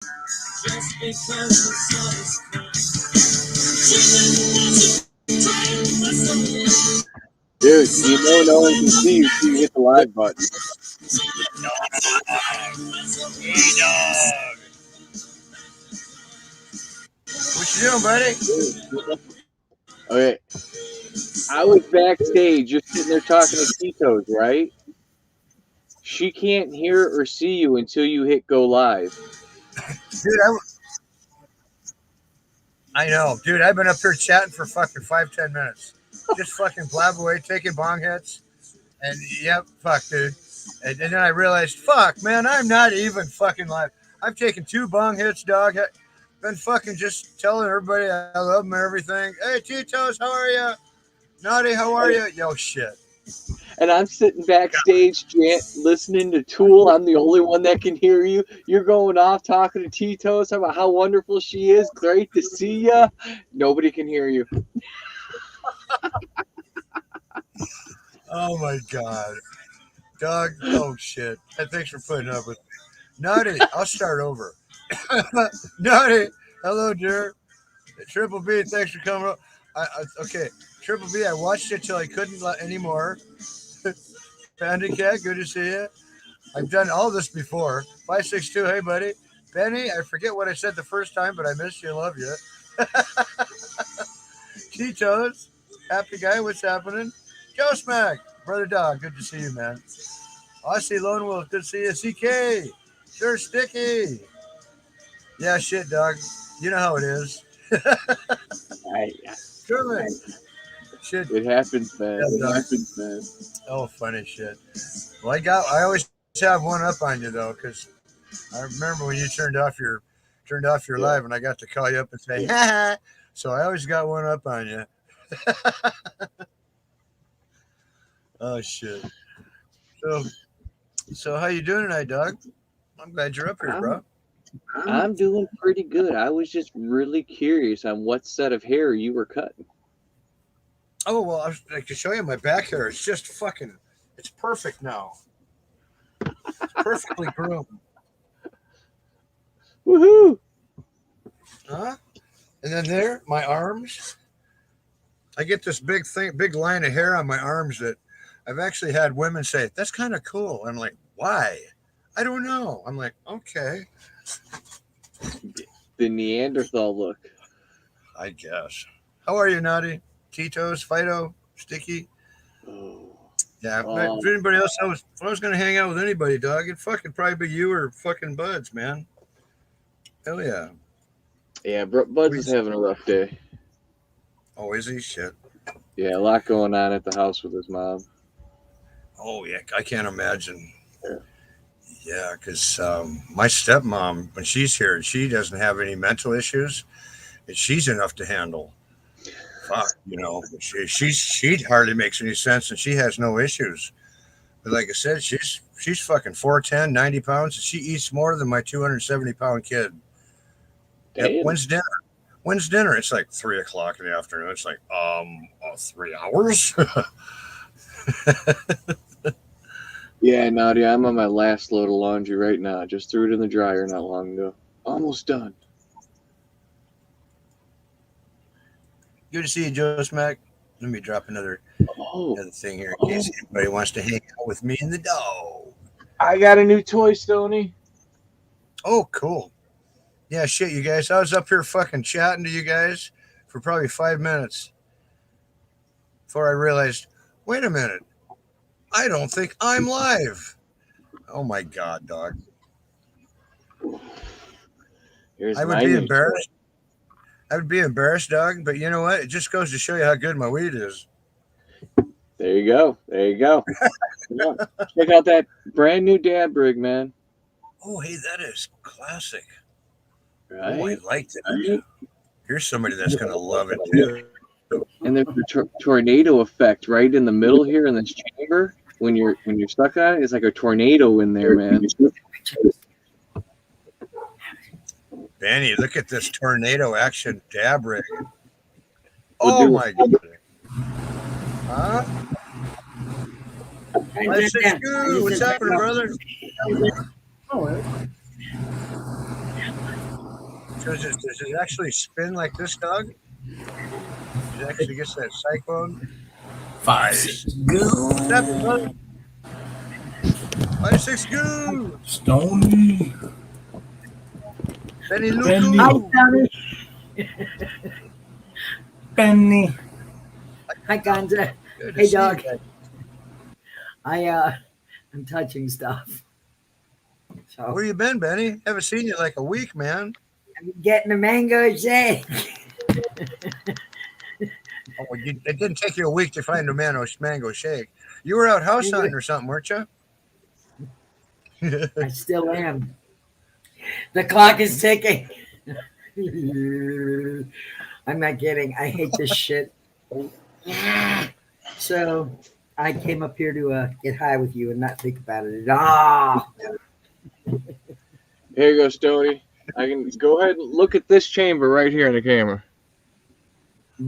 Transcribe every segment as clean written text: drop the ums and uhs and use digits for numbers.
Just because the sun is Dude, you know no one can see you till you hit the live button. Hey, dog. What you doing, buddy? Okay. I was backstage just sitting there talking to Tito's, right? She can't hear or see you until you hit go live. Dude, I know. Dude, I've been up here chatting for fucking 5-10 minutes. Just fucking blab away, taking bong hits. And yep, fuck, dude. And then I realized, fuck, man, I'm not even fucking live. I've taken 2 bong hits, dog. Been fucking just telling everybody I love them and everything. Hey, Tito's, how are you? Naughty, how are you? Yo, shit. And I'm sitting backstage listening to Tool. I'm the only one that can hear you. You're going off talking to Tito's about how wonderful she is. Great to see you. Nobody can hear you. Oh, my God. Dog, oh, shit. Thanks for putting up with me. Naughty, I'll start over. Naughty, hello, dear. Triple B, thanks for coming up. Okay, Triple B, I watched it till I couldn't anymore. Panda Cat, good to see you. I've done all this before. 562, hey, buddy. Benny, I forget what I said the first time, but I miss you, love you. Tito's, happy guy, what's happening? Joe Smack, brother dog, good to see you, man. Aussie Lone Wolf, good to see you. CK, sure sticky. Yeah, shit, dog. You know how it is. Sure, man. Shit. It happens, man. It happens, man. Oh, funny shit. Well, I always have one up on you though, because I remember when you turned off your live, and I got to call you up and say, ha. So I always got one up on you. Oh shit. So how you doing tonight, dog? I'm glad you're up here, bro. I'm doing pretty good. I was just really curious on what set of hair you were cutting. Oh well, I like to show you my back hair. It's just fucking. It's perfect now. It's perfectly groomed. Woohoo! Huh? And then there, my arms. I get this big line of hair on my arms that I've actually had women say, that's kind of cool. I'm like, why? I don't know. I'm like, okay. The Neanderthal look. I guess. How are you, Naughty? Tito's, Fido, Sticky? Oh. Yeah, if anybody else knows, if I was going to hang out with anybody, dog, it'd fucking probably be you or fucking Buds, man. Hell yeah. Yeah, Buds is having a rough day. Oh, is he? Shit. Yeah, a lot going on at the house with his mom. Oh, yeah, I can't imagine. Yeah, because my stepmom, when she's here, she doesn't have any mental issues, and she's enough to handle. Fuck, she hardly makes any sense, and she has no issues. But like I said, she's fucking 4'10", 90 pounds, and she eats more than my 270-pound kid. Yep, when's dinner? When's dinner? It's like 3:00 in the afternoon. It's like, 3 hours? Yeah, Nadia, I'm on my last load of laundry right now. Just threw it in the dryer not long ago. Almost done. Good to see you, Joe Smack. Let me drop another thing here in case anybody wants to hang out with me and the dog. I got a new toy, Stoney. Oh, cool. Yeah, shit, you guys. I was up here fucking chatting to you guys for probably 5 minutes before I realized, wait a minute. I don't think I'm live. Oh, my God, dog. I would be embarrassed. I would be embarrassed, dog, but you know what? It just goes to show you how good my weed is. There you go. There you go. Yeah. Check out that brand new dab rig, man. Oh, hey, that is classic. Right? Oh, I like that. Here's somebody that's going to love it, too. And there's the tornado effect right in the middle here in this chamber. When you're stuck on it, it's like a tornado in there, man. Benny, look at this tornado action dab rig. Oh my God. Huh? 562, what's happening, brother? So does it actually spin like this, dog? It actually gets that cyclone. 5, Nice. 6, go. What's happening, brother? 5-6 goo. Stony. Benny Benny. Hi, Luku. Tommy. Penny. Hi, Ganja. Good to Hey, see you dog. guys. I'm touching stuff. So Where you been, Benny? Haven't seen you in like a week, man. I'm getting a mango shake. Oh, it didn't take you a week to find a mango shake. You were out house hunting or something, weren't you? I still am. The clock is ticking. I'm not kidding. I hate this shit. So I came up here to get high with you and not think about it at all. Here you go, Stony. I can go ahead and look at this chamber right here in the camera.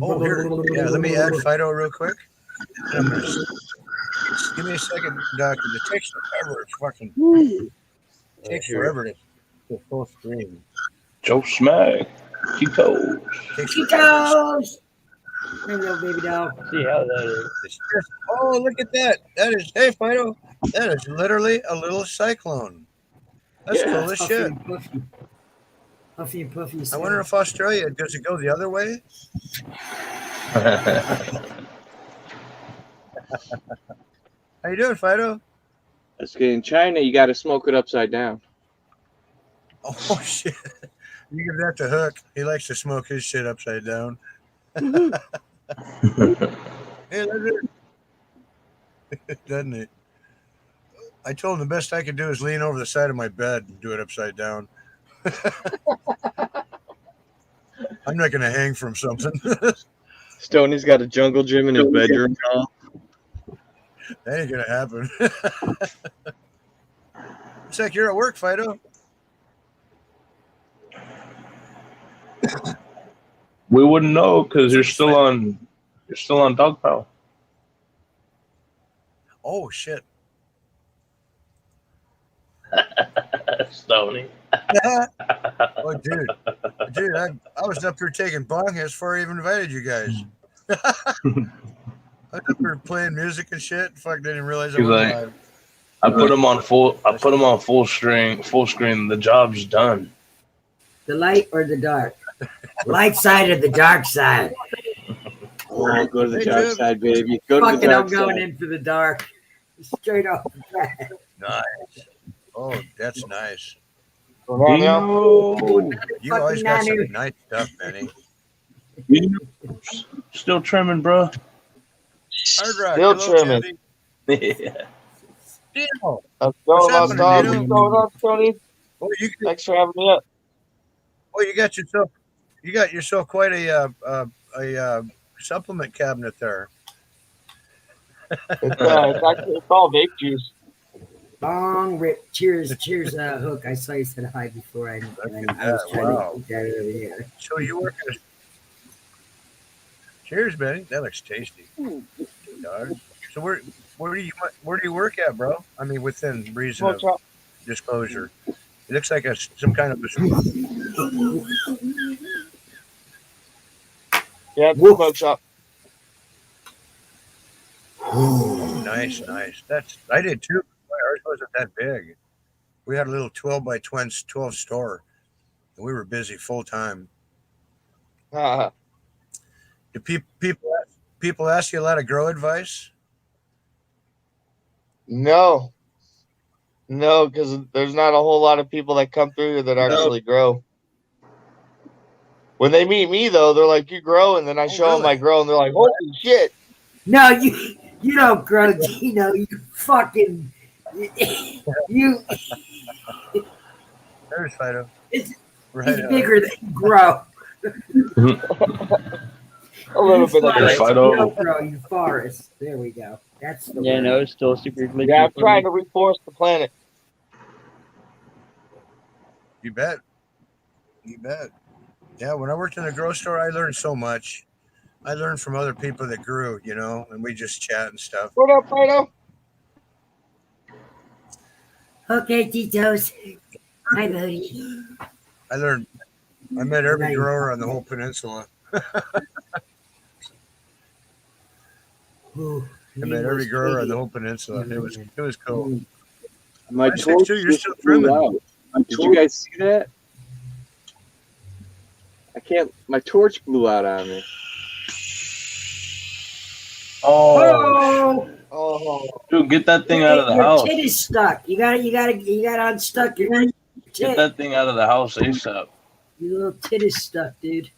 Oh, here. Yeah, let me add Fido real quick. I'm gonna, give me a second, Doc, 'cause it takes forever. It's fucking takes forever to full screen. Joe Smack. Cheetos. Takes forever. Cheetos! Hello, baby doll. See how that is. It's just, oh, look at that. That is, hey, Fido. That is literally a little cyclone. That's Yeah. cool as Puffy shit. and Puffy. Puffy and Puffy. I wonder if Australia, does it go the other way? How you doing, Fido? That's good. In China, you got to smoke it upside down. Oh, shit. You give that to Hook. He likes to smoke his shit upside down. Hey, doesn't he? I told him the best I could do is lean over the side of my bed and do it upside down. I'm not going to hang from something. Stoney's got a jungle gym in his bedroom now. That ain't going to happen. Looks like you're at work, Fido. We wouldn't know because you're still on dog pile. Oh, shit. Stony. Oh, dude, I was up here taking bong hits before I even invited you guys. I was up here playing music and shit. Fuck, didn't even realize I was Like- live. I put them on full full screen. The job's done. The light or the dark? Light side or the dark side? Oh, go to the Hey, dark Jim. side, baby. Go to the Fucking, dark I'm going side. in for the dark. Straight off the bat. Nice. Oh, that's nice. Dino. You always got Fucking some nice stuff, Benny. Dino. Still trimming, bro. Hard rock. Still Hello, trimming. Jimmy. Yeah. Dino. How's it What's going, happening, dog? Dino? What's going on, Tony? Oh, Thanks for having me up. you got yourself quite a supplement cabinet there. It's all vape juice. Long rip. Cheers, Hook. I saw you said hi before I was trying Wow. to get that over here. So you work at Cheers, Benny. That looks tasty. Dog. So where do you work at, bro? I mean, within reason of disclosure. It looks like some kind of a Yeah, the smoke shop. Oh, nice. I did too. Ours wasn't that big. We had a little 12 by 12 store, and we were busy full time. Do people ask you a lot of grow advice? No, because there's not a whole lot of people that come through here that actually grow. When they meet me, though, they're like, "You grow," and then I show them I really? grow, and they're like, "Holy shit!" No, you don't grow, Dino. You fucking you. There's Fido. It's Right. bigger than you grow. A little bit of There's it. Fido. You don't grow, you forest. There we go. That's the Yeah, word. no, it's still super glitchy. Yeah, I'm for trying me. to reforest the planet. You bet. Yeah, when I worked in the grocery store, I learned so much. I learned from other people that grew, and we just chat and stuff. What up, Fido? Okay, Titos. Hi, buddy. I learned I met every grower on the whole peninsula. Ooh, I met every grower on the whole peninsula. It was cool. My I say, torch too, you're just still blew trimming. out. Did you guys see that? I can't. My torch blew out on me. Oh, Oh, dude, get that thing out of the your house. tit is stuck. You got unstuck your Get tit. that thing out of the house ASAP. Your little tit is stuck, dude.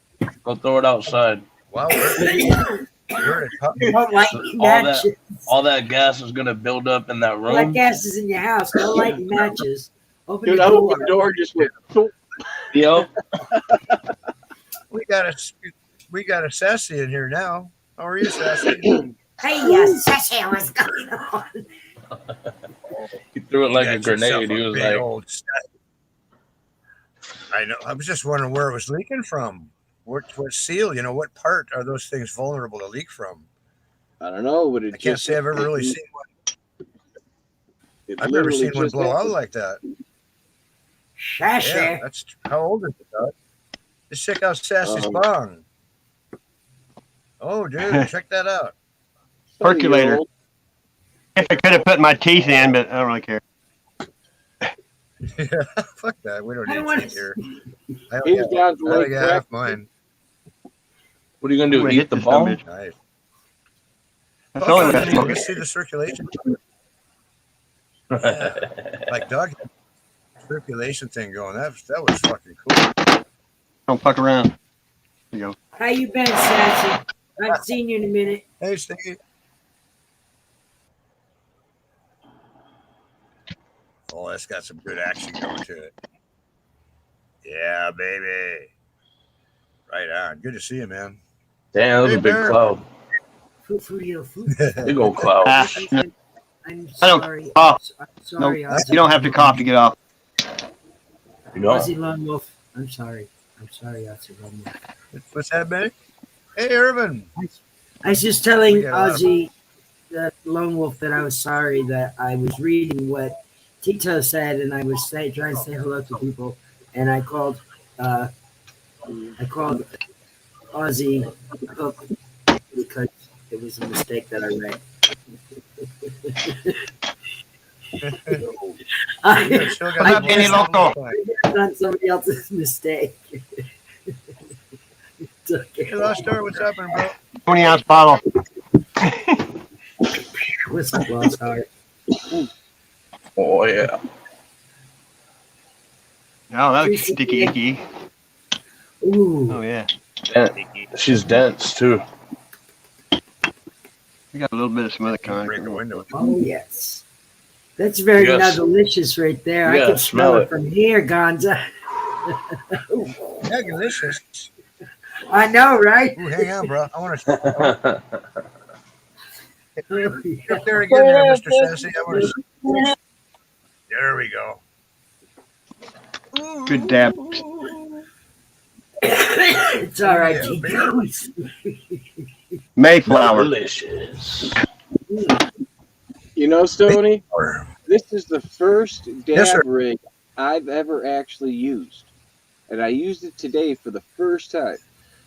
Go throw it outside. Wow, we're at You don't light matches. All that gas is gonna build up in that All that room. gas is in your house. Don't light matches. Open Dude, the I door. opened the door, just went. Boop. Yo, we got a sassy in here now. How are you, sassy? Hey, Sassy, what's going on? he threw it like You a got yourself grenade. He was big like, old sassy. I know. I was just wondering where it was leaking from. What seal? What part are those things vulnerable to leak from? I don't know, but it I can't just. say I've ever really seen one. It I've never literally seen one just blow out happened. like that. Sassy. Yeah, that's how old is it, Doug? Just check out Sassy's bong. Oh, dude, check that out. Percolator. If I could have put my teeth in, but I don't really care. Yeah, fuck that. We don't I don't need want teeth here. He's down to I like got half mine. "What are you gonna do? I'm gonna Eat hit the this ball?" bitch. Nice. That's all I'm Okay, asking. let's see the circulation. Yeah. Like Doug had the circulation thing going. That was fucking cool. Don't fuck around. There you go. How you been, Sassy? I haven't seen you in a minute. Hey, Steve. Oh, that's got some good action going to it. Yeah, baby. Right on. Good to see you, man. Damn, that was Hey, a big Bear. cloud. Big old cloud. I'm I don't sorry. cough. I'm sorry, No, Ozzy. you don't have to cough to get off. You know, Ozzy Lone Wolf. I'm sorry. Ozzy Lone Wolf. What's that, man? Hey, Irvin. I was just telling We got a lot of- Ozzy, that Lone Wolf, that I was sorry that I was reading what Tito said, and I was trying to say hello to people, and I called Ozzy Hook because it was a mistake that I read. You still got Up, the Benny voice. Loco. Not somebody else's mistake. It's okay. Hey, Lost Star, what's happening, bro? 20-ounce bottle. What's up, Lost Heart? oh yeah. Oh, that was sticky icky. Ooh. Oh, yeah. She's dense too. We got a little bit of some other kind. Break a window. Oh, yes. That's very Yes. delicious right there. Yeah, I can smell smell it it. from here, Gonza. Yeah, delicious. I know, right? Ooh, hang on, bro. I want to Oh, yeah. get up there again, there, Mr. Sassy. I want to. There we go. Good dab. It's all right. Yeah, Keep baby. going. Mayflower. Delicious. You know, Stoney, Or- this is the first Yes, sir. dab rig I've ever actually used. And I used it today for the first time.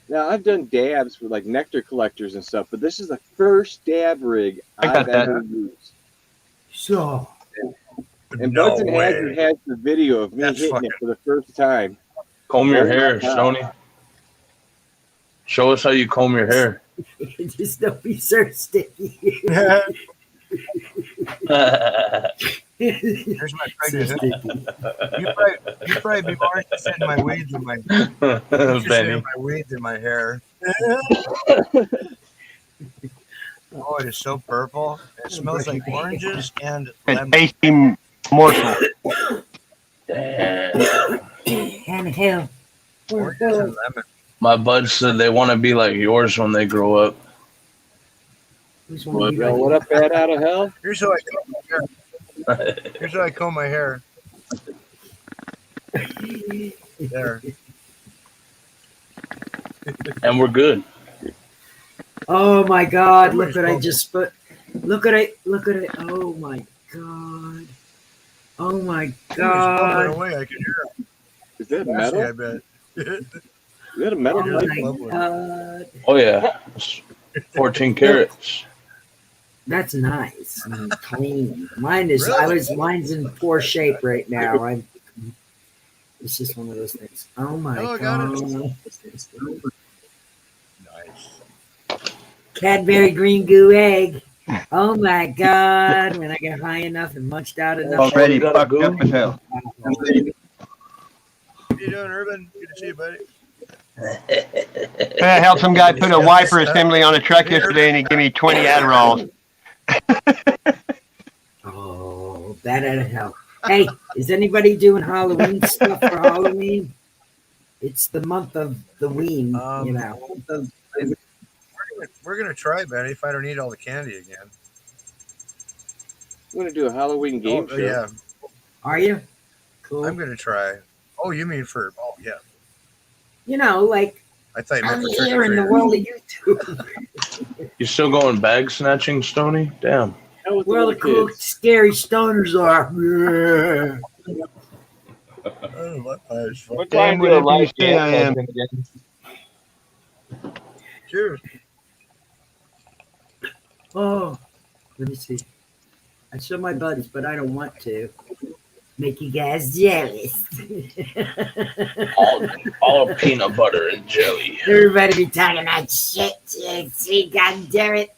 Now, I've done dabs for like nectar collectors and stuff, but this is the first dab rig I got I've that. ever used. So, And No Buds and way. Hazard has the video of me That's hitting fucking- it for the first time. Comb your Oh my hair, God. Stoney. Show us how you comb your hair. just don't be so sticky. Here's my So pregnant. sticky. You probably be more interested in my weeds than my interested Benny. in my weeds and my hair. Oh, it is so purple. It smells like oranges and A lemon. tasty morsel. And hell. Oranges and lemon. My buds said they want to be like yours when they grow up. Who's one of you Yo, guys? what up, Bad Out of Hell? Here's how I comb my hair. Here's how I comb my hair. There. And we're good. Oh my God! Look Somebody's what I smoking. just put. Look at it! Look at it! Oh my God! Oh my Somebody's bubbling God! away. I can hear it. Is that Sassy, metal? I bet. You got a metal Oh pipe? my god. Oh yeah, it's 14 carats. That's nice and clean. Mine is Really? mine's in poor shape right now. It's just one of those things. Oh my Oh, I got it. god. Nice. Cadbury green goo egg. Oh my god. When I get high enough and munched out enough. Already you gotta fucked go. up as hell. What you doing, Urban? Good to see you, buddy. I helped some guy put a wiper assembly on a truck yesterday, and he gave me 20 Adderalls. Oh, that ought to help. Hey, is anybody doing Halloween stuff for Halloween? It's the month of the ween, you know. We're gonna try, Benny. If I don't eat all the candy again. I'm gonna do a Halloween game show. Yeah, Are you? Cool. I'm gonna try. Oh, you mean for? Oh, yeah. You know, like I thought you meant I'm for trick here or in the treat. world of YouTube. You still going bag snatching, Stony? Damn. Hell with Where all the little cool, kids. scary stoners are. Yeah. Oh, my eyes. We're trying to do a whatever you live say I am. session again. Cheers. Oh, let me see. I show my buddies, but I don't want to. Make you guys jealous. All peanut butter and jelly. Everybody be talking that shit. See, God damn it.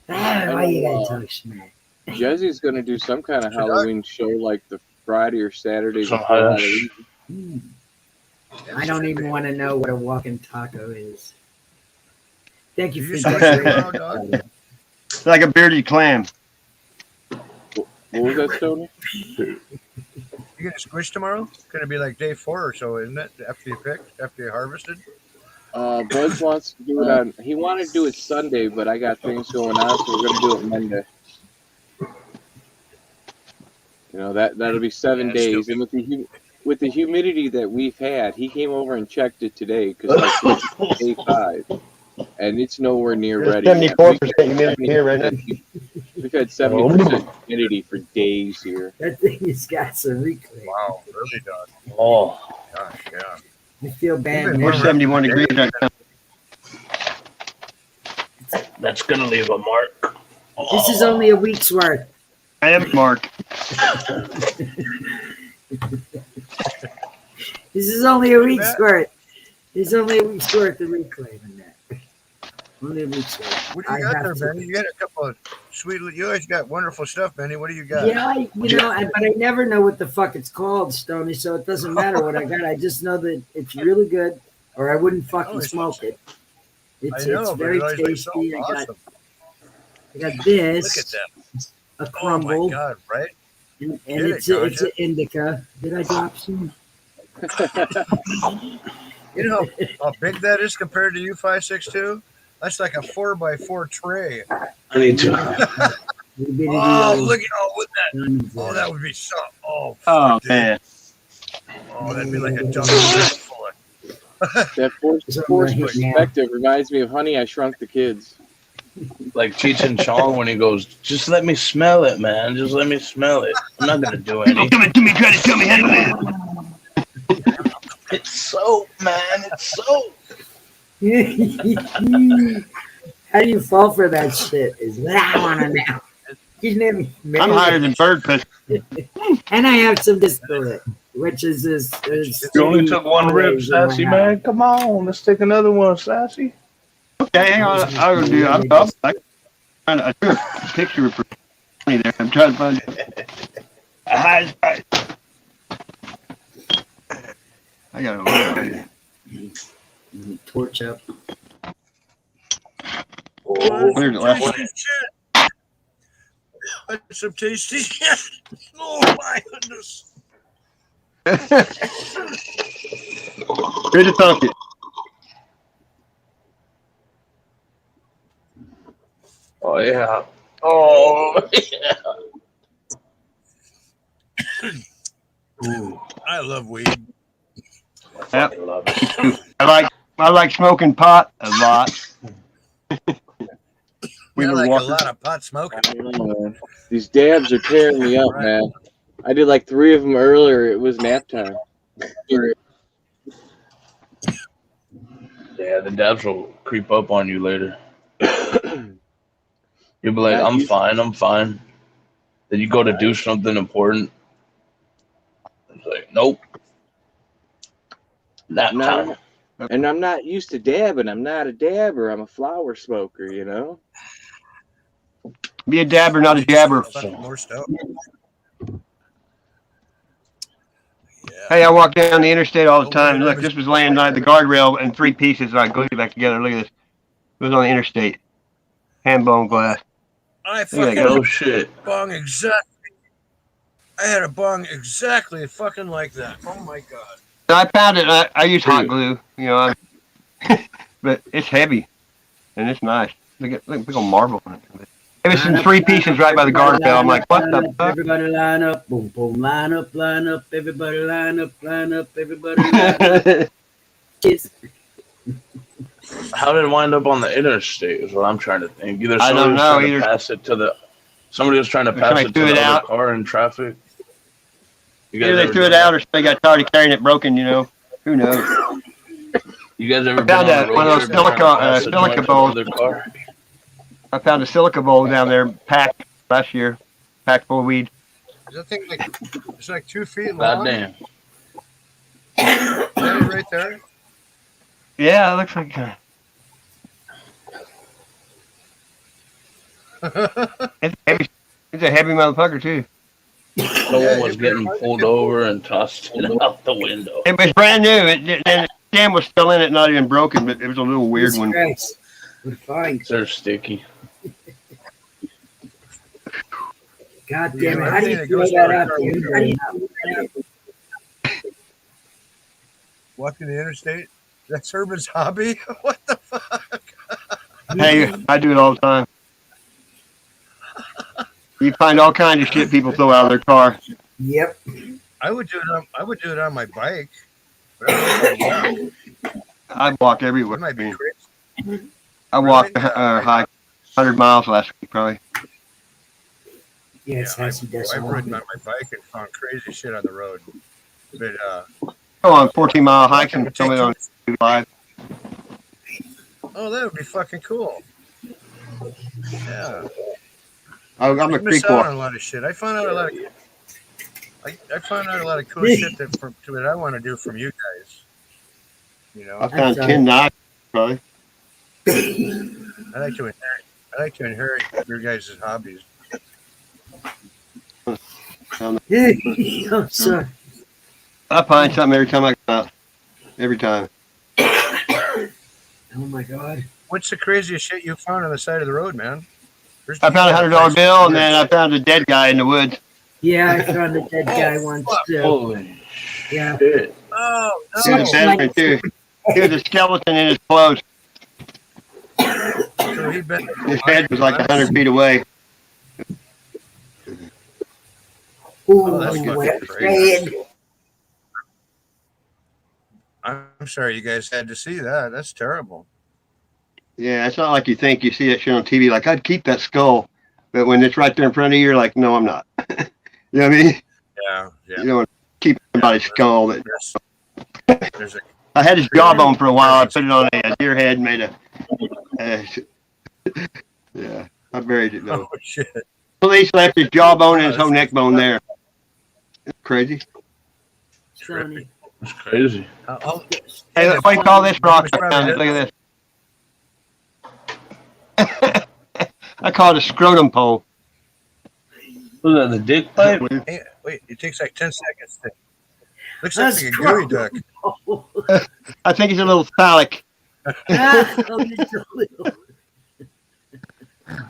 Ah, why you gotta talk smack? Jesse's gonna do some kind of Halloween show like the Friday or Saturday Some before hash. Halloween. I don't even want to know what a walking taco is. Thank you You for used to say that. tomorrow, dog? It's like a bearded clam. What was that, Tony? You gonna squish tomorrow? Gonna be like day 4 or so, isn't it? After you picked, after you harvested. Buzz wants to do it on. He wanted to do it Sunday, but I got things going on, so we're gonna do it Monday. You know that'll be 7 Yeah, days, still- and with the humidity that we've had, he came over and checked it today because it's day 5, and it's nowhere near There's ready. yet. 74% humidity here right now. We've had 70% humidity for days here. That thing has got some reclaim. Wow, really, dog. Oh, Gosh, yeah. I feel bad. Even We're Man. 71 degrees right now. that's gonna leave a mark. This is only a week's worth. I am Mark. This is only a week's worth. There's only a week's worth of reclaiming that. Only a week's worth. What do you I got have there, to- Benny? You got a couple of sweet. You always got wonderful stuff, Benny. What do you got? Yeah, but I never know what the fuck it's called, Stony, so it doesn't matter what I got. I just know that it's really good, or I wouldn't fucking smoke it. It's I know, it's but very it always looks so tasty. awesome. I got this, Look at that. a Oh crumble, my God! Right? and Get it, it's an Georgia. indica. Did I drop some? You know how big that is compared to U562? That's like a 4x4 tray. I need to. Oh, look at what that! Oh, that would be so. Oh, Oh, fuck, dude. man. Oh, that'd be like a dump full of. That forced perspective reminds me of Honey, I Shrunk the Kids. Like Cheech and Chong when he goes, just let me smell it, man. Just let me smell it. I'm not gonna do People any. coming to me trying to tell me how to live. It's soap, man. It's soap. How do you fall for that shit? Is what I want to know. You never I'm higher than bird piss. And I have some distillate, which is this. You only took one rib, Sassy, man. Come on, let's take another one, Sassy. Okay, hang on. I'll do it. I took a picture of me there. I'm trying to find it. I got it. Torch up. Where's the last one? That's some tasty shit. Oh my goodness. Good to talk to you. Oh, yeah. Oh, yeah. Ooh, I love weed. I fucking love it. I like smoking pot a lot. We I were like walking. a lot of pot smoking. I don't know, man. These dabs are tearing me up, man. I did like 3 of them earlier. It was nap time. Yeah, the dabs will creep up on you later. You'll be like, Not I'm used- fine, I'm fine. Then you go to do something important. It's like, nope. Nap No. time. And I'm not used to dabbing. I'm not a dabber. I'm a flower smoker, you know? Be a dabber, not a jabber. Fucking more stuff. Yeah. Hey, I walk down the interstate all the Oh, time. look at Look, this was laying by the guardrail in 3 pieces. I glued it back together. Look at this. It was on the interstate. Hand blown glass. I Look at fucking that Oh go. shit. bong exactly. I had a bong exactly fucking like that. Oh my god. I found it. I use hot Dude. glue, you know, but it's heavy and it's nice. Look at big old marble on it. It was in 3 pieces right by the guardrail. I'm like, what the fuck? Everybody line up, boom, boom, line up, everybody line up, everybody line up. Kids. How did it wind up on the interstate is what I'm trying to think. Either I somebody don't was know, trying either. to pass it to the somebody was trying to Or pass somebody it to threw the it other out. car in traffic. You Either they ever threw done it out that? or they got tired of carrying it broken, you know. Who knows? You guys ever I been found on the road one of those trip and trying to pass a silica joint to bowls. the other car? I found a silica bowl down there packed last year, packed full of weed. Is that thing like it's like 2 feet long? God damn. Is that it right there? Yeah, it looks like it's heavy. It's a heavy motherfucker too. Someone was getting pulled over and tossed it out the window. It was brand new. And the stem was still in it, not even broken, but it was a little weird Jesus one. Christ. What fine. They're sticky. God damn it. How do Everything you that throw goes that through a out car there? window. How do you throw that out? Walking the interstate? That's Urban's hobby? What the fuck? Hey, I do it all the time. You find all kinds of shit people throw out of their car. Yep. I would do it on my bike. But I don't know. I walk It everywhere. might be crazy. I walked high 100 miles last week, probably. Yes, Yeah, he does. I've ridden on my bike and found crazy shit on the road. But Go on 14-mile hikes and film it on live. oh, that would be fucking cool. Yeah. I'm a I miss creek out on walker. a lot of shit. I found out a lot of I found out a lot of cool shit that I want to do from you guys. You know, I found 10 knives, probably. I like to inherit your guys' hobbies. I'm sorry. I find something every time I go out. Every time. Oh my God. What's the craziest shit you found on the side of the road, man? I found a $100 bill, and then I found a dead guy in the woods. Yeah, I found a dead guy once too. Holy Yeah. shit. Oh He was a veteran, too. He was a skeleton in his clothes. So he'd been His head was like 100 feet away. Ooh, that's fucking what crazy. red. I'm sorry you guys had to see that. That's terrible. Yeah, it's not like you think you see that shit on TV. Like, I'd keep that skull. But when it's right there in front of you, you're like, no, I'm not. You know what I mean? Yeah, yeah. You don't keep somebody's skull. That There's a I had his jawbone for a while. I put it on a deer head and made a. Yeah, I buried it though. oh shit. Police left his jawbone and his whole neck bone there. It's crazy. Sony. It's crazy. Hey, what do you call this rock? Look at this. I call it a scrotum pole. Was that the dick pipe? Hey, wait, it takes like 10 seconds. Looks That's like a gooey duck. I think it's a little phallic.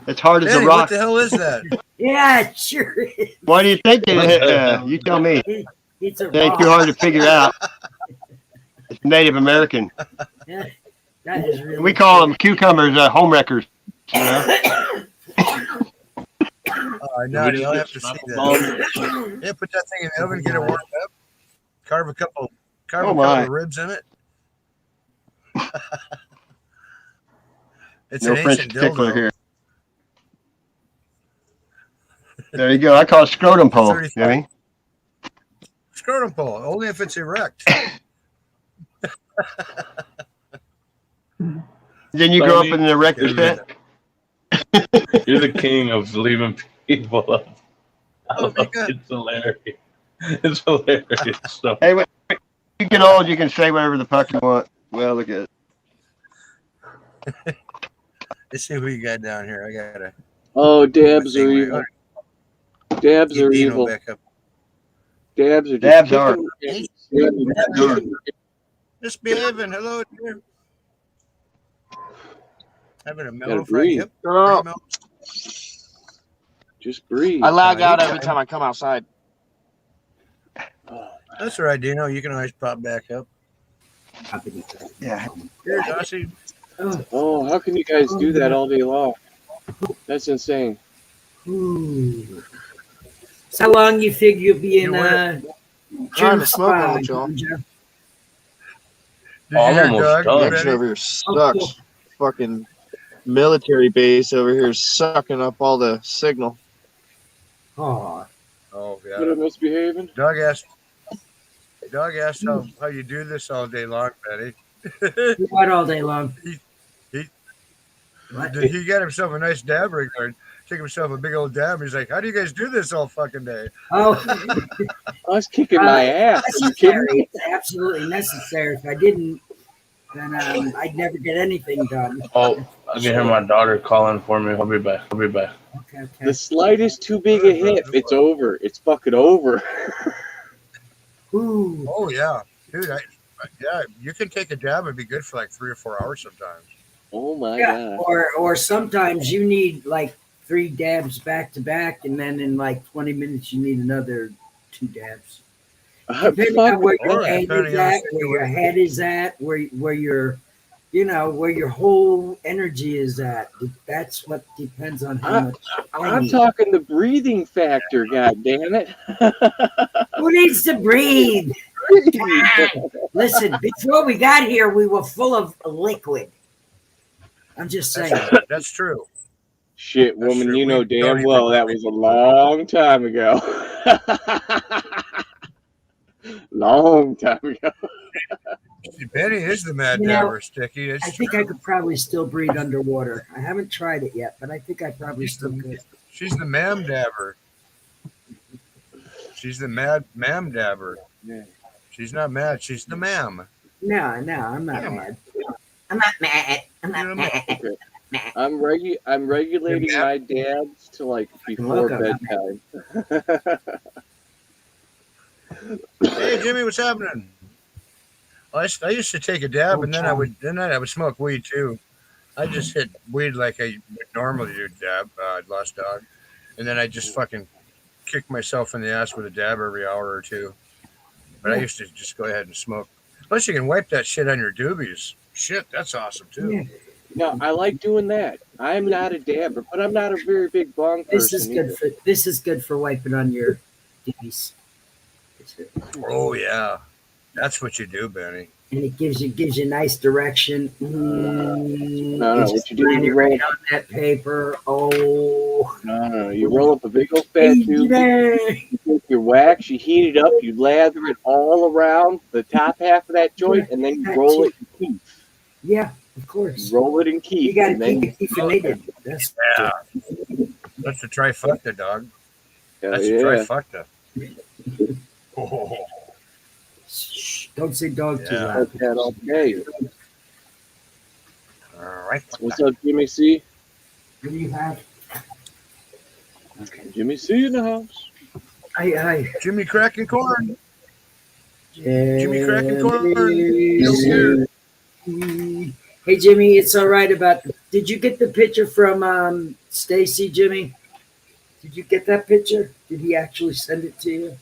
It's hard as a Eddie, what rock. the hell is that? Yeah, it sure is. What do you think? You tell me. It's a It ain't rock. too hard to figure out. It's Native American. Yeah, that is really We call them cucumbers, home wreckers. You know? No, I'll have to see that. Yeah, put that thing in the oven, get it warmed up, carve a couple of ribs in it. It's No an French ancient tickler dildo. here. There you go. I call it scrotum pole. You know what I mean? Scrotum pole, only if it's erect. Then you grow up in an erector set. You're the king of leaving people up. Oh, because- It's hilarious. It's hilarious. So, Hey, when you get old, you can say whatever the fuck you want. Well, look at it. Let's see who you got down here. I gotta. Oh, dabs thing are where- evil. Dabs Get are Dino evil. back up. Dabs are just Dabs are. kicking- Dabs are. Misbehaving. Hello, dear. Having a mellow Gotta fried breathe. hip. Girl, Just breathe. I lag out every time I come outside. That's all right, Dino. You can always pop back up. Yeah. Here, Dossie. Oh, how can you guys do that all day long? That's insane. Ooh. So how long you figure you'll be in Trying to smoke Spa, with y'all. Joe? Did I'm you hear almost Doug? done. You This ready? over here sucks. Fucking military base over here sucking up all the signal. Oh, Oh, What am yeah. I misbehaving? Doug asked how you do this all day long, Betty. what all day long? What? He got himself a nice dab rig there. Took himself a big old dab. He's like, how do you guys do this all fucking day? Oh, I was kicking my ass. Are you kidding necessary. me? It's absolutely necessary. If I didn't, then I'd never get anything done. oh, I can hear my daughter calling for me. I'll be back. I'll be back. Okay, okay. The slightest too big a hit, it's over. It's fucking over. Ooh. Oh, yeah. Dude, yeah, you can take a dab and be good for like 3 or 4 hours sometimes. Oh my Yeah, god. or sometimes you need like 3 dabs back to back, and then in like 20 minutes you need another 2 dabs. Depending on where your Or head depending is on the at, where your head is at, where your where your whole energy is at. That's what depends on how much. I I'm need. talking the breathing factor, god damn it. Who needs to breathe? Listen, before we got here, we were full of liquid. I'm just saying. That's true. Shit, That's woman, true. you know We don't damn even- well that was a long time ago. Long time ago. Benny is the mad You know, dabber, Sticky. It's I think I could probably still breathe underwater. I haven't tried it yet, but I think I probably still could. She's the ma'am dabber. She's the mad ma'am dabber. Yeah. She's not mad. She's the ma'am. No, I'm not Yeah. mad. I'm not mad. I'm You're not the mad. Okay. I'm regulating my dabs to like before Welcome. bedtime. Hey, Jimmy, what's happening? I used to take a dab, and then I would smoke weed too. I just hit weed like I would normally do dab, Lost Dog, and then I just fucking kick myself in the ass with a dab every hour or two. But I used to just go ahead and smoke. Plus, you can wipe that shit on your doobies. Shit, that's awesome too. Yeah. No, I like doing that. I'm not a dabber, but I'm not a very big bong This person is good either. for wiping on your dickies. Oh yeah, that's what you do, Benny. And it gives you nice direction. No, just what you do line is you it roll right on that paper. Oh, No, you roll up a big old fat tube, baby. you take your wax, you heat it up, you lather it all around the top half of that joint, and then you roll it and keep. Yeah, of course. You roll it and You keep. got to and then keep it definited. That's Yeah, that's the trifecta, dog. Hell That's the yeah. trifecta. Oh, Shh, don't say dog too Yeah. loud. That's that all day. all right. What's up, Jimmy C? What do you have? Jimmy C in the house. I Jimmy cracking corn. Jimmy cracking corn. Hey Jimmy, it's all right about. Did you get the picture from Stacy, Jimmy? Did you get that picture? Did he actually send it to you?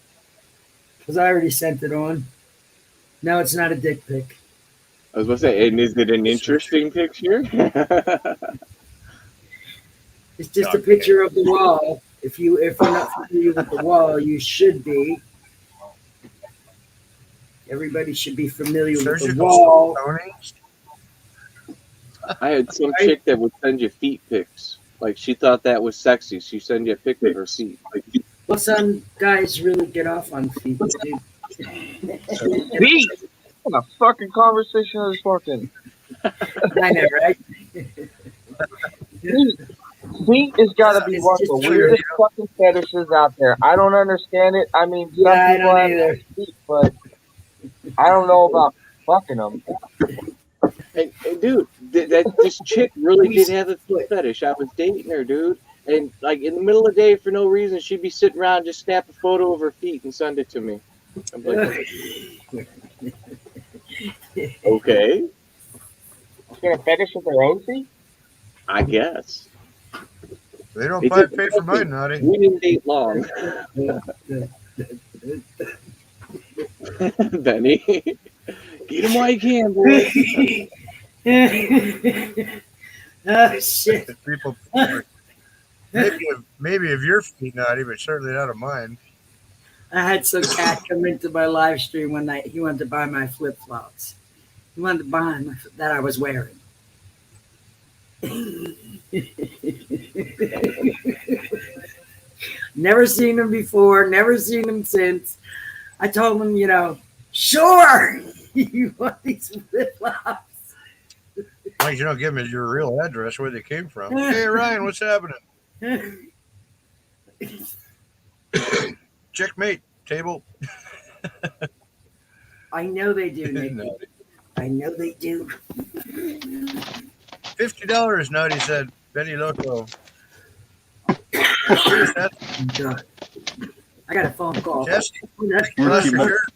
Because I already sent it on. No, it's not a dick pic. I was about to say, and is it an interesting picture? It's just a picture of the wall. If you're not familiar with the wall, you should be. Everybody should be familiar with the Surgical wall. Tony. I had some chick that would send you feet pics. Like she thought that was sexy. She send you a pic of her feet. Like, Well, some guys really get off on feet, dude. Pete! What a fucking conversation I was fucking. I know, right? Feet has got to be It's one of just the weird. weirdest fucking fetishes out there. I don't understand it. I mean, some Yeah, I people don't have either. feet, but I don't know about fucking them. And dude, this chick really did have a Foot. fetish. I was dating her, dude, and like in the middle of the day for no reason, she'd be sitting around, just snap a photo of her feet and send it to me. I'm like, okay, She's got a fetish with her own feet? I guess. They don't It pay for mine, didn't- Naughty. We didn't date long, Benny. Get him while you can, boy. Oh shit! People, maybe of your feet, Naughty, but certainly not of mine. I had some cat come into my live stream one night. He wanted to buy my flip flops. He wanted to buy them that I was wearing. Never seen him before. Never seen him since. I told him, sure. You want these flip flops? Why you don't give me your real address where they came from? Hey Ryan, what's happening? Checkmate table. I know they do, Nick. Naughty. I know they do. $50, Naughty said. Benny Loco. Cheers, God. I got a phone call. Jesse. That's Bless your shirt.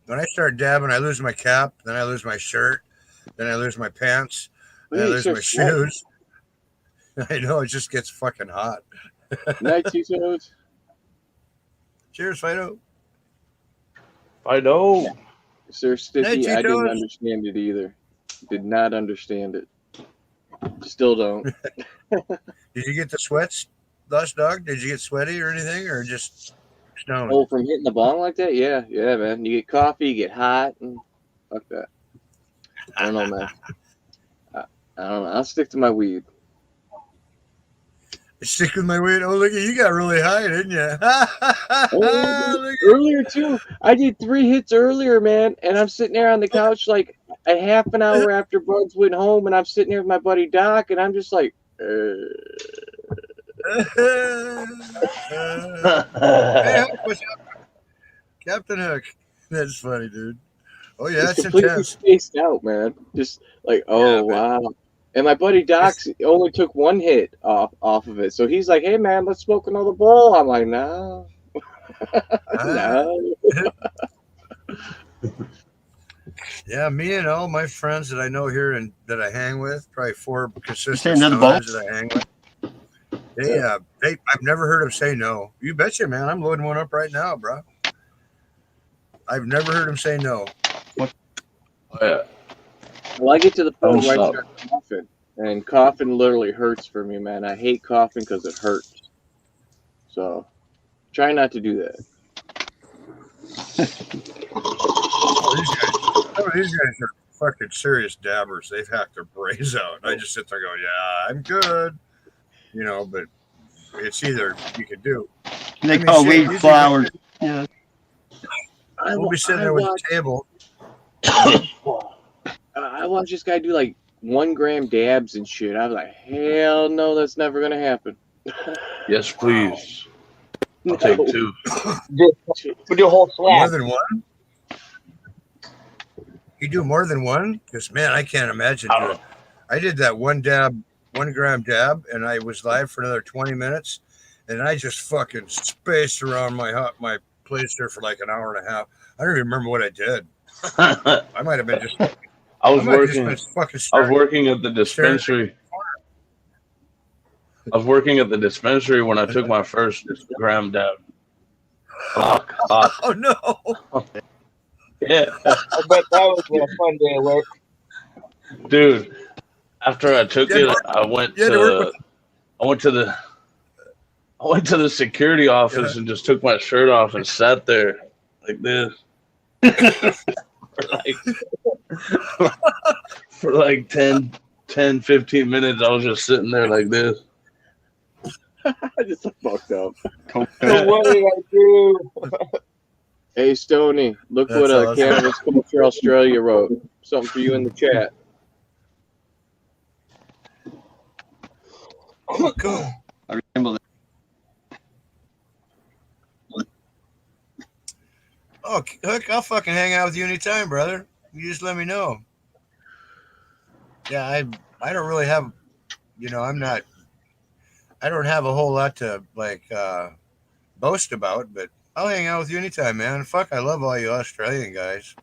When I start dabbing, I lose my cap, then I lose my shirt, then I lose my pants, then I Hey, lose so my shoes. I know, it just gets fucking hot. Night, Tito's. Cheers, Fido. I know. Sir Sticky, Hey, I didn't Tito's. understand it either. Did not understand it. Still don't. Did you get the sweats, Dust Dog? Did you get sweaty or anything, or just stoned? Oh, from hitting the bong like that? Yeah, man. You get coffee, you get hot, and fuck that. I don't know, man. I don't know. I'll stick to my weed. Stick with my weight. Oh, look at you, got really high, didn't you? Earlier too, I did 3 hits earlier, man, and I'm sitting there on the couch like a half an hour after Buds went home, and I'm sitting here with my buddy Doc, and I'm just like, Hey, Hook, what's up? Captain Hook. That's funny, dude. Oh yeah, it's that's completely intense. spaced out, man. Just like, oh wow. And my buddy Doc only took 1 hit off of it, so he's like, "Hey man, let's smoke another bowl." I'm like, "No, no." Yeah, me and all my friends that I know here and that I hang with, probably 4 Say consistent another bowl? stoners that I hang with. I've never heard them say no. You betcha, man. I'm loading one up right now, bro. I've never heard them say no. Oh, yeah. Well, I get to the point where I Don't start coughing, and coughing literally hurts for me, man. I hate coughing because it hurts. So, try not to do that. These guys are fucking serious dabbers. They've hacked their brains out. I just sit there going, yeah, I'm good. But it's either you can do. They call shit, weed these flowers. Yeah. We'll be sitting there with the table. I watched this guy do like 1 gram dabs and shit. I was like, hell no, that's never gonna happen. Yes, please. I'll take 2. We do a whole More slab. than 1? You do more than 1? Because, man, I can't imagine doing. I did that 1 gram dab, and I was live for another 20 minutes, and I just fucking spaced around my place there for like an hour and a half. I don't even remember what I did. I might have been just. I was working at the dispensary. I was working at the dispensary when I took my first gram dab. Oh, God. Oh no! Yeah, I bet that was a fun day at work. dude. After I took it, I went to the security office and just took my shirt off and sat there like this for like 10, 15 minutes. I was just sitting there like this. I just fucked up. So what did I do? Hey, Stoney, look That's what awesome. Cannabis Culture Australia wrote. Something for you in the chat. Oh, cool. I remember Oh, Hook, I'll fucking hang out with you anytime, brother. You just let me know. Yeah, I don't really have, I don't have a whole lot to boast about, but I'll hang out with you anytime, man. Fuck, I love all you Australian guys.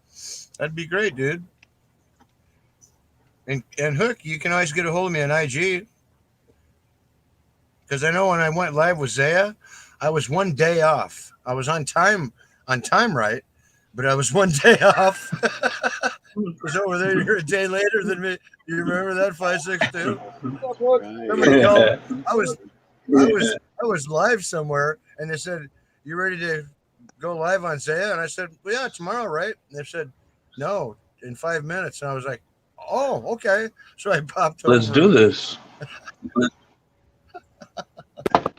That'd be great, dude. And Hook, you can always get a hold of me on IG. Because I know when I went live with Zaya, I was one day off. I was on time right, but I was one day off. Was over there a day later than me. You remember that 562? Somebody Right. called. I was I was live somewhere, and they said, "You ready to go live on Zaya?" And I said, "Well, yeah, tomorrow, right?" And they said, "No, in 5 minutes." And I was like, "Oh, okay." So I popped over. Let's do this.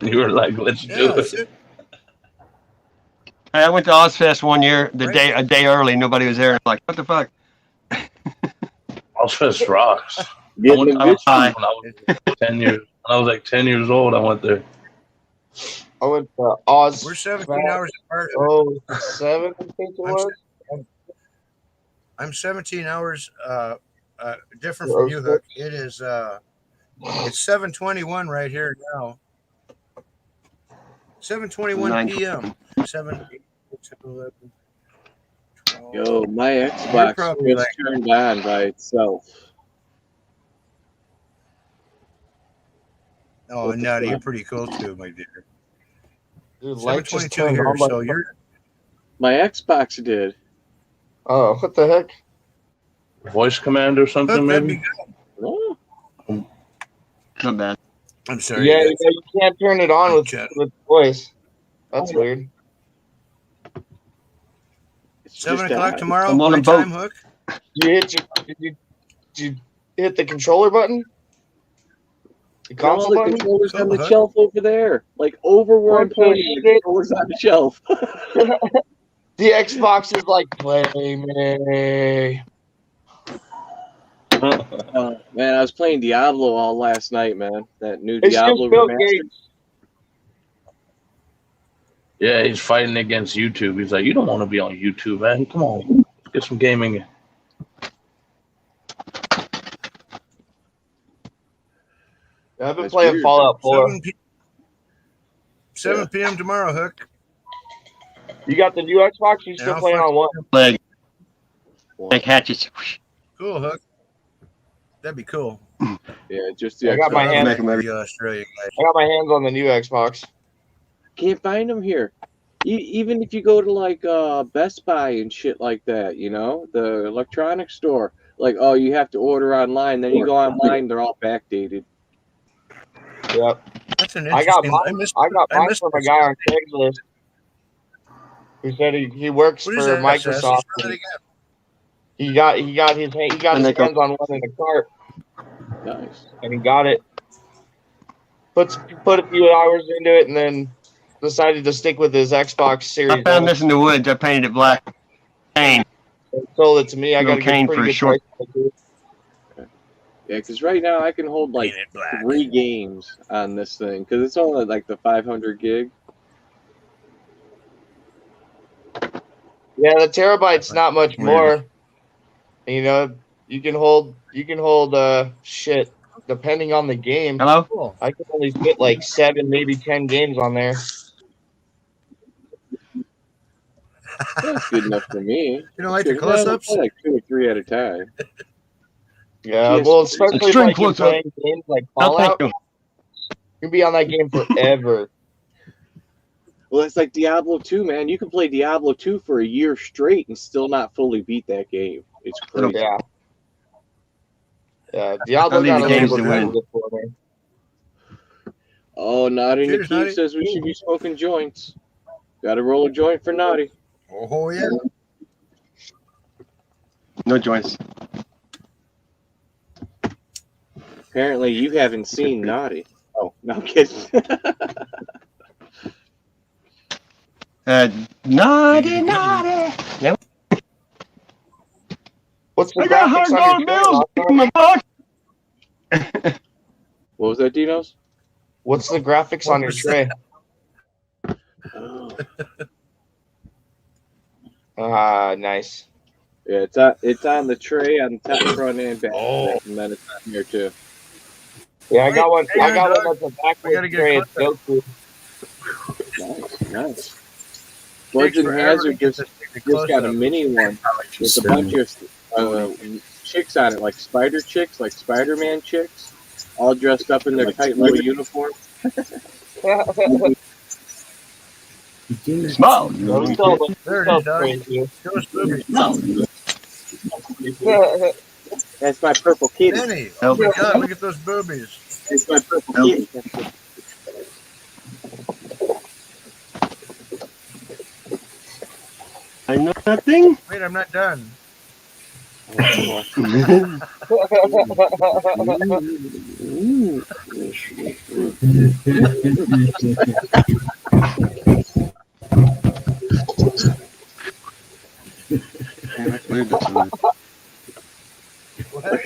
You were like, let's do it. Shit. Hey, I went to Ozfest one year, Right. a day early. Nobody was there. I'm like, what the fuck? Ozfest rocks. I Getting went the when visual. I was 10 years. When I was like 10 years old, I went there. I went to Oz. We're 17 hours apart. 07, I think it was. I'm 17 hours different from you, Hook. It is it's 7:21 right here now. 7:21 p.m. 7, 8, 11, 12. Yo, my You're Xbox probably just like, turned on by itself. oh, What the Nutty, fuck? you're pretty cool too, my dear. Dude, light just 7:22 turned here, on. so you're My Xbox did. Oh, what the heck? Voice command or something, Hook, that'd be maybe? good. Oh, Not bad. I'm sorry. Yeah, guys. you can't turn it on with voice. That's weird. it's 7 just o'clock on. tomorrow. I'm on My a boat. time, Hook. Did you hit the controller button? The No, console the button? controller's Cool, on the Hook. shelf over there. Like over where I'm What the pointing, the shit? controller's on the shelf. The Xbox is like, play me. Man, I was playing Diablo all last night, man. That new It's just Diablo Bill remastered. Gates. Yeah, he's fighting against YouTube. He's like, you don't want to be on YouTube, man. Come on. Get some gaming in. I've been That's playing weird. Fallout 4. 7 p.m. tomorrow, Hook. You got the new Xbox? You still I'll playing fuck- on what? Like hatchets. Cool, Hook. That'd be cool. Yeah, just the I got my Xbox. hand- Make 'em every- The Australian guys. I got my hands on the new Xbox. Can't find them here. Even if you go to like Best Buy and shit like that, you know, the electronics store. Like, oh, you have to order online. Then you go online, they're all backdated. Yep. That's an I got interesting. mine. I got mine from a guy on Craigslist who said he works What for is that? Microsoft. Spell that again. He got his hands on one in a cart, Nice. and he got it. Put a few hours into it, and then decided to stick with his Xbox I Series. found this in the woods. I painted it black. Cane. Sold it to me. I got a Cane pretty for a good short- price. For it. Yeah, because right now I can hold like Paint it black. 3 games on this thing because it's only like the 500 gig. Yeah, the terabyte's not much Weird. more. You know, you can hold shit depending on the game. Hello? Cool. I can only fit like 7, maybe 10 games on there. That's good enough for me. You don't like the That's good. I only close-ups? play like 2 or 3 at a time. Yeah, Yes. well, especially if Extreme like you're close-up. playing games like I'll Fallout, take you. you'll be on that game forever. Well, it's like Diablo 2, man. You can play Diablo 2 for a year straight and still not fully beat that game. It's crazy. Yeah. Yeah, Diablo I'll leave got the a games little to bit win. good for me. Oh, Naughty Cheers, Nikki Naughty. says we should be smoking joints. Got to roll a joint for Naughty. Oh, yeah. No joints. Apparently, you haven't seen Naughty. Oh, no I'm kidding. Naughty, naughty. Yeah. What's the I got graphics on your $100 bills tray, in my box. What was that, Dinos? What's the graphics on your tray? Nice. Yeah, it's on the tray on top, front, and back, and then it's on here too. Yeah, I got one. Hey, I got Doug. one that's a I gotta backwards get tray. a It's built to. Nice. Buds and Hazard just got a mini one with a bunch of chicks on it, like spider chicks, like Spider-Man chicks, all dressed up in their tight little uniform. Small. There it is, Doug. Show us boobies. That's my purple kitty. Benny, oh my God, look at those boobies. That's my purple kitty. I know nothing. Wait, I'm not done.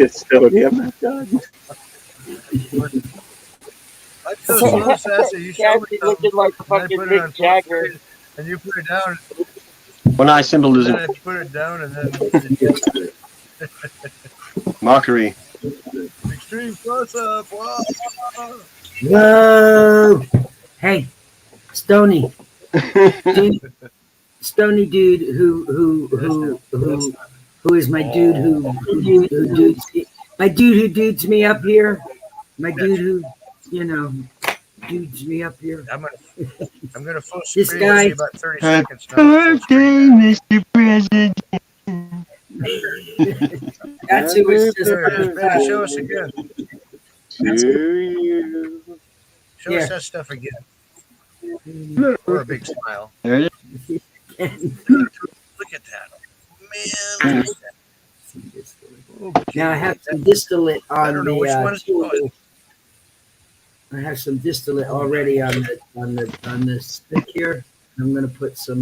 It's still I'm not done. I feel so sassy. You show me He's looking like fucking Mick Jagger. and you put it down. One eye symbolism. And then you put it down, and then Mockery. extreme close up. Wow. Whoa! Hey, Stony. Stony dude who is my dude my dude who dudes me up here. My dude who, dudes me up here. I'm gonna full This screen guy- in about 30 seconds now. Birthday, Mr. President. That's who it's just Benny, show us again. To you. Show us that stuff again. Or a big smile. There it Look at that. Man. Now I have some distillate I on don't know which one is the. I have some distillate already on the stick here. I'm gonna put a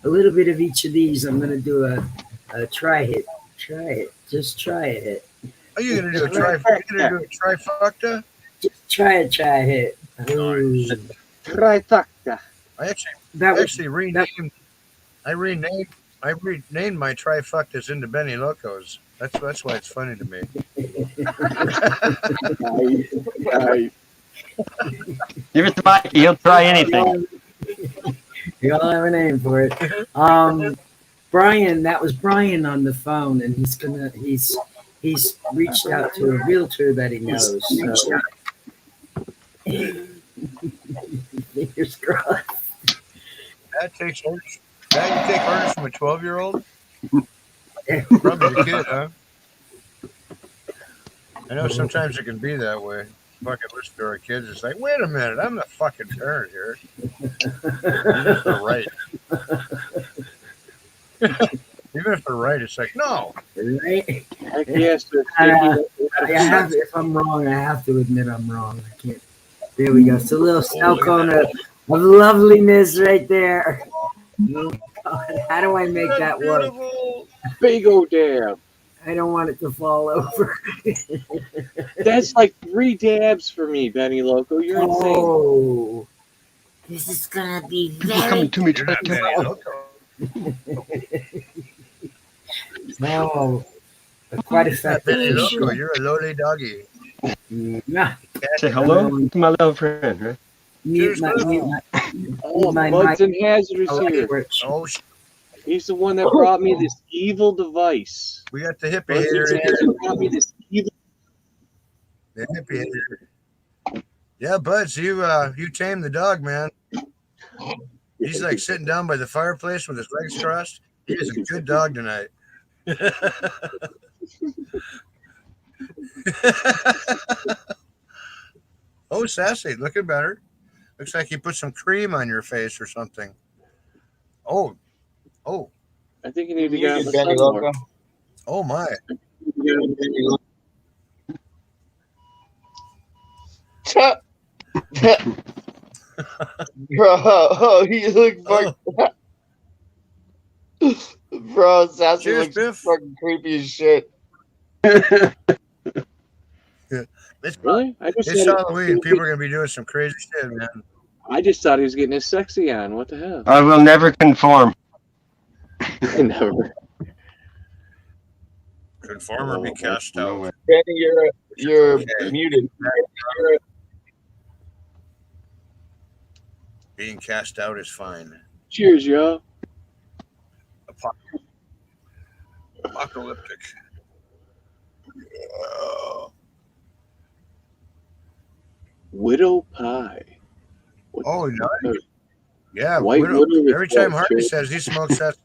little bit of each of these. I'm gonna do a try it. Try it. Just try it. Are you gonna do a trifecta? Just try it. Ooh. Trifecta. I That was actually renamed my trifectas into Benny Locos. That's why it's funny to me. Nice. Give it to Mike. He'll try anything. You all have a name for it. Brian, that was Brian on the phone, and he's reached out to a realtor that he knows. So. Fingers crossed. That you take orders from a 12-year-old? Probably a kid, huh? I know sometimes it can be that way. Bucket list for our kids. It's like, wait a minute, I'm the fucking parent here. Even if they're right. Even if they're right, it's like, no. Right? Yes, If I'm wrong, I have to admit I'm wrong. I can't. There we go. It's a little snow cone of loveliness right there. How do I make that work? Big old dab. I don't want it to fall over. That's like 3 dabs for me, Benny Loco. You're insane. Oh, this is gonna be Coming to me. You're not Benny Loco. no, quite effective. Benny Loco, you're a lowly doggy. Yeah. Say hello to my little friend, right? Mute Oh, my Buds mic. and Hazard is here. Oh, He's the one that brought me this evil device. we got the hippie Buds hater and in here. Hazard brought me this evil. The hippie hater. Yeah, Buds, you tamed the dog, man. He's like sitting down by the fireplace with his legs crossed. He is a good dog tonight. Oh, sassy, looking better. Looks like you put some cream on your face or something. Oh, I think you need to You get on do, the Benny sun more. Loco. oh my. Bro, you look fucked. Bro, Sassy Cheers, looks Biff. fucking creepy as shit. It's, Really? it's Halloween. People are gonna be doing some crazy shit, man. I just thought he was getting his sexy on. What the hell? I will never conform. Never. Conform or be cast out. Danny, you're Okay. muted. Being cast out is fine. Cheers, y'all. Apocalyptic. Widow pie. What Oh, the nice. fuck? Yeah, White widow. widow with Every time that Harvey shirt. says he smokes that,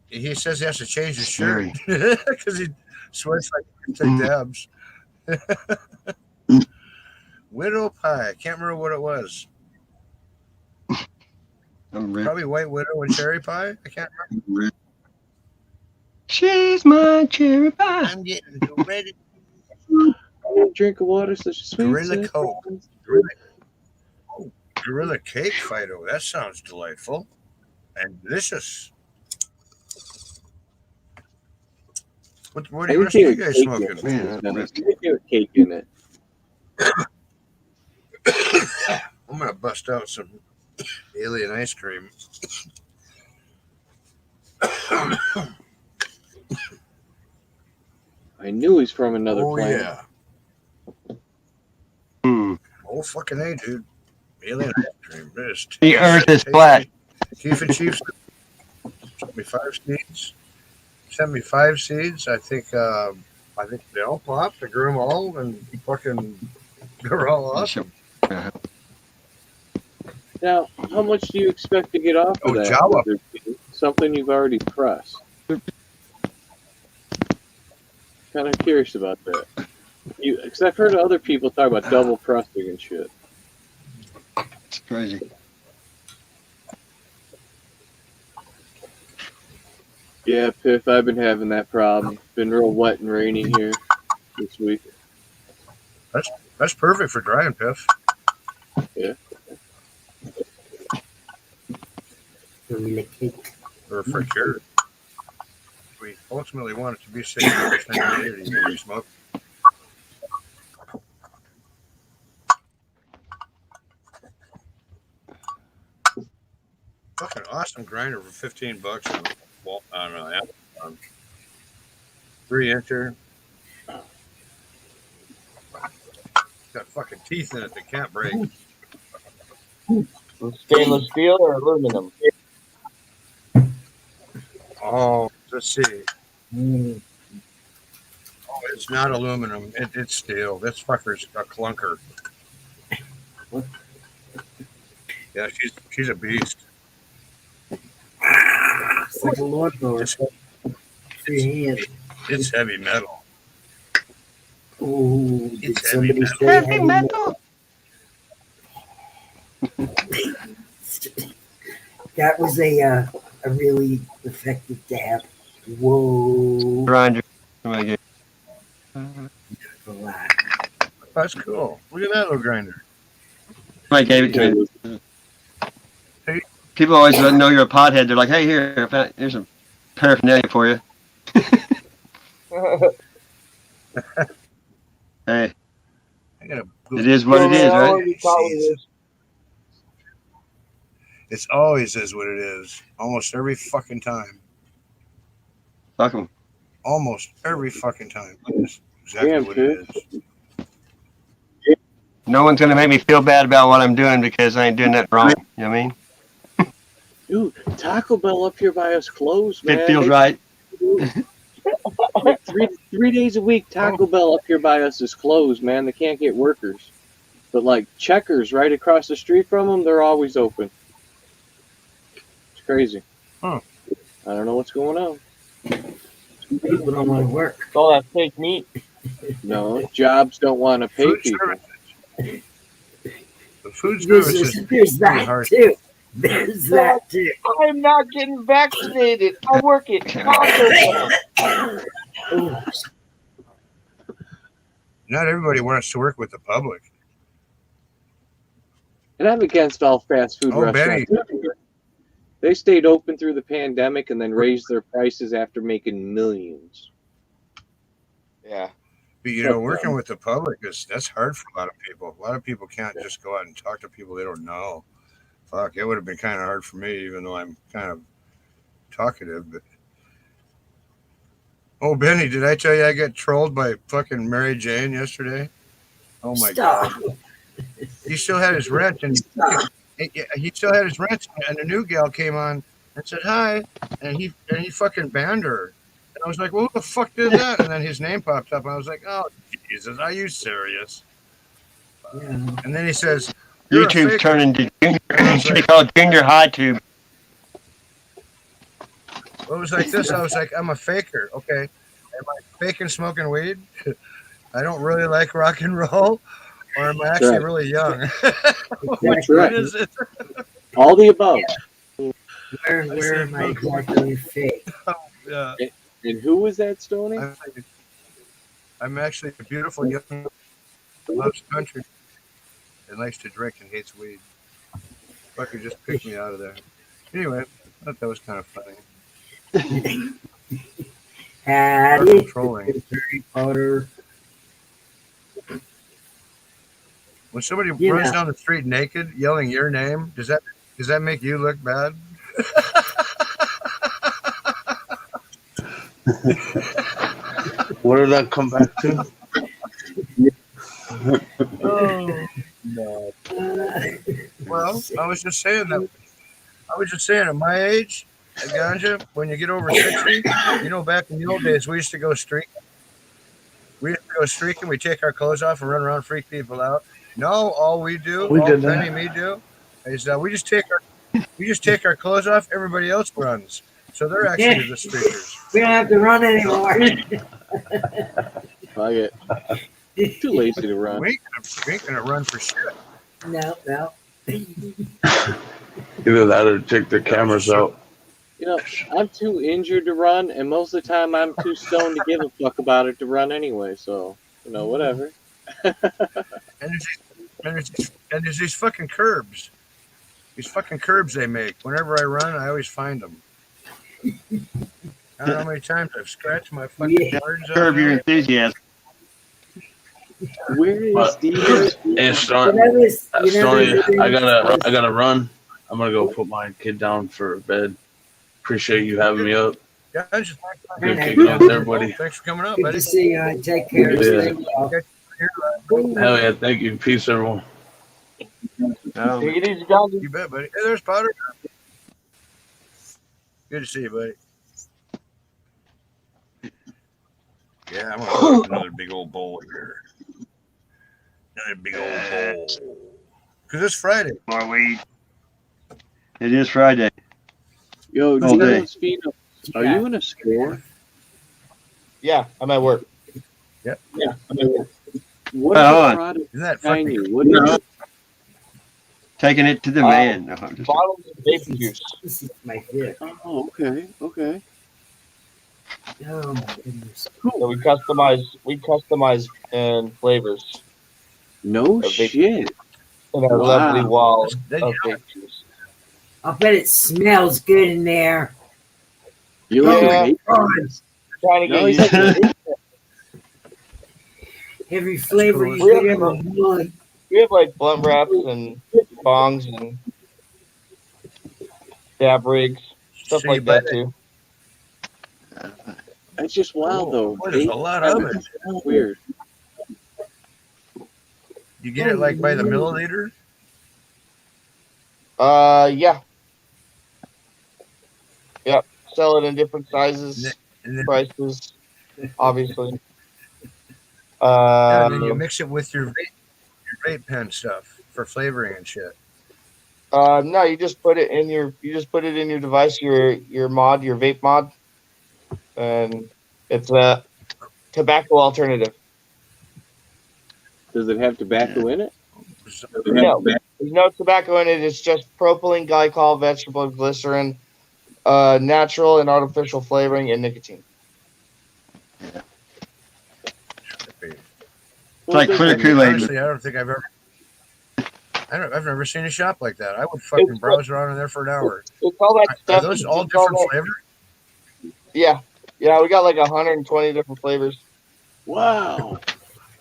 he says he has to change his shirt because he sweats like he take dabs. Widow pie. I can't remember what it was. Probably white widow and cherry pie. I can't remember. She's my cherry pie. I'm getting ready. Drink of water such a sweet. Gorilla Coke. Gorilla cake, Fido. That sounds delightful and delicious. What are the rest of you guys smoking? Cake in it. I'm gonna bust out some alien ice cream. I knew he's from another planet. Yeah. Hmm. Oh fucking A, dude. Alien ice cream. The earth is flat. Chief and Chief sent me 5 seeds. Sent me 5 seeds. I think they all popped. I grew them all and fucking they're all awesome. Now, how much do you expect to get off of that? Jawa. Something you've already pressed. Kind of curious about that. Because I've heard other people talk about double pressing and shit. It's crazy. Yeah, Piff, I've been having that problem. Been real wet and rainy here this week. That's perfect for drying, Piff. Yeah. Or for sure. We ultimately want it to be 60% humidity when we smoke. Fucking awesome grinder for $15 on I don't know, Amazon. 3-incher. Got fucking teeth in it that can't break. Stainless steel or aluminum? Oh, let's see. Oh, it's not aluminum. It's steel. This fucker's a clunker. Yeah, she's a beast. It's like a lawnmower. It's heavy metal. Oh, did It's somebody heavy say Heavy heavy metal. That was a really effective dab. Whoa. Grinder. That's cool. Look at that little grinder. Mike gave it to me. People always know you're a pothead. They're like, "Hey, here's some paraphernalia for you." Hey, it is what it is, right? It's always is what it is. Almost every fucking time. Fuck 'em. Almost every fucking time. That's exactly what it is. No one's gonna make me feel bad about what I'm doing because I ain't doing that wrong. You know what I mean? Dude, Taco Bell up here by us closed, man. It feels right. Like three days a week, Taco Bell up here by us is closed, man. They can't get workers. But like Checkers right across the street from them, they're always open. It's crazy. Huh. I don't know what's going on. People don't want to work. It's all that fake meat. No, jobs don't want to pay Food people. services. The food services. There's that too. There's that too. I'm not getting vaccinated. I work at Taco Bell. Not everybody wants to work with the public. And I'm against all fast food Oh, restaurants. They stayed open through the pandemic and then raised their prices after making millions. Yeah. But you know, working with the public that's hard for a lot of people. A lot of people can't just go out and talk to people they don't know. Fuck, it would have been kind of hard for me, even though I'm kind of talkative. But oh, Benny, did I tell you I got trolled by fucking Mary Jane yesterday? Oh my Stop. god, he still had his wrench, and he still had his wrench, and a new gal came on and said hi, and he fucking banned her. And I was like, well, who the fuck did that? And then his name popped up, and I was like, oh Jesus, are you serious? Yeah. And then he says, you're YouTube's a faker. turning to junior. And I was They like, call it junior high tube. well, it was like this. I was like, I'm a faker. Okay, am I faking smoking weed? I don't really like rock and roll, or am I actually right. really young? That's What right. is it? All the above. Where am I exactly fake? Yeah. And who was that, Stoney? I'm actually a beautiful young man who loves country and likes to drink and hates weed. Fucker just picked me out of there. Anyway, I thought that was kind of funny. Hattie. Trolling. Harry Potter. When somebody You runs know. down the street naked, yelling your name, does that make you look bad? What did that come back to? Oh no. Well, I was just saying at my age, at Ganja, when you get over 60, you know, back in the old days, we used to go streaking. We take our clothes off and run around, freak people out. No, all we do, We all did Penny that. and me do, is we just take our clothes off. Everybody else runs, so they're actually the streakers. We don't have to run anymore. Fuck it. Too lazy to run. We ain't gonna run for shit. No. Either that or take the cameras out. You know, I'm too injured to run, and most of the time I'm too stoned to give a fuck about it to run anyway. So, you know, whatever. And there's these fucking curbs. These fucking curbs they make. Whenever I run, I always find them. I don't know how many times I've scratched my fucking yards out Curb your there. enthusiasm. Where is But- Steve? Hey, Stoney, I gotta run. I'm gonna go put my kid down for bed. Appreciate you having me up. Yeah, I just Good kicking it with everybody. Thanks for coming up, Good buddy. to see you. Take care. Yeah. Stay well. Hell yeah, thank you. Peace, everyone. Take it easy, Ganja. You bet, buddy. Hey, there's Potter. Good to see you, buddy. Yeah, I'm gonna put another big old bowl here. Another big old bowl. Because it's Friday. More weed. It is Friday. Yo, All day. Gino Speedo, are you in a store? Yeah, I'm at work. Yeah, I'm at work. What Hold is on. the product Isn't that behind fucking you? What is it? Taking it to the man. No, I'm just- Bottles of vape juice. This is my gift. Oh, okay, okay. Oh my goodness. So we customize and flavors No A vape- shit. in our Wow. lovely wall Then of you vape juice. I'll bet it smells good in there. You like Yeah. a vape? Trying to No, get he's used like to a it. vape. Every flavor cool. you could ever want. We have like blunt wraps and bongs and dab rigs, stuff So you like that buy too. That's just wild, though. Boy, there's a Vape lot of habits it. are weird. You get it like by the milliliter? Yeah. Yep. Sell it in different sizes, And then, prices, obviously. and then you mix it with your vape pen stuff for flavoring and shit. No, you just put it in your device, your vape mod, and it's a tobacco alternative. Does it have tobacco in it? No, there's no tobacco in it. It's just propylene glycol, vegetable glycerin, natural and artificial flavoring, and nicotine. It's like clear Kool-Aid. Honestly, I don't think I've I've never seen a shop like that. I would fucking browse around in there for an hour. It's all that Are stuff. those all it's all different that- flavors? Yeah. Yeah, we got like 120 different flavors. Wow.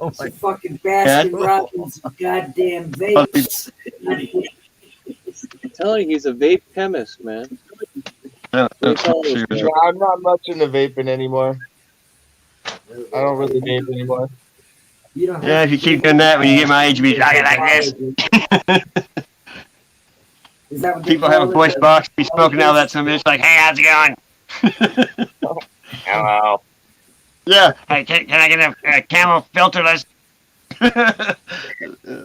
Oh It's my a fucking Baskin Robbins goddamn vapes. I'm telling you, he's a vape chemist, man. Yeah, That's all serious. Yeah, I'm not much into vaping anymore. I don't really vape anymore. You don't have Yeah, to if you keep keep doing that, when you get my age, you'll be like this. Is that what they People have a call it? voice box, be smoking out of that some bitch like, hey, how's it going? Hello. Yeah. Hey, can I get a camel filterless?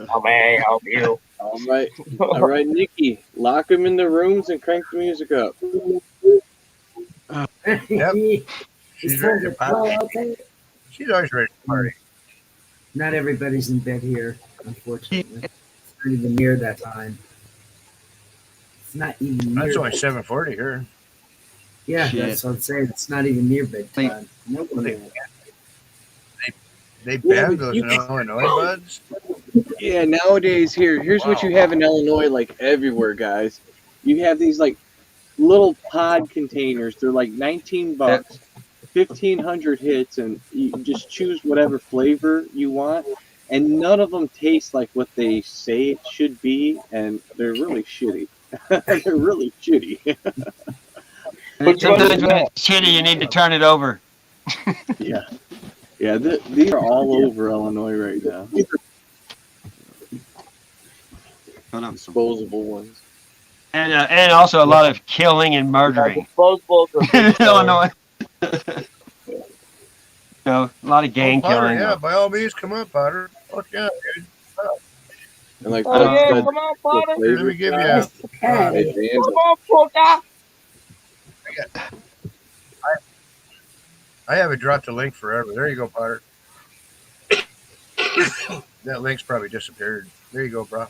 How may I help you? All right. All right, Nikki. Lock him in the rooms and crank the music up. Yep. It's She's time ready to to party. party. She's always ready to party. Not everybody's in bed here, unfortunately. It's not even near that time. It's not even near. That's only bedtime. 7:40 here. Yeah, Shit. that's what I'm saying. It's not even near bedtime. No one They, is. they Yeah, banned but those you in Illinois buds. Yeah, nowadays here's what you have in Illinois, like everywhere, guys. You have these like little pod containers. They're like $19, 1,500 hits, and you just choose whatever flavor you want. And none of them taste like what they say it should be, and they're really shitty. They're really shitty. Which Sometimes one is when that? it's shitty, you need to turn it over. Yeah, yeah. These are all over Illinois right now. Disposable ones. And also a lot of killing and murdering Disposables are in big killer. Illinois. So, a lot of gang Potter, killing. yeah, by all means, come on, Potter. Fuck yeah, dude. And like Oh yeah, the come on, Potter. Here, let me give you a. Patty. Come on, Potter. I haven't dropped a link forever. There you go, Potter. That link's probably disappeared. There you go, bro.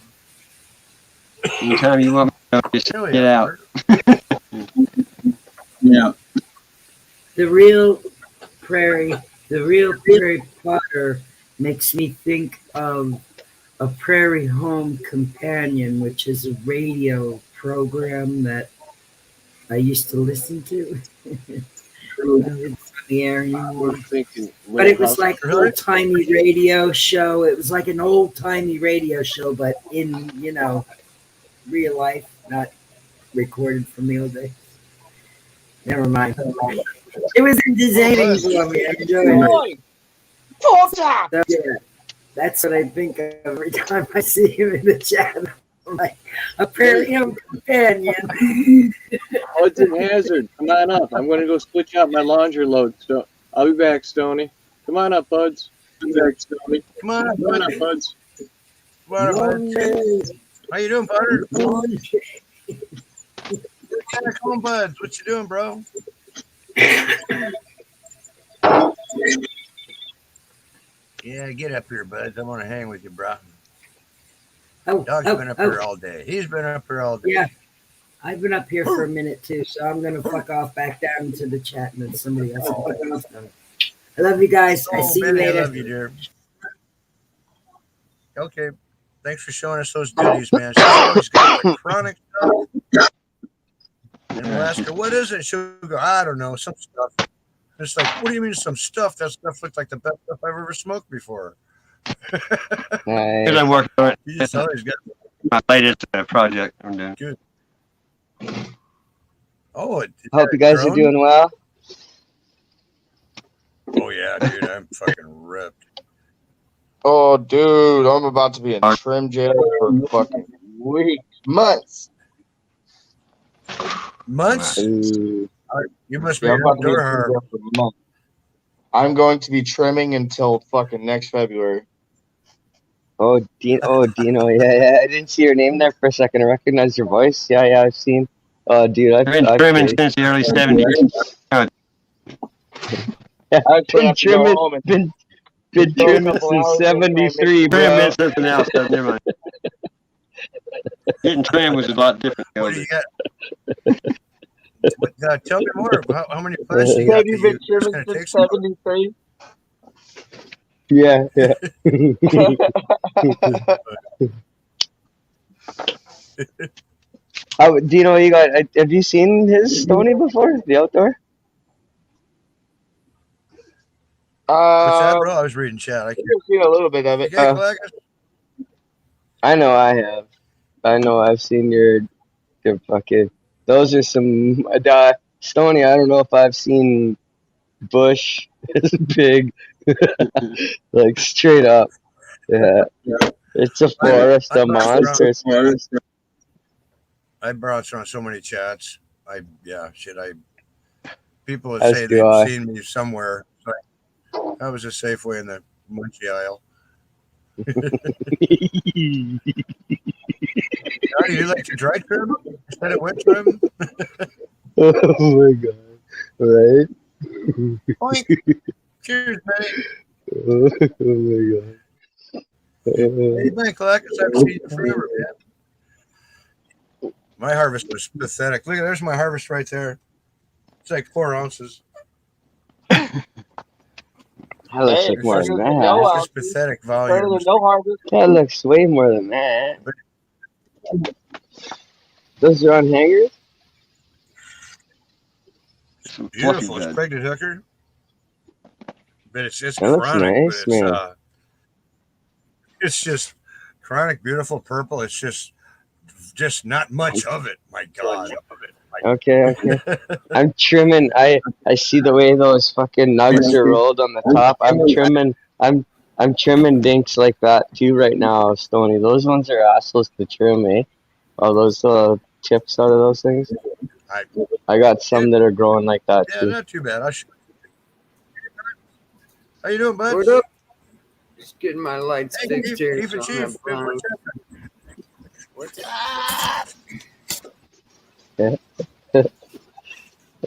Anytime you want me to just Hell get yeah, out. Potter. yeah. The real Prairie Potter makes me think of a Prairie Home Companion, which is a radio program that I used to listen to. It's on the air anymore. But it was like an old-timey radio show. It was like an old-timey radio show, but in, real life, not recorded from the old days. Never mind. It was entertaining for me. I enjoyed it. Boy, Potter. So, yeah, that's what I think of every time I see him in the chat. I'm like, a Prairie Home Companion. Odds and Hazard, come on up. I'm going to go switch out my laundry load. I'll be back, Stoney. Come on up, Buds. Come back, Stoney. Come on, Come on up, Buds. Come on, Potter. How you doing, Potter? Yeah, come on, buds. What you doing, bro? Yeah, get up here, buds. I want to hang with you, bro. Dog's been up here all day. He's been up here all day. Yeah, I've been up here for a minute too, so I'm gonna fuck off back down into the chat and then somebody else will fuck off. I love you guys. I see you Benny, later. I love you, dear. Okay. Thanks for showing us those duties, man. She's always got the chronic stuff. And we'll ask her, what is it? She'll go, I don't know, some stuff. It's like, what do you mean some stuff? That stuff looked like the best stuff I've ever smoked before. Because I'm working on it. You just always got My latest project I'm doing. good. Oh, Hope you guys are doing well. Oh yeah, dude, I'm fucking ripped. Oh, dude, I'm about to be in trim jail for fucking weeks, months. Months? Ooh. You must be Yeah, an I'm about to be in outdoor trim jail for months. I'm going to be trimming until fucking next February. Oh, Dino. Yeah. I didn't see your name there for a second. I recognized your voice. Yeah, I've seen. Oh, dude, I've been trimming since the early 70s. Yeah, I've been trimming since '73, bro. Trim is something else. Never mind. Getting trim was a lot different. What do you got? Tell me more. How many plants you got? You've been trimming since '73. Yeah. Dino, have you seen his Stony before? The outdoor? What's that, Um, bro? I was reading chat. I I've can't. seen a little bit of it. Okay, Clackus? I know I have. I know I've seen your fucking. Those are some. Stony, I don't know if I've seen bush as big. Like straight up. Yeah. It's a forest I of bounced around. monsters. I bounced around so many chats. People would As say do they'd I. seen me somewhere. I was a Safeway in the munchie aisle. How do you like to dry trim instead of wet trim? Oh my god. Right? Boink. Cheers, mate. Oh my god. Hey, man, Clackus, I've seen you forever, man. My harvest was pathetic. Look, there's my harvest right there. It's like 4 ounces. That looks Hey, like more It's than better than that. no just ounces. pathetic Better than volumes. no harvest. That looks way more than that. Those are on hangers? Some fluffy Beautiful. It's bed. pregnant hooker. But it's That looks chronic, nice, but man. it's just chronic, beautiful purple. It's just not much of it. My God. Okay. I'm trimming. I see the way those fucking nugs are rolled on the top. I'm trimming dinks like that too right now, Stony. Those ones are assholes to trim, eh? All those tips out of those things. I got some that are growing like that Yeah, too. not too bad. How you doing, bud? What up? Just getting my lights Hey, fixed here. Chief and So I'm Chief. gonna blind. What's up?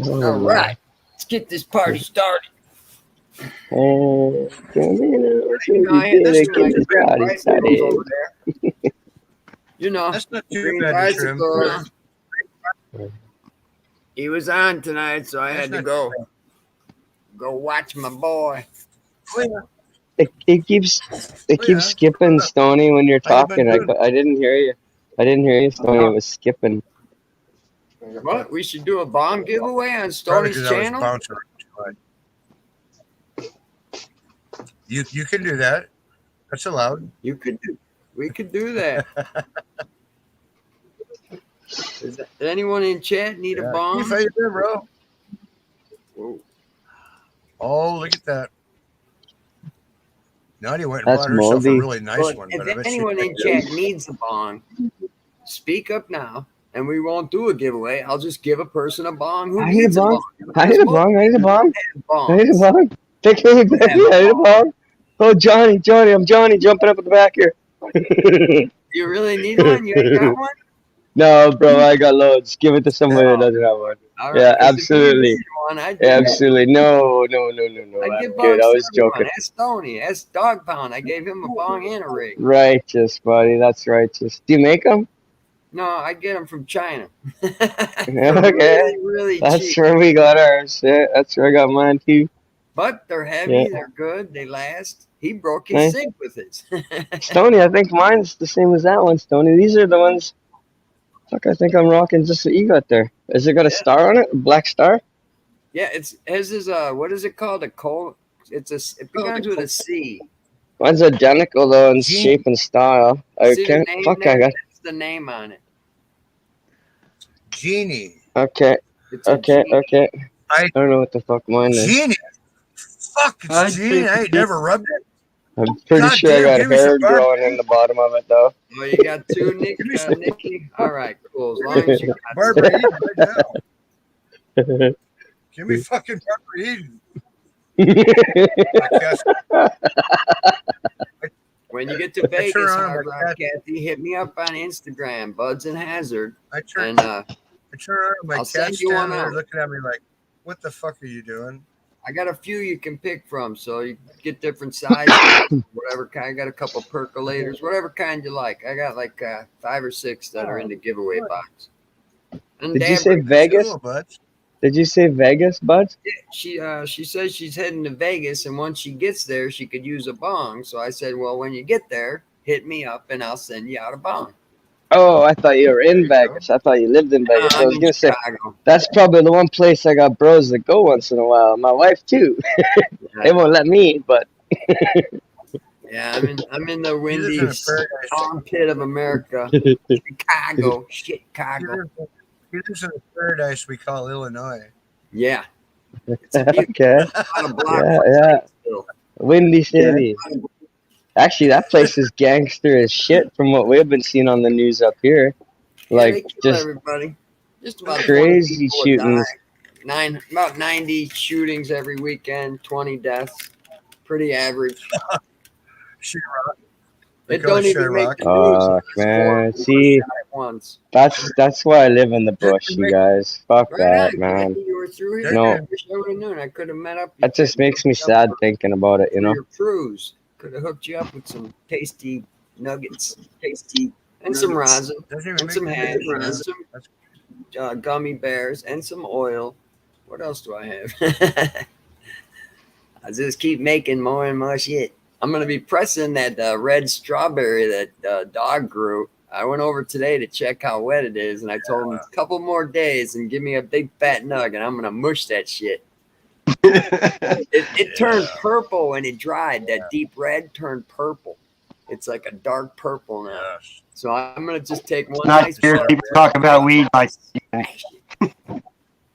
All right, let's get this party started. And This is my green bicycles over there. You know, That's not too green bad to trim. bicycles. He was on tonight, so I had to go watch my boy. It keeps skipping, Stony, when you're How you been talking. doing? I didn't hear you. Stony. It was skipping. What? We should do a bomb giveaway on Probably Stoney's because I was channel? bouncing around too much. You can do that. That's allowed. We could do that. Does anyone in chat need a bomb? Chief, how you doing, bro? Whoa. Oh, look at that. Nadia went and That's bought herself a moldy. really nice Well, one. But I if bet she anyone in picked it. chat needs a bong, speak up now, and we won't do a giveaway. I'll just give a person a bong who I need a needs a bong. bong. I need a bong. I need a bong. I need a Bongs. bong. Take me back here. I need a bong. Oh, Johnny, I'm Johnny jumping up at the back here. You really need one? You ain't got one? No, bro, I got loads. Give it to somebody that doesn't have one. All Yeah, right, 'cause if you absolutely. needed one, I'd do that. Absolutely. No. I'd I'm give good. bongs I to was everyone. joking. That's Stoney. That's Dog Pound. I gave him a bong and a rig. Righteous, buddy. That's righteous. Do you make them? No, I get them from China. Okay. Really That's cheap. where we got ours. Yeah, that's where I got mine too. But they're heavy. Yeah. They're good. They last. He broke his Nice. sink with his. Stony, I think mine's the same as that one, Stony. These are the ones. Fuck, I think I'm rocking just what you got there. Is it got a star on it? A black star? Yeah, it's his is what is it called? A coal. It begins with a C. Mine's identical though in Gene. shape and style. I See the can't. name Fuck, there? I got. That's the name on it. Genie. Okay, It's a okay. G. I don't know what the fuck mine is. Genie. Fuck, it's Genie. I ain't never rubbed it. I'm pretty God sure I damn, got give me some hair barb. growing in the bottom of it though. Oh, you got two, Nick, Nicky. All right, cool. As long as you got Barbara Eden right now. Give me fucking Barbara Eden. I guess. when you get to Vegas, turn on Hard my Rock Kathy, hit me up on Instagram, Buds and Hazard, I turn and around my I'll cat's send you down one there out. looking at me like, what the fuck are you doing? I got a few you can pick from, so you get different sizes, whatever kind. I got a couple percolators, whatever kind you like. I got like 5 or 6 that are in the giveaway box. And Did you Dan say Brooks, Vegas? Cool, bud. Did you say Vegas, bud? she says she's heading to Vegas, and once she gets there, she could use a bong. So I said, well, when you get there, hit me up, and I'll send you out a bong. Oh, I thought you were in Vegas. I thought you lived in Vegas. I I'm was in gonna say Chicago. that's probably the one place I got bros that go once in a while. My wife too. They won't let me, but Yeah, I'm in the He lives windy in a paradise. armpit of America, Chicago. Chicago. He lives in a paradise we call Illinois. Yeah, it's a beautiful okay. lot of block Yeah, from yeah. still. Windy City. Actually, that place is gangster as shit from what we've been seeing on the news up here. Yeah, Like they kill just everybody. Just about 20 crazy people would die. shootings. About 90 shootings every weekend, 20 deaths. Pretty average. Chirac. It don't even make Chirac. the news. Fuck, It's 4 man. people See, shot at once. that's why I live in the bush, you guys. Fuck Right that, on. man. You were through here. No, I wish I would have known. I could have met up. that just makes me sad thinking about it, you For know? your cruise. Could have hooked you up with some tasty nuggets, and some rosin, Doesn't even and make some the hash, news, man. and some gummy bears, and some oil. What else do I have? I just keep making more and more shit. I'm gonna be pressing that red strawberry that dog grew. I went over today to check how wet it is, and I told him a couple more days and give me a big fat nug, and I'm gonna mush that shit. It turned purple when it dried. That deep red turned purple. It's like a dark purple now. Yes. So I'm gonna just take one Not nice here. bite. People talk about weed like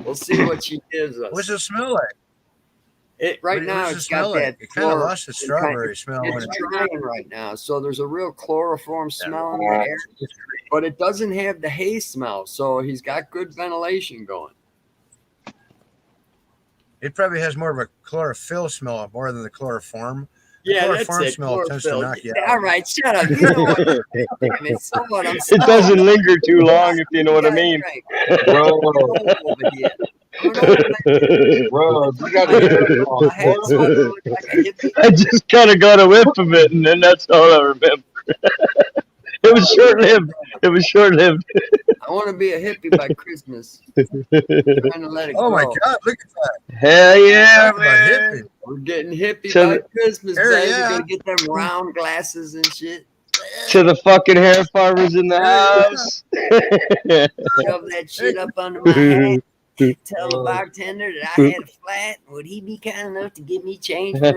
We'll see what she gives us. What's it smell like? Right What now does it it's smell got like? that It kind of chlor- lost its strawberry smell. when It's it- drying right now, so there's a real chloroform smell in the air, but it doesn't have the hay smell. So he's got good ventilation going. It probably has more of a chlorophyll smell more than the chloroform. The Yeah, that's chloroform it. smell tends to Chlorophyll. knock you All out. right, shut up. You know what? Damn it, so what? I'm It doesn't linger too long, if you know what I gotta mean. drink. Bro, Over here. I'm an old man. bro, you gotta My get hair, this on. my hair's starting to look like a hippie. I just kind of got a whiff of it, and then that's all I remember. It was short-lived. It was short-lived. I want to be a hippie by Christmas. Trying to let it Oh grow. my God! Look at that. Hell yeah, Talk about man. hippie. We're getting hippie To by the- Christmas, Hell baby. yeah. Gonna get them round glasses and shit. To the fucking hair farmers in the Yeah. house. Shove that shit up under my hat. Tell the bartender that I had a flat. Would he be kind enough to give me change for a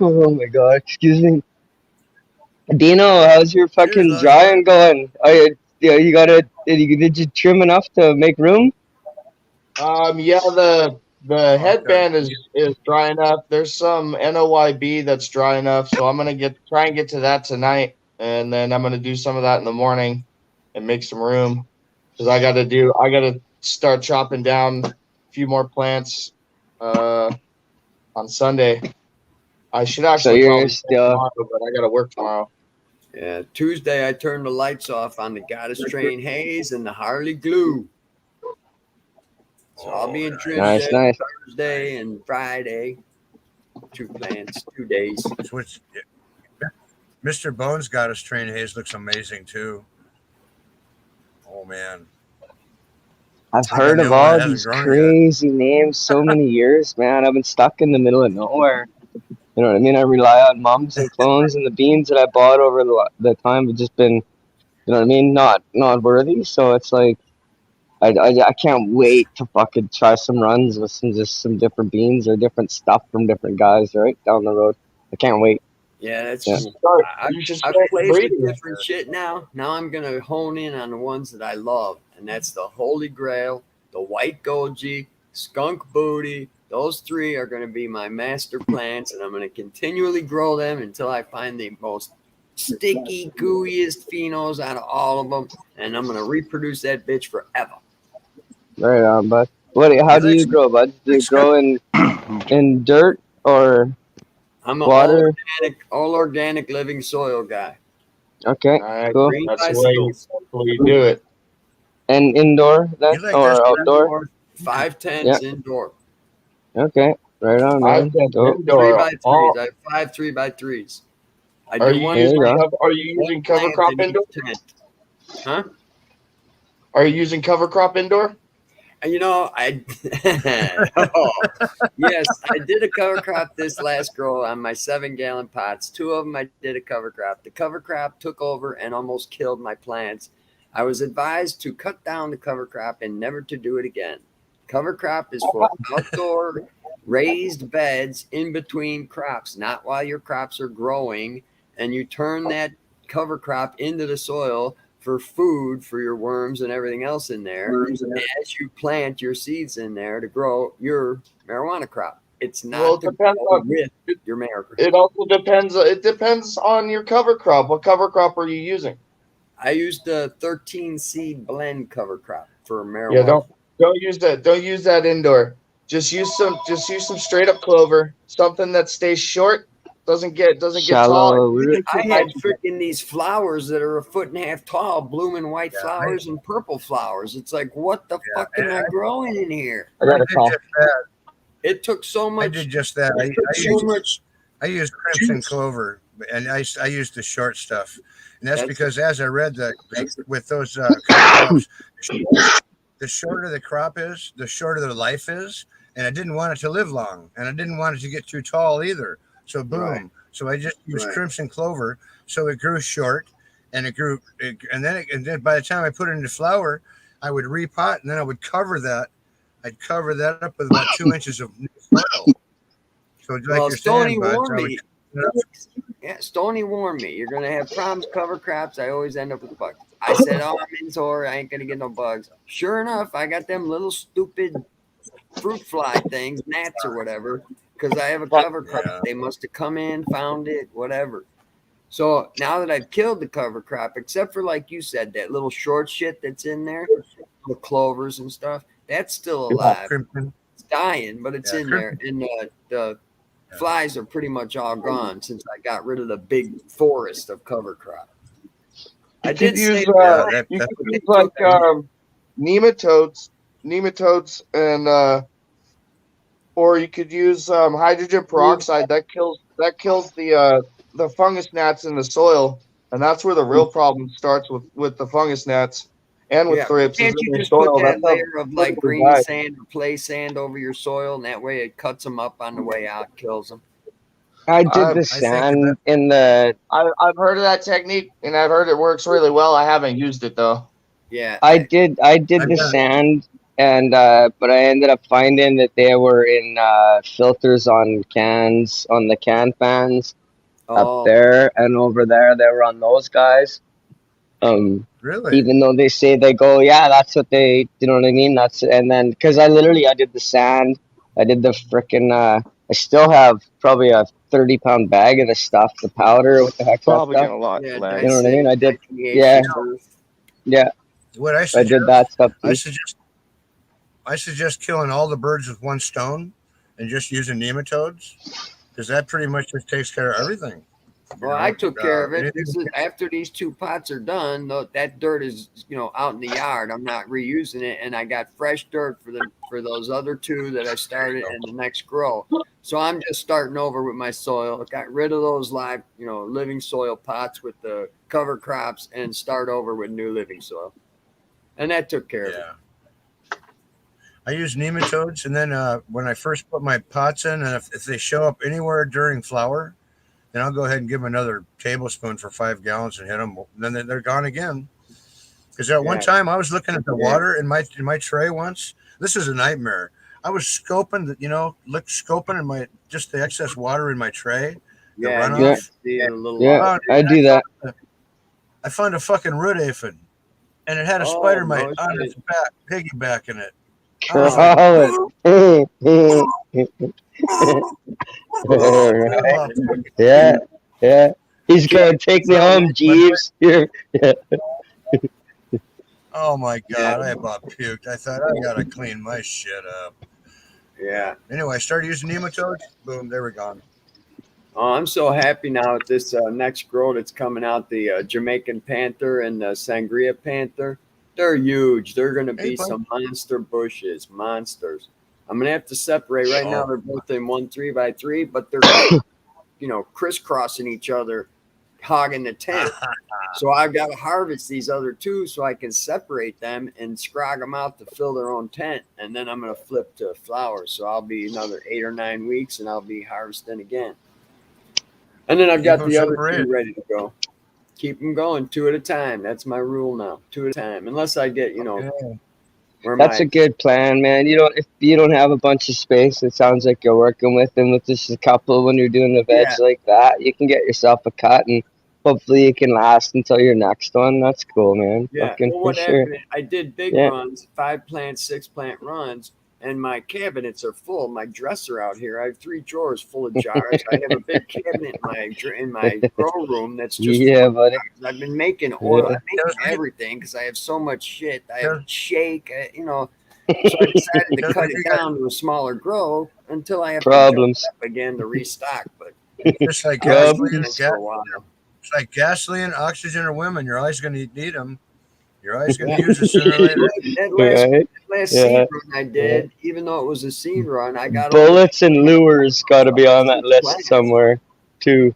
Oh my god, excuse me. Dino, how's your fucking Cheers, drying going? Did you trim enough to make room? Yeah, the headband is dry enough. There's some NOYB that's dry enough, so I'm gonna try and get to that tonight, and then I'm gonna do some of that in the morning and make some room because I gotta start chopping down a few more plants on Sunday. I should actually you're probably still- tomorrow, but I gotta work tomorrow. Yeah, Tuesday I turned the lights off on the Goddess Train Haze and the Harley Glue. So I'll be in trim Nice, day nice. Thursday and Friday. 2 plants, 2 days. Which Mr. Bones got us train haze looks amazing too. Oh man. I've Like heard a of new one all that hasn't these grown crazy names so many years, man. I've been stuck in the middle of nowhere. You know what I mean? I rely on mums and clones, and the beans that I bought over the time have just been, you know what I mean, not worthy. So it's like, I can't wait to fucking try some runs with some different beans or different stuff from different guys right down the road. I can't wait. Yeah, that's Yeah. cool. You should I've start played with breeding. different shit now. Now I'm gonna hone in on the ones that I love, and that's the Holy Grail, the White Goji, Skunk Booty. Those 3 are gonna be my master plants, and I'm gonna continually grow them until I find the most sticky, gooeyest phenos out of all of them, and I'm gonna reproduce that bitch forever. Right on, bud. How do you grow, bud? Do you grow in dirt or I'm an water? all organic living soil guy. Okay, All right, cool. Green that's the way bicycles. you do it. And indoor then, You like or this, outdoor? 5'10" indoor. Okay, right on, man. I've been Dope. 3x3s. I have 5 3x3s. I Are do you one. There you go. Are you using cover crop indoor? Huh? Are you using cover crop indoor? You know, oh, yes, I did a cover crop this last grow on my 7-gallon pots. 2 of them I did a cover crop. The cover crop took over and almost killed my plants. I was advised to cut down the cover crop and never to do it again. Cover crop is for outdoor raised beds in between crops, not while your crops are growing, and you turn that cover crop into the soil for food for your worms and everything else in there as you plant your seeds in there to grow your marijuana crop. It's Well, not to grow with your marijuana. It also depends. It depends on your cover crop. What cover crop are you using? I used the 13 seed blend cover crop for marijuana. Yeah, don't use that. Don't use that indoor. Just use some straight up clover. Something that stays short, doesn't get tall. Shallow. I had freaking these flowers that are 1.5 feet tall, blooming white flowers and purple flowers. It's like, what the fuck am I growing in here? I got a call. It took so much. I did just that. I used crimson clover, and I used the short stuff, and that's because as I read with those crops, the shorter the crop is, the shorter the life is, and I didn't want it to live long, and I didn't want it to get too tall either. So boom. Right. So I just used crimson clover, so it grew short, and it grew, and then by the time I put it into flower, I would repot, and then I would cover that. I'd cover that up with about 2 inches of new soil. So like well, you're Stoney saying, warned me. Yeah, Stoney warned me. You're gonna have problems cover crops. I always end up with bugs. I said, "Oh, I'm indoor. I ain't gonna get no bugs." Sure enough, I got them little stupid fruit fly things, gnats or whatever, because I have a cover crop. Yeah. They must have come in, found it, whatever. So now that I've killed the cover crop, except for like you said, that little short shit that's in there, the clovers and stuff, that's still alive. It's dying, but it's in there. And the flies are pretty much all gone since I got rid of the big forest of cover crop. I did use you could use like nematodes, and or you could use hydrogen peroxide that kills the fungus gnats in the soil, and that's where the real problem starts with the fungus gnats and with thrips. Can't you just put that layer of like green sand or play sand over your soil, and that way it cuts them up on the way out, kills them? I did the sand in the. I've heard of that technique, and I've heard it works really well. I haven't used it though. Yeah, I did the sand, and but I ended up finding that they were in filters on cans, on the can fans up there and over there. They were on those guys. Really? Even though they say they go, yeah, that's what they, you know what I mean? That's, and then because I did the sand, I did the frickin' I still have probably a 30-pound bag of the stuff, the powder. What the heck's probably that getting a lot. You know what I mean? I did, yeah. What I did that stuff. I suggest killing all the birds with one stone and just using nematodes, because that pretty much just takes care of everything. Well, I took care of it. This is after these 2 pots are done. That dirt is, out in the yard. I'm not reusing it, and I got fresh dirt for those other 2 that I started in the next grow. So I'm just starting over with my soil. I got rid of those live, living soil pots with the cover crops, and start over with new living soil. And that took care of it. I use nematodes, and then when I first put my pots in, and if they show up anywhere during flower, then I'll go ahead and give them another tablespoon for 5 gallons and hit them. And then they're gone again. Because at one time I was looking at the water in my tray once. This is a nightmare. I was scoping, scoping in the excess water in my tray. The runoff. I do that. I found a fucking root aphid, and it had a spider mite on its back, piggyback in it. Yeah. He's gonna take me home, Jeeves. Oh my God, I about puked. I thought I gotta clean my shit up. Yeah. Anyway, I started using nematodes. Boom, they were gone. Oh, I'm so happy now with this next grow that's coming out, the Jamaican Panther and the Sangria Panther. They're huge. They're going to be some monster bushes, monsters. I'm going to have to separate. Right now, they're both in 1 3x3, but they're, crisscrossing each other hogging the tent. So I've got to harvest these other two so I can separate them and scrog them out to fill their own tent. And then I'm going to flip to flowers. So I'll be another 8 or 9 weeks and I'll be harvesting again. And then I've got the other two ready to go. Keep them going 2 at a time. That's my rule now. 2 at a time. Unless I get, That's a good plan, man. If you don't have a bunch of space, it sounds like you're working with them with just a couple when you're doing the veg like that. You can get yourself a cut and hopefully it can last until your next one. That's cool, man. Yeah. Fucking Well, for what sure. happened, I did big runs, 5 plant, 6 plant runs, and my cabinets are full. My dresser out here, I have 3 drawers full of jars. I have a big cabinet in my grow room that's just yeah, buddy. I've been making oil. I make everything because I have so much shit. I have shake, So I decided to cut it down to a smaller grow until I have Problems. to jump up again to restock. But Just like gasoline, it's like gasoline, oxygen, or women. You're always going to need them. You're always going to use it sooner or later. That last seed run I did, even though it was a seed run, I got bullets and lures got to be on that list somewhere too.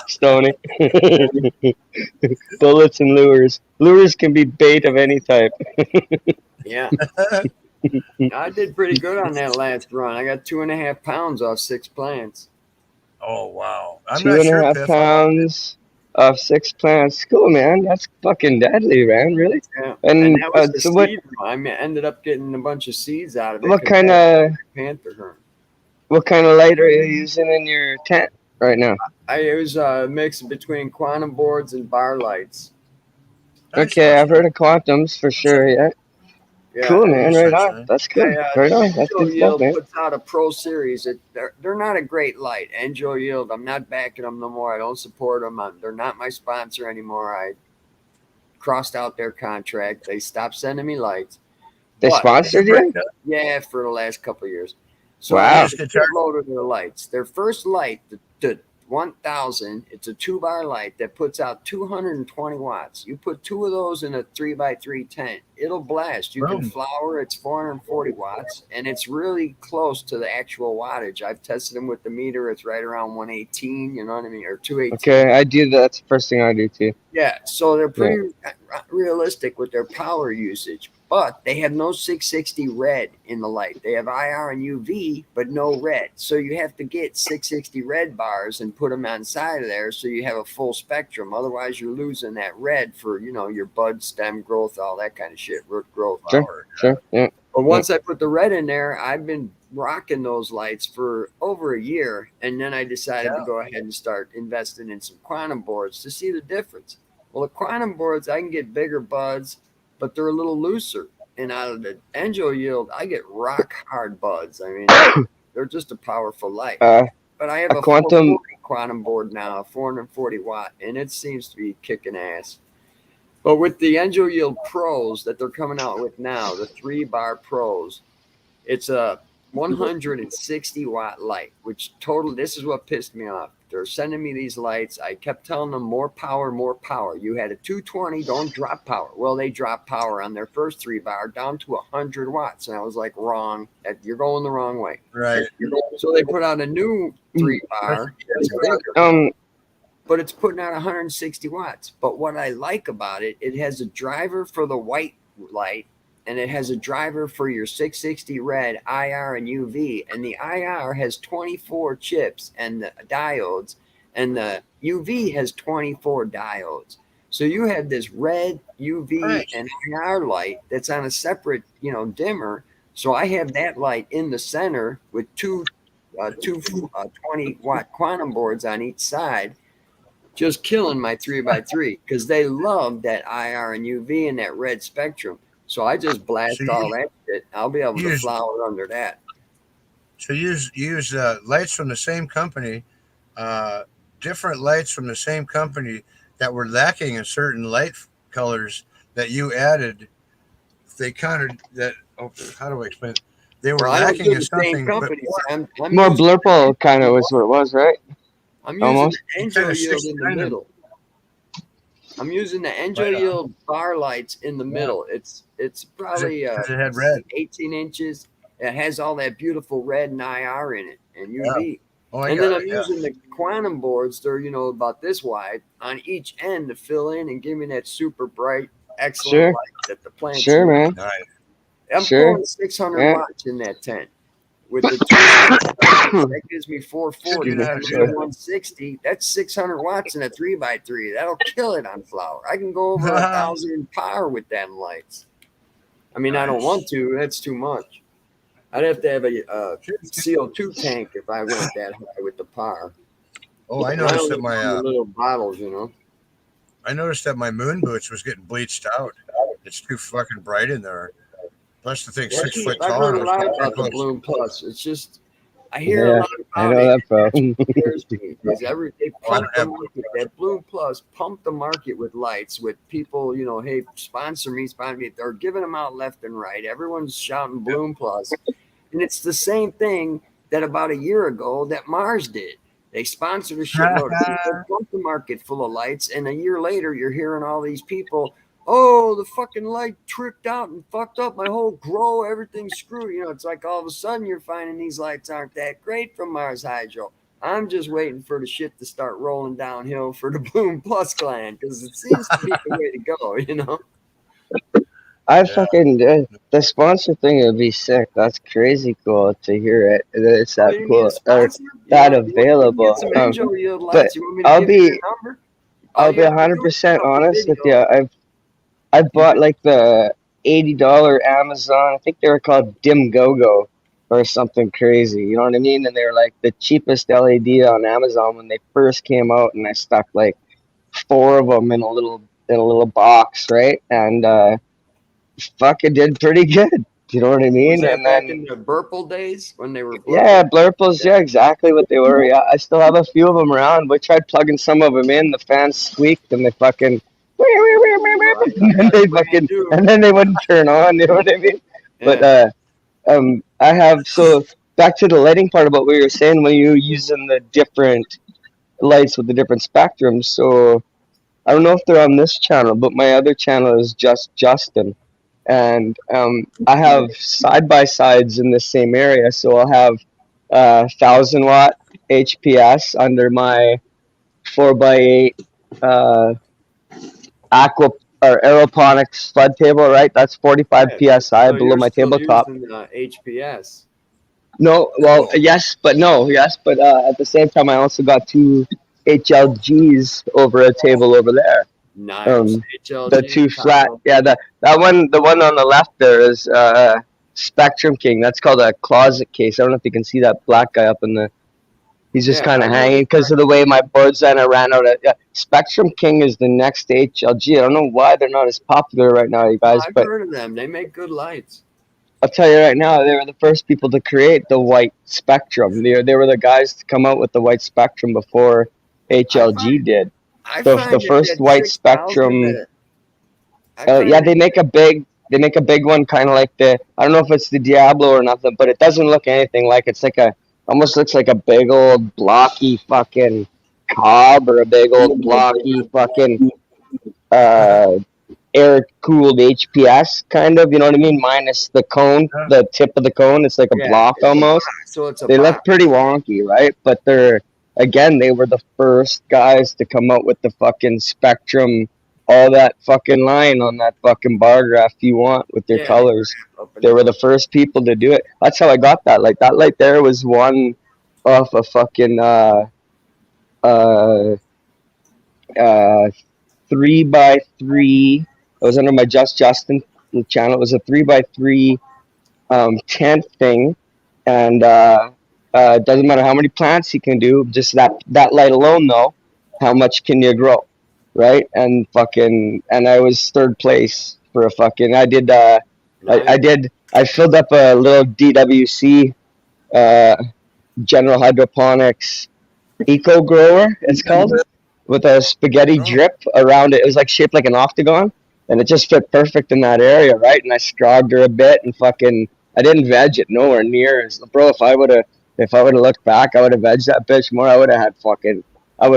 Stony. Bullets and lures. Lures can be bait of any type. Yeah. I did pretty good on that last run. I got 2.5 pounds off 6 plants. Oh, wow. I'm 2.5 pounds off 6 plants. Cool, man. That's fucking deadly, man. Really? Yeah. And that was the seed run. I ended up getting a bunch of seeds out of it. What kind of panther hunt? What kind of light are you using in your tent right now? I use a mix between quantum boards and bar lights. Okay, I've heard of quantums for sure. Yeah. Cool, man. Right on. That's good. Right on. That's good stuff, man. Puts out a pro series. They're not a great light. Angel Yield. I'm not backing them no more. I don't support them. They're not my sponsor anymore. I crossed out their contract. They stopped sending me lights. They sponsored you? Yeah, for the last couple of years. So wow. I just loaded their lights. Their first light, the 1000, it's a 2-bar light that puts out 220 watts. You put 2 of those in a 3x3 tent, it'll blast. You can flower. It's 440 watts, and it's really close to the actual wattage. I've tested them with the meter. It's right around 118, you know what I mean, or 218. Okay, I do that. That's the first thing I do too. Yeah, so they're pretty realistic with their power usage. But they have no 660 red in the light. They have IR and UV, but no red. So you have to get 660 red bars and put them inside of there so you have a full spectrum. Otherwise, you're losing that red for, your bud, stem growth, all that kind of shit, root growth. Sure, yeah. But once I put the red in there, I've been rocking those lights for over a year. And then I decided to go ahead and start investing in some quantum boards to see the difference. Well, the quantum boards, I can get bigger buds, but they're a little looser. And out of the Angel Yield, I get rock hard buds. I mean, they're just a powerful light. But I have a quantum board now, 440 watt, and it seems to be kicking ass. But with the Angel Yield Pros that they're coming out with now, the 3-bar Pros, it's a 160 watt light, which this is what pissed me off. They're sending me these lights. I kept telling them more power, more power. You had a 220, don't drop power. Well, they dropped power on their first 3-bar down to 100 watts. And I was like, wrong. You're going the wrong way. Right. So they put out a new 3-bar. But it's putting out 160 watts. But what I like about it, it has a driver for the white light, and it has a driver for your 660 red, IR, and UV. And the IR has 24 chips and the diodes, and the UV has 24 diodes. So you have this red, UV, and IR light that's on a separate, dimmer. So I have that light in the center with two 20-watt quantum boards on each side, just killing my 3x3 because they love that IR and UV and that red spectrum. So I just blast all that shit. I'll be able to flower under that. So use lights from the same company, different lights from the same company that were lacking in certain light colors that you added. They kind of how do I explain it? They were lacking in something. I'm more blurple kind of was what it was, right? I'm using the Angel Yield in the middle. I'm using the Angel Yield bar lights in the middle. It's probably it had red. 18 inches. It has all that beautiful red and IR in it and UV. Oh, I And got then it. I'm Yeah. using the quantum boards. They're, about this wide on each end to fill in and give me that super bright, excellent Sure. light that the plants Sure, need. man. Nice. I'm Sure. pulling 600 Yeah. watts in that tent. With the that gives me 440. Excuse me, And sure. the 160, that's 600 watts in a 3x3. That'll kill it on flower. I can go over 1,000 power with them lights. I mean, I don't Nice. want to. That's too much. I'd have to have a CO2 tank if I went that high with the power. Oh, I And noticed only that run the little bottles, I noticed that my moon boots was getting bleached out. It's too fucking bright in there. Plus the thing's 6 foot I've tall. heard And a it was lot about the close. Bloom Plus. It's just I hear a Yeah, lot I about know it. that, bro. It scares me because they Oh, I pump don't the have market. That Bloom Plus pumped the market with lights, with people, hey, sponsor me. They're giving them out left and right. Everyone's shouting Bloom Plus, and it's the same thing that about a year ago that Mars did. They sponsored a shitload of people, pumped the market full of lights, and a year later, you're hearing all these people. Oh, the fucking light tricked out and fucked up my whole grow. Everything's screwed. It's like all of a sudden you're finding these lights aren't that great from Mars Hydro. I'm just waiting for the shit to start rolling downhill for the Bloom Plus clan because it seems to be the way to go. I Yeah. fucking the sponsor thing would be sick. That's crazy cool to hear it. It's Oh, that you need cool a or sponsor? that You want to available. get some Angel Yield But lights? You want me to I'll give you be their number? All I'll you be have to do is 100% put up a honest with you. video. I bought like the $80 Amazon. I think they were called Dim Go or something crazy. You know what I mean? And they were like the cheapest LED on Amazon when they first came out, and I stuck like 4 of them in a little box, right? And fucking did pretty good. You know what I Was mean? that And back then in the Burple days when they were yeah, Blurple? blurples, yeah, exactly what they were. Yeah, I still have a few of them around. We tried plugging some of them in. The fans squeaked, and they fucking, I and then got a they brand fucking, new. and then they wouldn't turn on. You know what I mean? But Yeah. I have so back to the lighting part about what you were saying when you were using the different lights with the different spectrums. So I don't know if they're on this channel, but my other channel is just Justin, and I have side by sides in the same area. So I'll have 1,000 watt HPS under my 4x8 aqua or aeroponics flood table. Right, that's 45 psi So below you're my still tabletop. using HPS. No, well, yes, but no, yes, but at the same time, I also got 2 HLGs over a table over there. Nice. The HLG. 2 flat, yeah, the one on the left there is Spectrum King. That's called a closet case. I don't know if you can see that black guy up in the. He's just kind of hanging because of the way my board's and I ran out of. Yeah, Spectrum King is the next HLG. I don't know why they're not as popular right now, you guys, I've but heard of them. They make good lights. I'll tell you right now, they were the first people to create the white spectrum. They were the guys to come out with the white spectrum before HLG did. I The find first that white 6,000 spectrum. I find Yeah, that- they make a big one, kind of like the. I don't know if it's the Diablo or nothing, but it doesn't look anything like. It's like almost looks like a big old blocky fucking cob or a big old blocky fucking air cooled HPS kind of, you know what I mean? Minus the cone, the tip of the cone. It's like a block almost. So it's a They box. look pretty wonky, right? But they were the first guys to come out with the fucking spectrum, all that fucking line on that fucking bar graph you want with your colors. They were the first people to do it. That's how I got that. Like that light there was one off a fucking uh 3x3. It was under my Just Justin channel. It was a 3x3 tent thing, and it doesn't matter how many plants you can do. Just that light alone, though, how much can you grow, right? And I was third place for a fucking. I did. I filled up a little DWC General Hydroponics Eco Grower. It's called, with a spaghetti drip around it. It was like shaped like an octagon, and it just fit perfect in that area, right? And I scrogged her a bit, and I didn't veg it nowhere near. Bro, if I would have looked back, I would have vegged that bitch more. I would have had I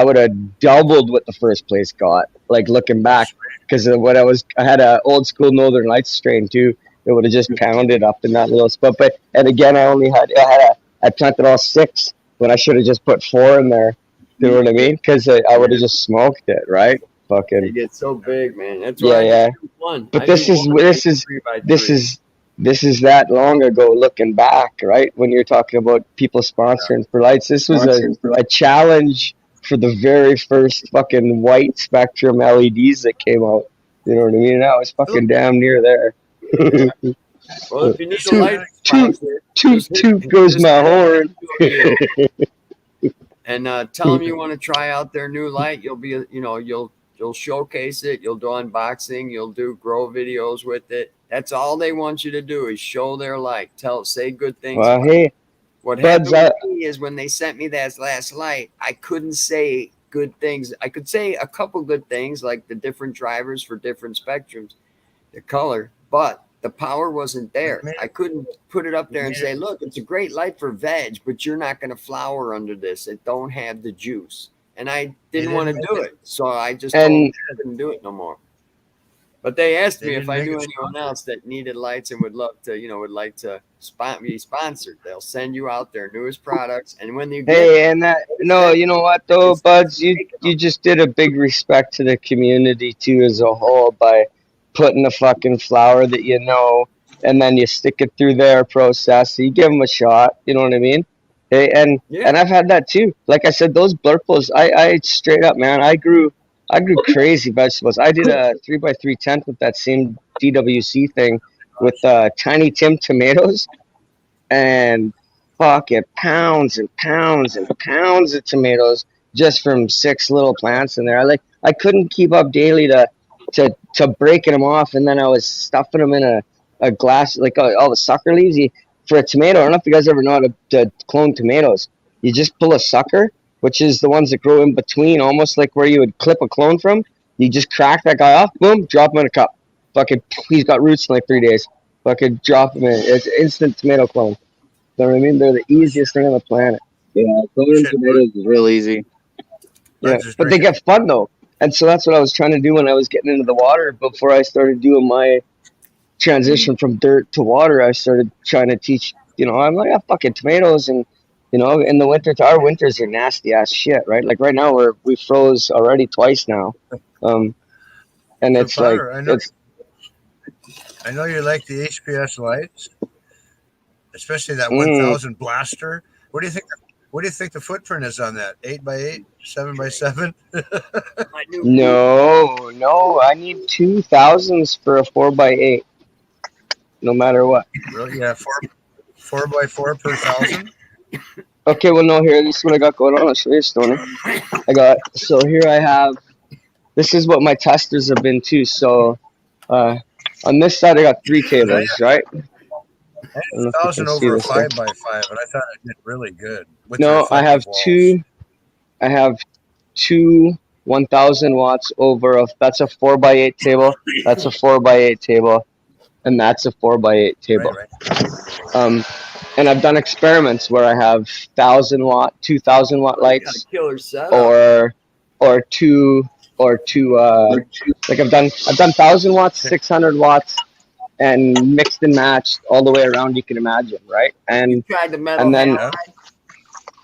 would have doubled what the first place got. Like looking back, because of what I had a old school Northern Lights strain too. It would have just pounded up in that little spot. And again, I planted all 6 when I should have just put 4 in there. You know what I mean? Because I would have just smoked it, right? They Fucking get so big, man. That's yeah, why yeah. I do one. But I this do is one this is 3x3. this is that long ago looking back, right? When you're talking about people sponsoring for lights, this was a challenge for the very first fucking white spectrum LEDs that came out. You know what I mean? And I was fucking damn near there. Well, if you need a Toot, light toot, sponsor, toot, toot goes just my hit horn. and tell them you want to try out their new light. You'll be, you'll showcase it. You'll do unboxing. You'll do grow videos with it. That's all they want you to do is show their light. Say good things. Well, hey, What buds, happened with me is when they sent me that last light, I couldn't say good things. I could say a couple good things like the different drivers for different spectrums, the color, but the power wasn't there. I couldn't put it up there and say, look, it's a great light for veg, but you're not going to flower under this. It don't have the juice. And I didn't want to do it. So I just told them I couldn't do it no more. But they asked me if I knew anyone else that needed lights and would love to, would like to be sponsored. They'll send you out their newest products. And when you hey, and that no, you know what though, Buds, you just did a big respect to the community too as a whole by putting a fucking flower that you know, and then you stick it through their process. So you give them a shot. You know what I mean? Hey, and I've had that too. Like I said, those blurples, I straight up, man, I grew crazy vegetables. I did a 3x3 tent with that same DWC thing with Tiny Tim tomatoes and fucking pounds and pounds and pounds of tomatoes just from 6 little plants in there. I couldn't keep up daily to breaking them off, and then I was stuffing them in a glass, like all the sucker leaves. For a tomato, I don't know if you guys ever know how to clone tomatoes. You just pull a sucker, which is the ones that grow in between, almost like where you would clip a clone from. You just crack that guy off, boom, drop him in a cup. Fucking, he's got roots in like 3 days. Fucking drop him in. It's instant tomato clone. You know what I mean? They're the easiest thing on the planet. Yeah, cloning tomatoes is real easy. Yeah, but they get fun though. And so that's what I was trying to do when I was getting into the water. Before I started doing my transition from dirt to water, I started trying to teach, I'm like, fucking tomatoes. And, in the winter, our winters are nasty ass shit, right? Like right now, we froze already twice now. And it's like, I know you like the HPS lights, especially that 1000 blaster. What do you think? What do you think the footprint is on that? 8x8, 7x7? No. I need 2000s for a 4x8, no matter what. Really? Yeah, 4x4 per 1000. Okay, well, no, here, this is what I got going on. I'll show you, Stoney. Here I have, this is what my testers have been too. So, on this side, I got 3 tables, right? 1,000 over a 5x5, and I thought it did really good. No, I have two 1,000 watts over that's a 4x8 table. That's a 4x8 table, and that's a 4x8 table. Right. And I've done experiments where I have 2,000 watt lights, or two, like I've done 1,000 watts, 600 watts, and mixed and matched all the way around. You can imagine, right? And then.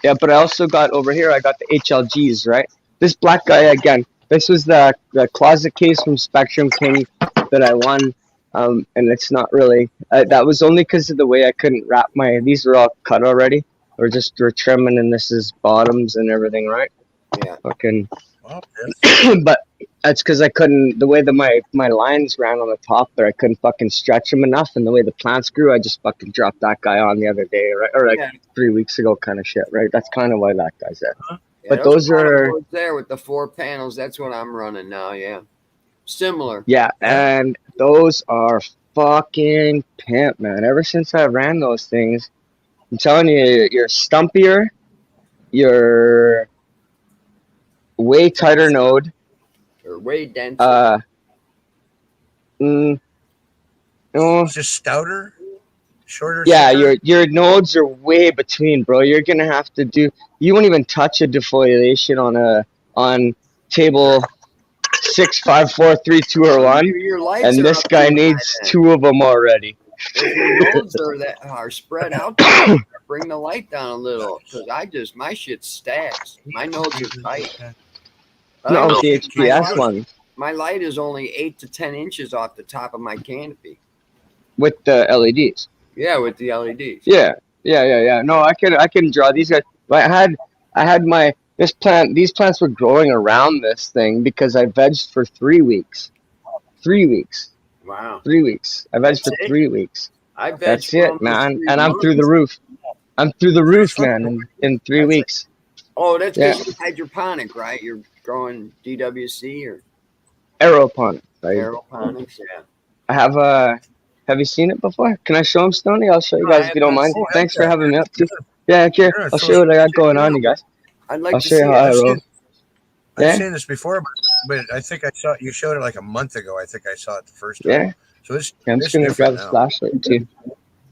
Yeah, but I also got over here, I got the HLGs, right? This black guy, again, this was the closet case from Spectrum King that I won. And it's not really, that was only because of the way I couldn't wrap these were all cut already. We're trimming, and this is bottoms and everything, right? Yeah. Fucking, but that's because I couldn't, the way that my lines ran on the top there, I couldn't fucking stretch them enough. And the way the plants grew, I just fucking dropped that guy on the other day, right? Or 3 weeks ago kind of shit, right? That's kind of why that guy's there. Yeah, but those are there with the 4 panels. That's what I'm running now. Yeah. Similar. Yeah. And those are fucking pimp, man. Ever since I ran those things, I'm telling you, you're stumpier, you're way tighter node. Or way denser. Just stouter, shorter. Yeah, your nodes are way between, bro. You're gonna have to do. You won't even touch a defoliation on table 6, 5, 4, 3, 2, or 1. And this guy needs 2 of them already. If your nodes are spread out, bring the light down a little because my shit stacks. My nodes are tight. No, know. the My HPS light, one my light is only 8 to 10 inches off the top of my canopy. with the LEDs. Yeah, with the LEDs. Yeah. No, I can draw these guys. But I had my these plants were growing around this thing because I vegged for 3 weeks. 3 weeks. Wow. 3 weeks. I vegged for That's it? 3 weeks. I bet That's for it, almost man. 3 And I'm through the months. roof. I'm through the roof, man, in 3 That's weeks. Oh, that's Yeah. because you're hydroponic, right? You're growing DWC or Aeroponics. aeroponics. Yeah. I have have you seen it before? Can I show them, Stoney? I'll show you No, I guys if have you don't not mind. seen Thanks for that. having me up too. Yeah, here. Sure, I'll so show you what I got going check it on, out. you guys. I'd like I'll to show see you it. how I I've roll. seen, I've Yeah, seen this before, but I think I saw you showed it like a month ago. I think I saw it the first time. yeah. So it's I'm just it's gonna grab different a now. flashlight too.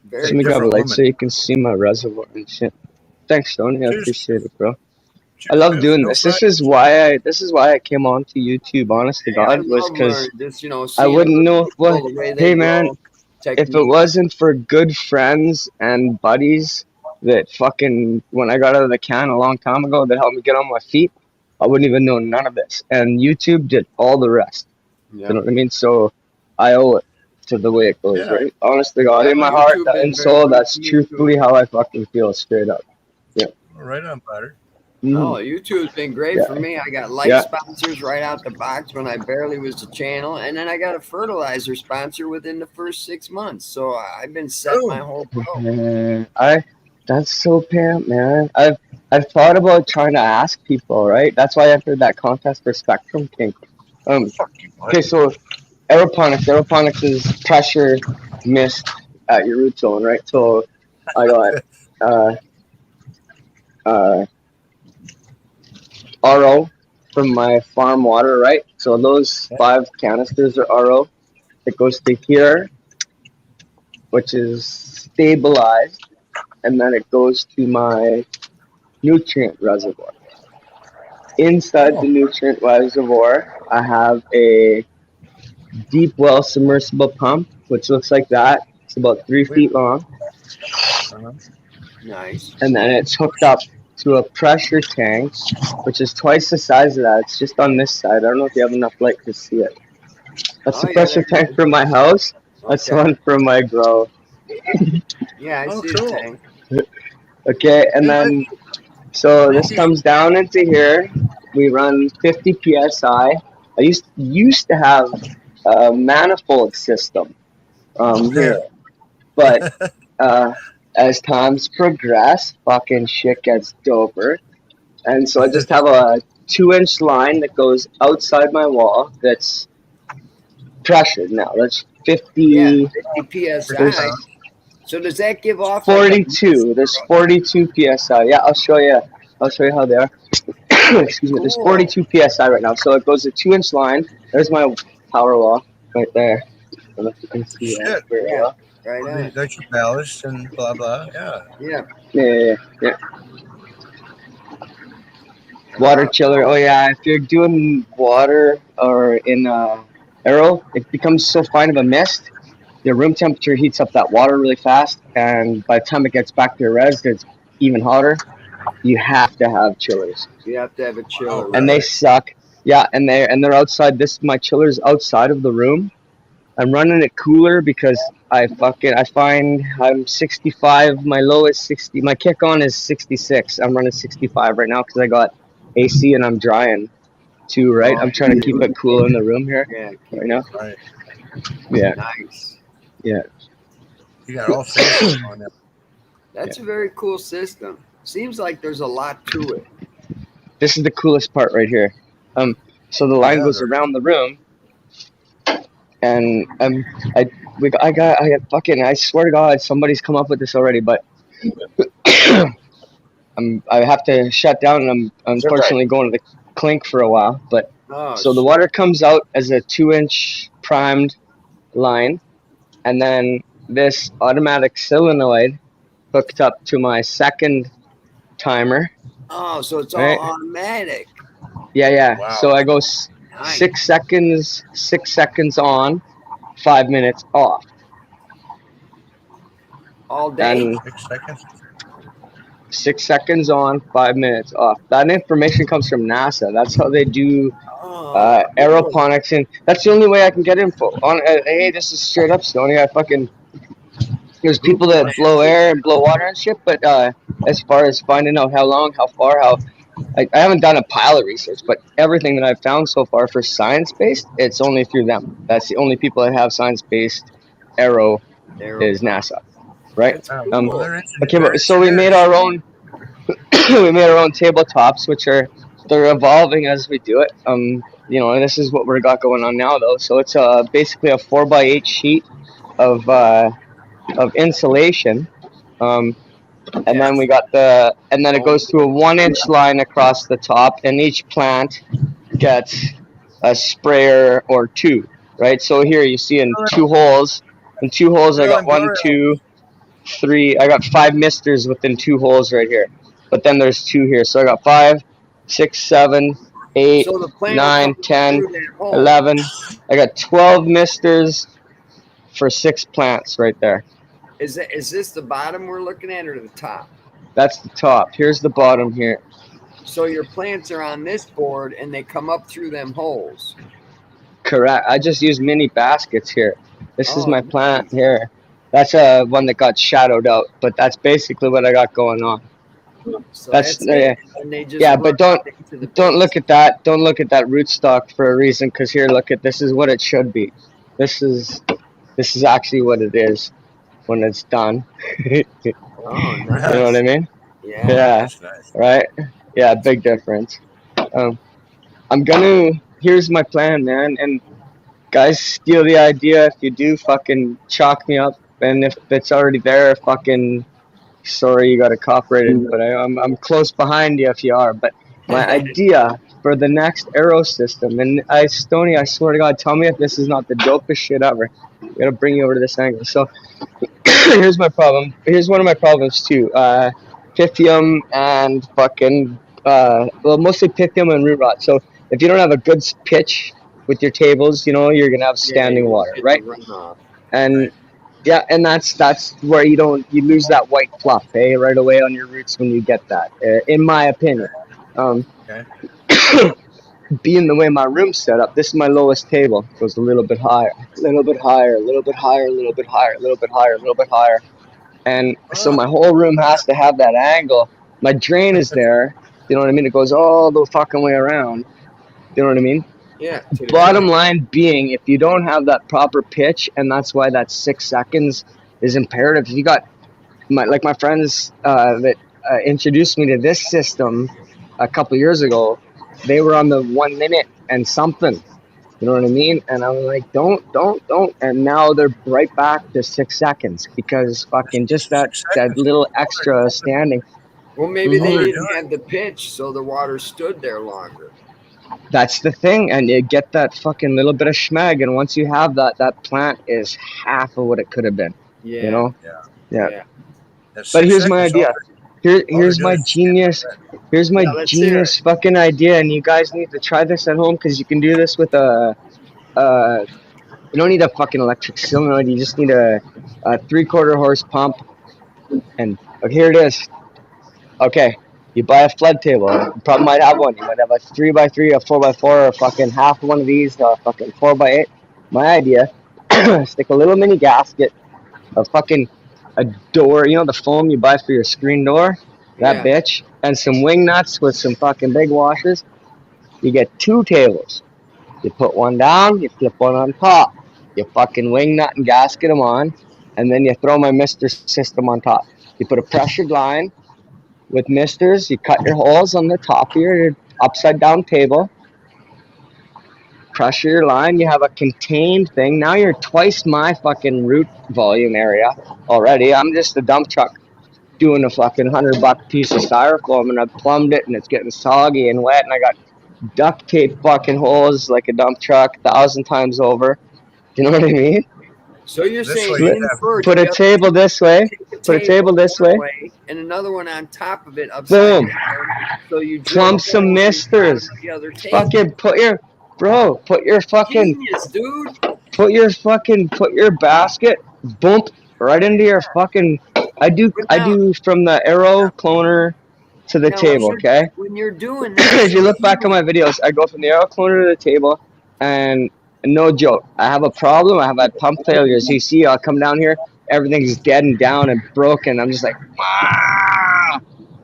Very Let me grab a different light woman. so you can see my reservoir and shit. Thanks, Stoney. I Cheers. appreciate it, bro. Cheers, I love man. doing No this. flash. This is why I came on to YouTube. Honest to Hey, I God, was love because learning this. You know, I seeing wouldn't other know people, what. the way they Hey, man, grow, if it techniques. wasn't for good friends and buddies that fucking when I got out of the can a long time ago that helped me get on my feet, I wouldn't even know none of this. And YouTube did all the rest. Yeah. You know what I mean? So I owe it to the way it goes, Yeah. right? Honest to God, Yeah, in my YouTube heart been very and soul, good that's to you, too. truthfully how I fucking feel, straight up. Right on, Potter. Mhm. Oh, YouTube's been great Yeah. for me. I got light Yeah. sponsors right out the box when I barely was a channel, and then I got a fertilizer sponsor within the first 6 months. So I've been set my whole pro. That's so pimp, man. I've thought about trying to ask people, right? That's why I entered that contest for Spectrum King. Okay, so aeroponics is pressure mist at your root zone, right? So I got RO from my farm water, right? So those 5 canisters are RO. It goes to here, which is stabilized, and then it goes to my nutrient reservoir. Inside the nutrient reservoir, I have a deep well submersible pump, which looks like that. It's about 3 feet long. Nice. And then it's hooked up to a pressure tank, which is twice the size of that. It's just on this side. I don't know if you have enough light to see it. That's the pressure tank for my house. That's the one for my grow. Yeah, I see the tank. Okay, and then so this comes down into here. We run 50 psi. I used to have a manifold system here, but as times progress, fucking shit gets doper, and so I just have a 2-inch line that goes outside my wall. That's pressured now. That's 50. Yeah, 50 psi. So does that give off 42. There's 42 psi. Yeah, I'll show you how they are. Excuse me. There's 42 psi right now. So it goes a 2-inch line. There's my power wall right there. I don't know if you can see that very well. Right on. That's your ballast and blah blah. Yeah. Yeah. Water chiller. Oh yeah. If you're doing water or in aero, it becomes so fine of a mist. Your room temperature heats up that water really fast, and by the time it gets back to your res, it's even hotter. You have to have chillers. You have to have a chiller. And they suck. Yeah, and they're outside. My chiller's outside of the room. I'm running it cooler because I find I'm 65. My low is 60. My kick on is 66. I'm running 65 right now because I got AC and I'm drying too. Right. I'm trying to keep it cool in the room here. Yeah. Right now. Right. Yeah. Nice. Yeah. You got all phases on there. That's a very cool system. Seems like there's a lot to it. This is the coolest part right here. So the line goes around the room, and I swear to God, somebody's come up with this already, but I have to shut down, and I'm unfortunately going to the clink for a while. But so the water comes out as a 2-inch primed line, and then this automatic solenoid hooked up to my second timer. Oh, so it's all automatic. Yeah. Wow. So I go Nice. 6 seconds on, 5 minutes off. All day. And 6 seconds. 6 seconds on, 5 minutes off. That information comes from NASA. That's how they do aeroponics, and that's the only way I can get info. Hey, this is straight up, Stoney. There's people that blow air and blow water and shit, but as far as finding out how long, how far, I haven't done a pile of research, but everything that I've found so far for science-based, it's only through them. That's the only people that have science-based aero is NASA, right? Okay, but so we made our own. We made our own tabletops, which they're evolving as we do it. And this is what we got going on now, though. So it's basically a 4x8 sheet of insulation. And then we got and then it goes to a 1-inch line across the top, and each plant gets a sprayer or two, right? So here you see in 2 holes. In 2 holes, I got 1, 2, 3. I got 5 misters within 2 holes right here. But then there's 2 here. So I got 5, 6, 7, 8, 9, 10, 11. I got 12 misters for 6 plants right there. Is this the bottom we're looking at or the top? That's the top. Here's the bottom here. So your plants are on this board and they come up through them holes. Correct. I just use mini baskets here. This is my plant here. That's one that got shadowed out, but that's basically what I got going on. So that's and they just but don't look at that. Don't look at that rootstock for a reason, because here, look at this is what it should be. This is actually what it is when it's done. Nice. You know what I mean? Yeah. Nice. Right? Yeah, big difference. Here's my plan, man. And guys, steal the idea. If you do, fucking chalk me up. And if it's already there, fucking sorry, you got it copyrighted. But I'm close behind you if you are. But my idea for the next aero system, and Stoney, I swear to God, tell me if this is not the dopest shit ever. I gotta bring you over to this angle. So here's my problem. Here's one of my problems too. Pythium and fucking mostly Pythium and root rot. So if you don't have a good pitch with your tables, you're gonna have standing water, right? And and that's where you lose that white fluff, right away on your roots when you get that. In my opinion. Being the way my room's set up, this is my lowest table. It goes a little bit higher, a little bit higher, a little bit higher, a little bit higher, a little bit higher, a little bit higher. And so my whole room has to have that angle. My drain is there. You know what I mean? It goes all the fucking way around. You know what I mean? Yeah. Bottom line being, if you don't have that proper pitch, and that's why that 6 seconds is imperative. If you got my friends that introduced me to this system a couple years ago, they were on the 1 minute and something. You know what I mean? And I'm like, don't. And now they're right back to 6 seconds because fucking just that little extra standing. Well, maybe they didn't have the pitch, so the water stood there longer. That's the thing, and you get that fucking little bit of schmeg, and once you have that plant is half of what it could have been. Yeah. You know? Yeah. But here's my idea. Here's my genius. Here's my genius fucking idea, and you guys need to try this at home because you can do this with you don't need a fucking electric solenoid. You just need a 3/4 horse pump, and here it is. Okay. You buy a flood table. You probably might have one. You might have a 3x3, a 4x4, or fucking half one of these, fucking 4x8. My idea: stick a little mini gasket, a door. The foam you buy for your screen door, that bitch, and some wing nuts with some fucking big washers. You get 2 tables. You put one down, you flip one on top. You fucking wing nut and gasket them on, and then you throw my mister system on top. You put a pressured line. With misters, you cut your holes on the top of your upside down table. Pressure your line. You have a contained thing. Now you're twice my fucking root volume area already. I'm just a dump truck doing a fucking $100 piece of styrofoam, and I plumbed it, and it's getting soggy and wet, and I got duct tape fucking holes like a dump truck 1,000 times over. You know what I mean? So you're saying put a table this way, put a table this way, and another one on top of it upside down. So you plumb some misters. Fucking put your fucking genius, dude. Put your basket, boom, right into your fucking I do from the arrow cloner to the Now, table, okay? when you're doing that, If you look back on my videos, I go from the arrow cloner to the table, and no joke, I have a problem. I have had pump failures. You see, I'll come down here, everything's dead and down and broken. I'm just like, ah!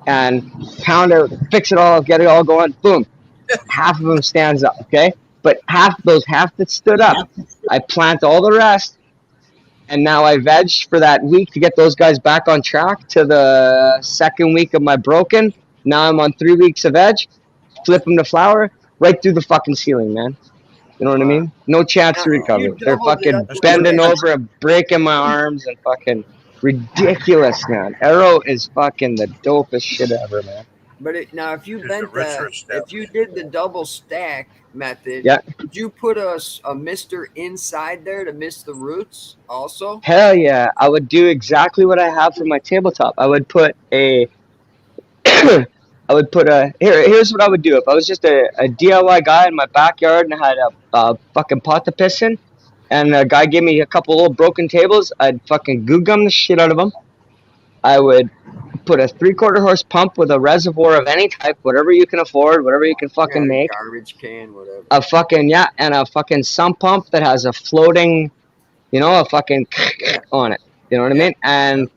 And pound it, fix it all, get it all going. Boom, half of them stands up, okay? But half that stood up, I plant all the rest. And now I veg for that week to get those guys back on track to the second week of my broken. Now I'm on 3 weeks of veg. Flip them to flower right through the fucking ceiling, man. You know what I mean? No chance to recover. They're fucking bending over and breaking my arms and fucking ridiculous, man. Arrow is fucking the dopest shit ever, man. But now, if you did the double stack method, yeah, would you put a mister inside there to mist the roots also? Hell yeah. I would do exactly what I have for my tabletop. I would put a here's what I would do. If I was just a DIY guy in my backyard and I had a fucking pot to piss in, and a guy gave me a couple little broken tables, I'd fucking goo gum the shit out of them. I would put a 3/4 horse pump with a reservoir of any type, whatever you can afford, whatever you can fucking make. Garbage can, whatever. And a fucking sump pump that has a floating, a fucking on it. You know what I mean? And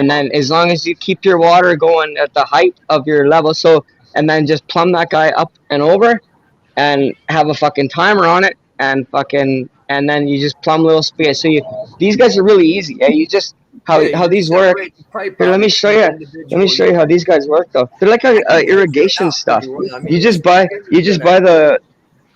then as long as you keep your water going at the height of your level, and then just plumb that guy up and over, and have a fucking timer on it, and then you just plumb little space. So these guys are really easy. Yeah, you just how these work. Here, let me show you. Let me show you how these guys work though. They're like irrigation stuff. You just buy the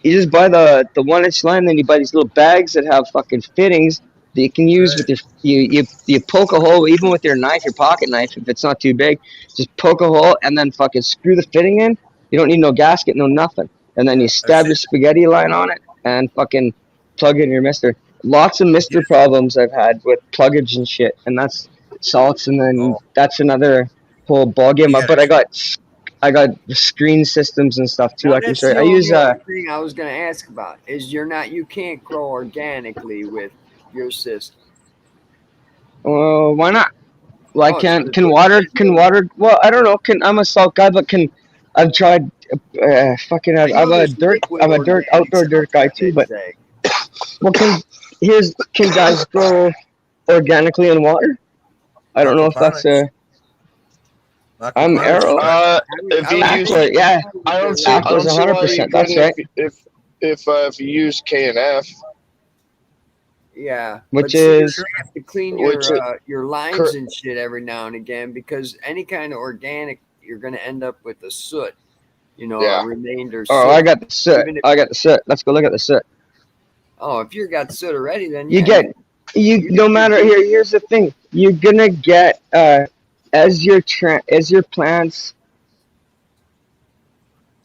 1-inch line, then you buy these little bags that have fucking fittings that you can use with you poke a hole even with your knife, your pocket knife, if it's not too big. Just poke a hole and then fucking screw the fitting in. You don't need no gasket, no nothing. And then you stab your spaghetti line on it and fucking plug in your mister. Lots of mister problems I've had with pluggage and shit, and that's salts, and then that's another whole ballgame. But I got screen systems and stuff too. Now, I can show you. I use use thing I was going to ask about is you can't grow organically with your system. Why not? Well, I can't. Can water? Well, I don't know. I'm a salt guy, but I've tried. I'm a outdoor dirt guy too. But well, can guys grow organically in water? I don't know if that's a. I'm arrow. If you use, yeah, I don't see 100%. That's right. If you use KNF. Yeah, which is you have to clean your lines and shit every now and again, because any kind of organic, you're going to end up with the soot, a remainder. Oh, I got the soot. Let's go look at the soot. Oh, if you got soot already, then no matter here's the thing, you're gonna get as your plants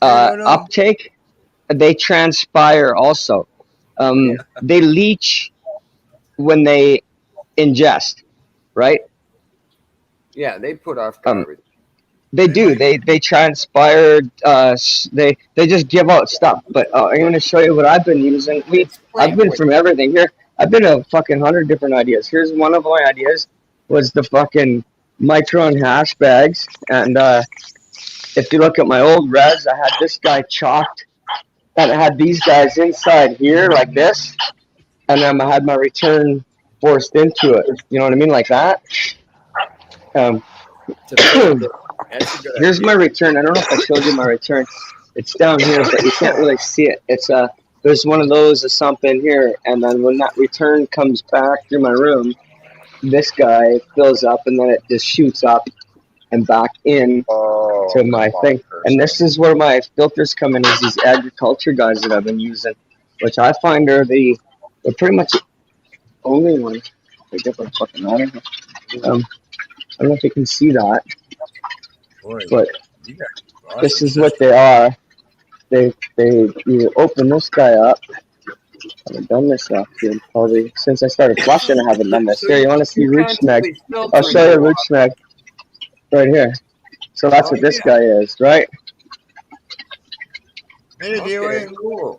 uptake, they transpire also. They leach when they ingest, right? Yeah, they put off garbage. They do. They transpire. They just give out stuff. But I'm going to show you what I've been using. I've been from everything here. I've been a fucking 100 different ideas. Here's one of my ideas was the fucking Micron hash bags. And if you look at my old res, I had this guy chalked, and I had these guys inside here like this, and then I had my return forced into it. You know what I mean, like that. Here's my return. I don't know if I showed you my return. It's down here, but you can't really see it. It's there's one of those, a sump in here, and then when that return comes back through my room, this guy fills up, and then it just shoots up and back in to my thing. And this is where my filters come in, is these agriculture guys that I've been using, which I find are they're pretty much the only ones. They get my fucking water. I don't know if you can see that. But this is what they are. You open this guy up. I haven't done this actually probably since I started flushing. I haven't done this. Here, you want to see root snag? I'll show you root snag right here. So that's what this guy is, right? Hey, Dewey. Cool.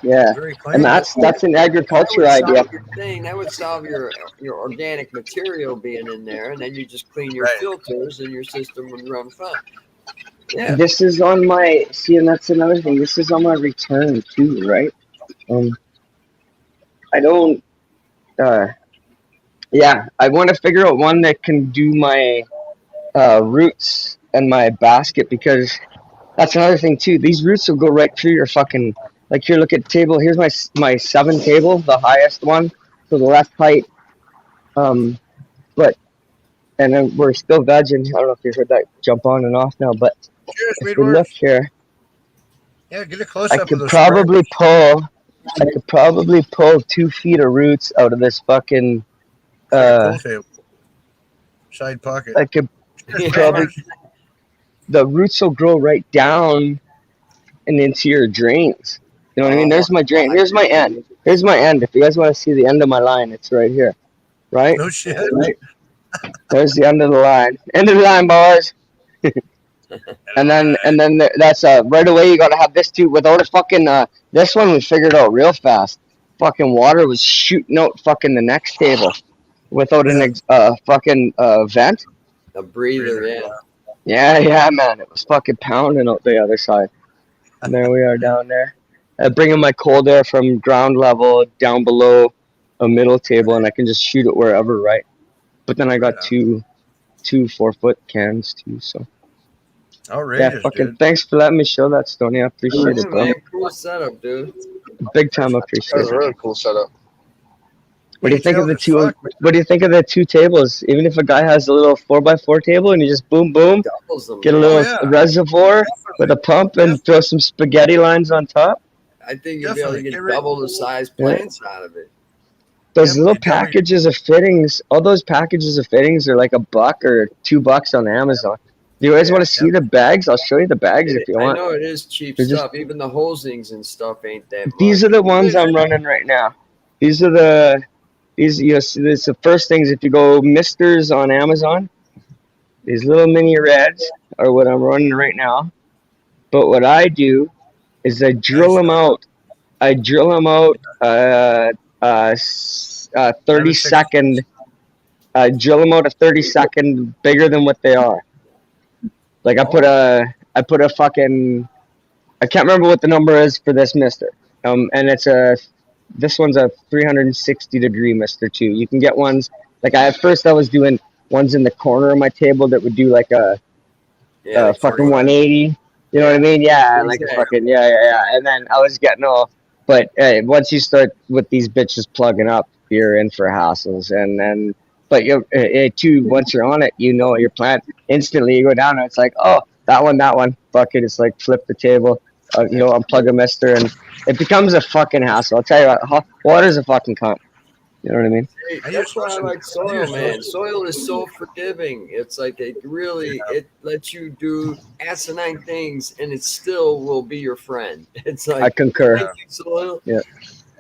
Yeah, Very and clean. that's an agriculture That would idea. solve your thing. That would solve your organic material being in there, and then you just clean your Right. filters, and your system would run fine. Yeah. This is on my and that's another thing. This is on my return too, right? I don't. Yeah, I want to figure out one that can do my roots and my basket because that's another thing too. These roots will go right through your fucking. Like here, look at table. Here's my 7 table, the highest one, so the left height. But and then we're still vegging. I don't know if you heard that jump on and off now, but Cheers, if we look Meatworth. here, Yeah, get a close I up of could those probably pull. I could probably pull 2 feet of roots out of this fucking. It's like a pool table. Side pocket. I could Yeah. probably. The roots will grow right down and into your drains. You know what I mean? There's my drain. Here's my end. Here's my end. If you guys want to see the end of my line, it's right here. Right? No shit. Right. There's the end of the line. End of the line, boys. and then that's right away. You gotta have this too. Without a fucking this one we figured out real fast. Fucking water was shooting out fucking the next table without an fucking vent. A breather, yeah. Yeah, man. It was fucking pounding out the other side. And there we are down there. Bringing my cold air from ground level down below a middle table, and I can just shoot it wherever, right? But then I got two 4-foot cans too, so. Outrageous, Yeah, fucking dude. thanks for letting me show that, Stoney. I appreciate it, bro. Man, cool setup, dude. Big time That appreciate was a it. really cool setup. What do you think of the Detailed as two? fuck. What do you think of the 2 tables? Even if a guy has a little 4x4 table and you just boom, boom, Doubles them, get a man. little yeah. reservoir with a pump and throw some spaghetti lines on top. I think you'll be able to Definitely. get Get rid- double the size plants out of it. Those Yep, little you tell me. packages of fittings, all those packages of fittings are like $1 or $2 on Amazon. Do you guys want to see the bags? I'll show you the bags if you I want. know it is cheap They're just- stuff. Even the hosings and stuff ain't that much. These are the ones I'm running right now. These are the these you know, it's the first things if you go misters on Amazon. These little mini reds are what I'm running right now. But what I do is I drill them out. I drill them out 30-second. I drill them out a 30-second bigger than what they are. Like I put a fucking I can't remember what the number is for this mister. And this one's a 360-degree mister too. You can get ones like at first I was doing ones in the corner of my table that would do like a like fucking 180. You know what I mean? Yeah, like a fucking yeah. And then I was getting all, but once you start with these bitches plugging up, you're in for hassles. And then, but you're too. Once you're on it, you know your plant instantly. You go down and it's like, oh, that one. Fuck it. It's like flip the table. Unplug a mister, and it becomes a fucking hassle. I'll tell you what, water's a fucking cunt. You know what I mean? That's why I like soil, man. Soil is so forgiving. It's like it lets you do asinine things, and it still will be your friend. It's like I concur. thank you, soil. Yeah.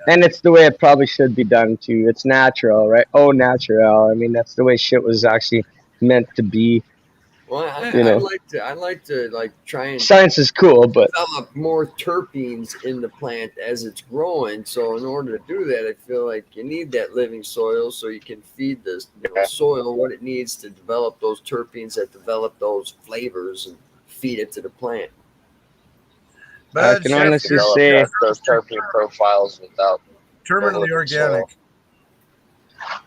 And it's the way it probably should be done too. It's natural, right? Oh, natural. I mean, that's the way shit was actually meant to be. Well, I'd like to try and Science is cool, but develop more terpenes in the plant as it's growing. So in order to do that, I feel like you need that living soil so you can feed the soil what it needs to develop those terpenes that develop those flavors and feed it to the plant. I can honestly say those terpene profiles without Terminally organic.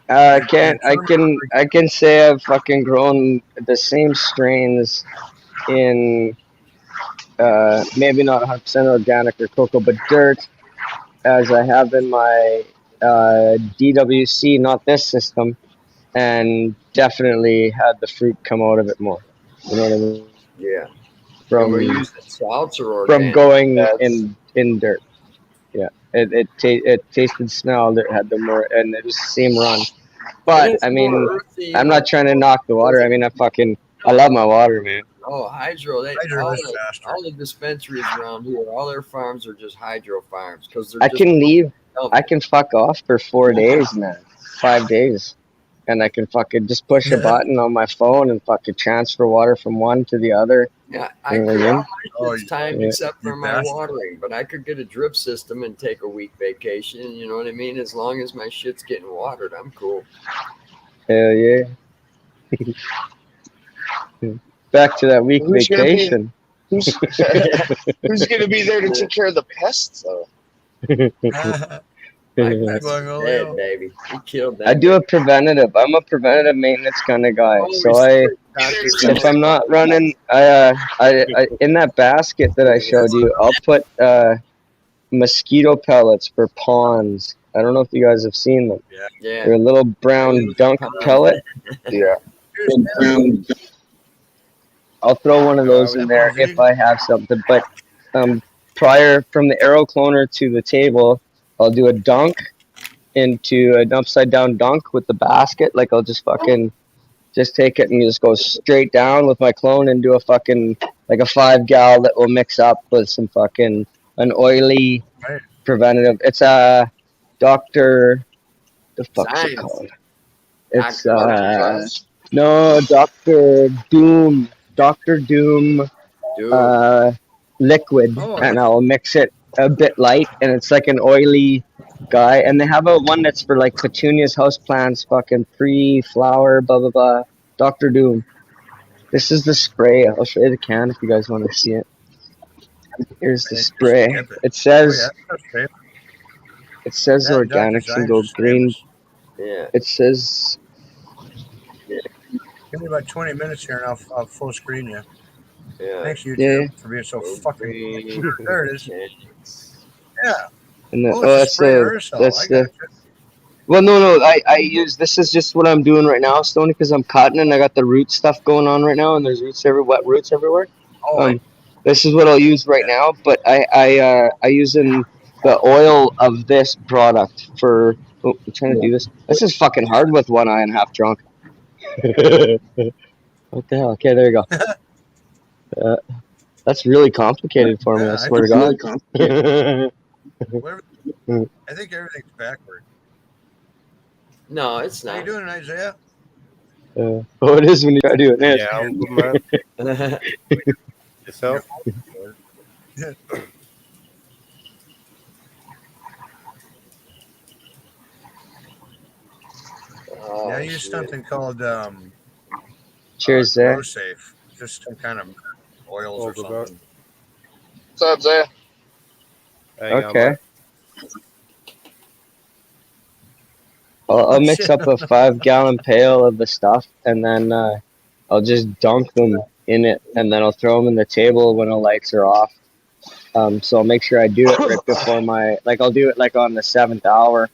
I can say I've fucking grown the same strains in maybe not 100% organic or cocoa, but dirt as I have in my DWC, not this system, and definitely had the fruit come out of it more. You know what I mean? Yeah. From we're using salts or from organic? going in dirt. Yeah, it tasted, smelled, it had the more, and it was the same run. But I mean, I'm not trying to knock the water. I mean, I love my water, man. Oh, hydro! Hydro is faster. All the dispensaries around here, all their farms are just hydro farms because they're. I can leave. I can fuck off for 4 days, man. 5 days, and I can fucking just push a button on my phone and fucking transfer water from one to the other. Yeah, I You know could what I all mean? my Oh, shit's timed yeah. except for You my bastard. watering, but I could get a drip system and take a week vacation. You know what I mean? As long as my shit's getting watered, I'm cool. Hell yeah. Back to that week Who's gonna be vacation. who's who's gonna be there to take care of the pests though? My I pets are dead, baby. We killed them. do a preventative. I'm a preventative maintenance kind of guy. Always So if I'm Dr. not running, I in that basket that I showed you, I'll put mosquito pellets for ponds. I don't know if you guys have seen them. Yeah. They're a little brown dunk pellet. Yeah. I'll throw one of those in there if I have something. But prior from the arrow cloner to the table, I'll do a dunk into an upside down dunk with the basket. Like I'll just fucking just take it and just go straight down with my clone and do a fucking like a 5 gal that will mix up with some fucking an oily preventative. It's a Dr. The fuck's it Science. called? It's Dr. no Dr. Doom. Dr. Doom Dude. liquid, and I'll mix it a bit light, and it's like an oily guy. And they have a one that's for like petunias, houseplants, fucking pre-flower, blah blah blah. Dr. Doom. This is the spray. I'll show you the can if you guys want to see it. Here's the spray. It says organics and go green. Yeah. It says. Give me about 20 minutes here, and I'll full screen you. Yeah. Thanks, YouTube, Yeah. for being so fucking. There it is. Yeah. And the, It's a spray aerosol. that's I got the. Well, no. I use this is just what I'm doing right now, Stoney, because I'm cutting and I got the root stuff going on right now, and there's wet roots everywhere. This is what I'll use right now, but I using the oil of this product for. Oh, I'm trying to do this. This is fucking hard with one eye and half drunk. What the hell? Okay, there you go. That's really complicated for me. I swear to God. I think everything's backward. No, it's How not. you doing, Isaiah? Oh, it is when you try to do it. Yeah, yourself. Yeah, I use something called Cheers, there. Grow Safe. Just some kind of oils or something. What's up, Zaya? Okay. I'll mix up a 5 gallon pail of the stuff, and then I'll just dunk them in it, and then I'll throw them in the table when the lights are off. So I'll make sure I do it right before I'll do it like on the 7th hour,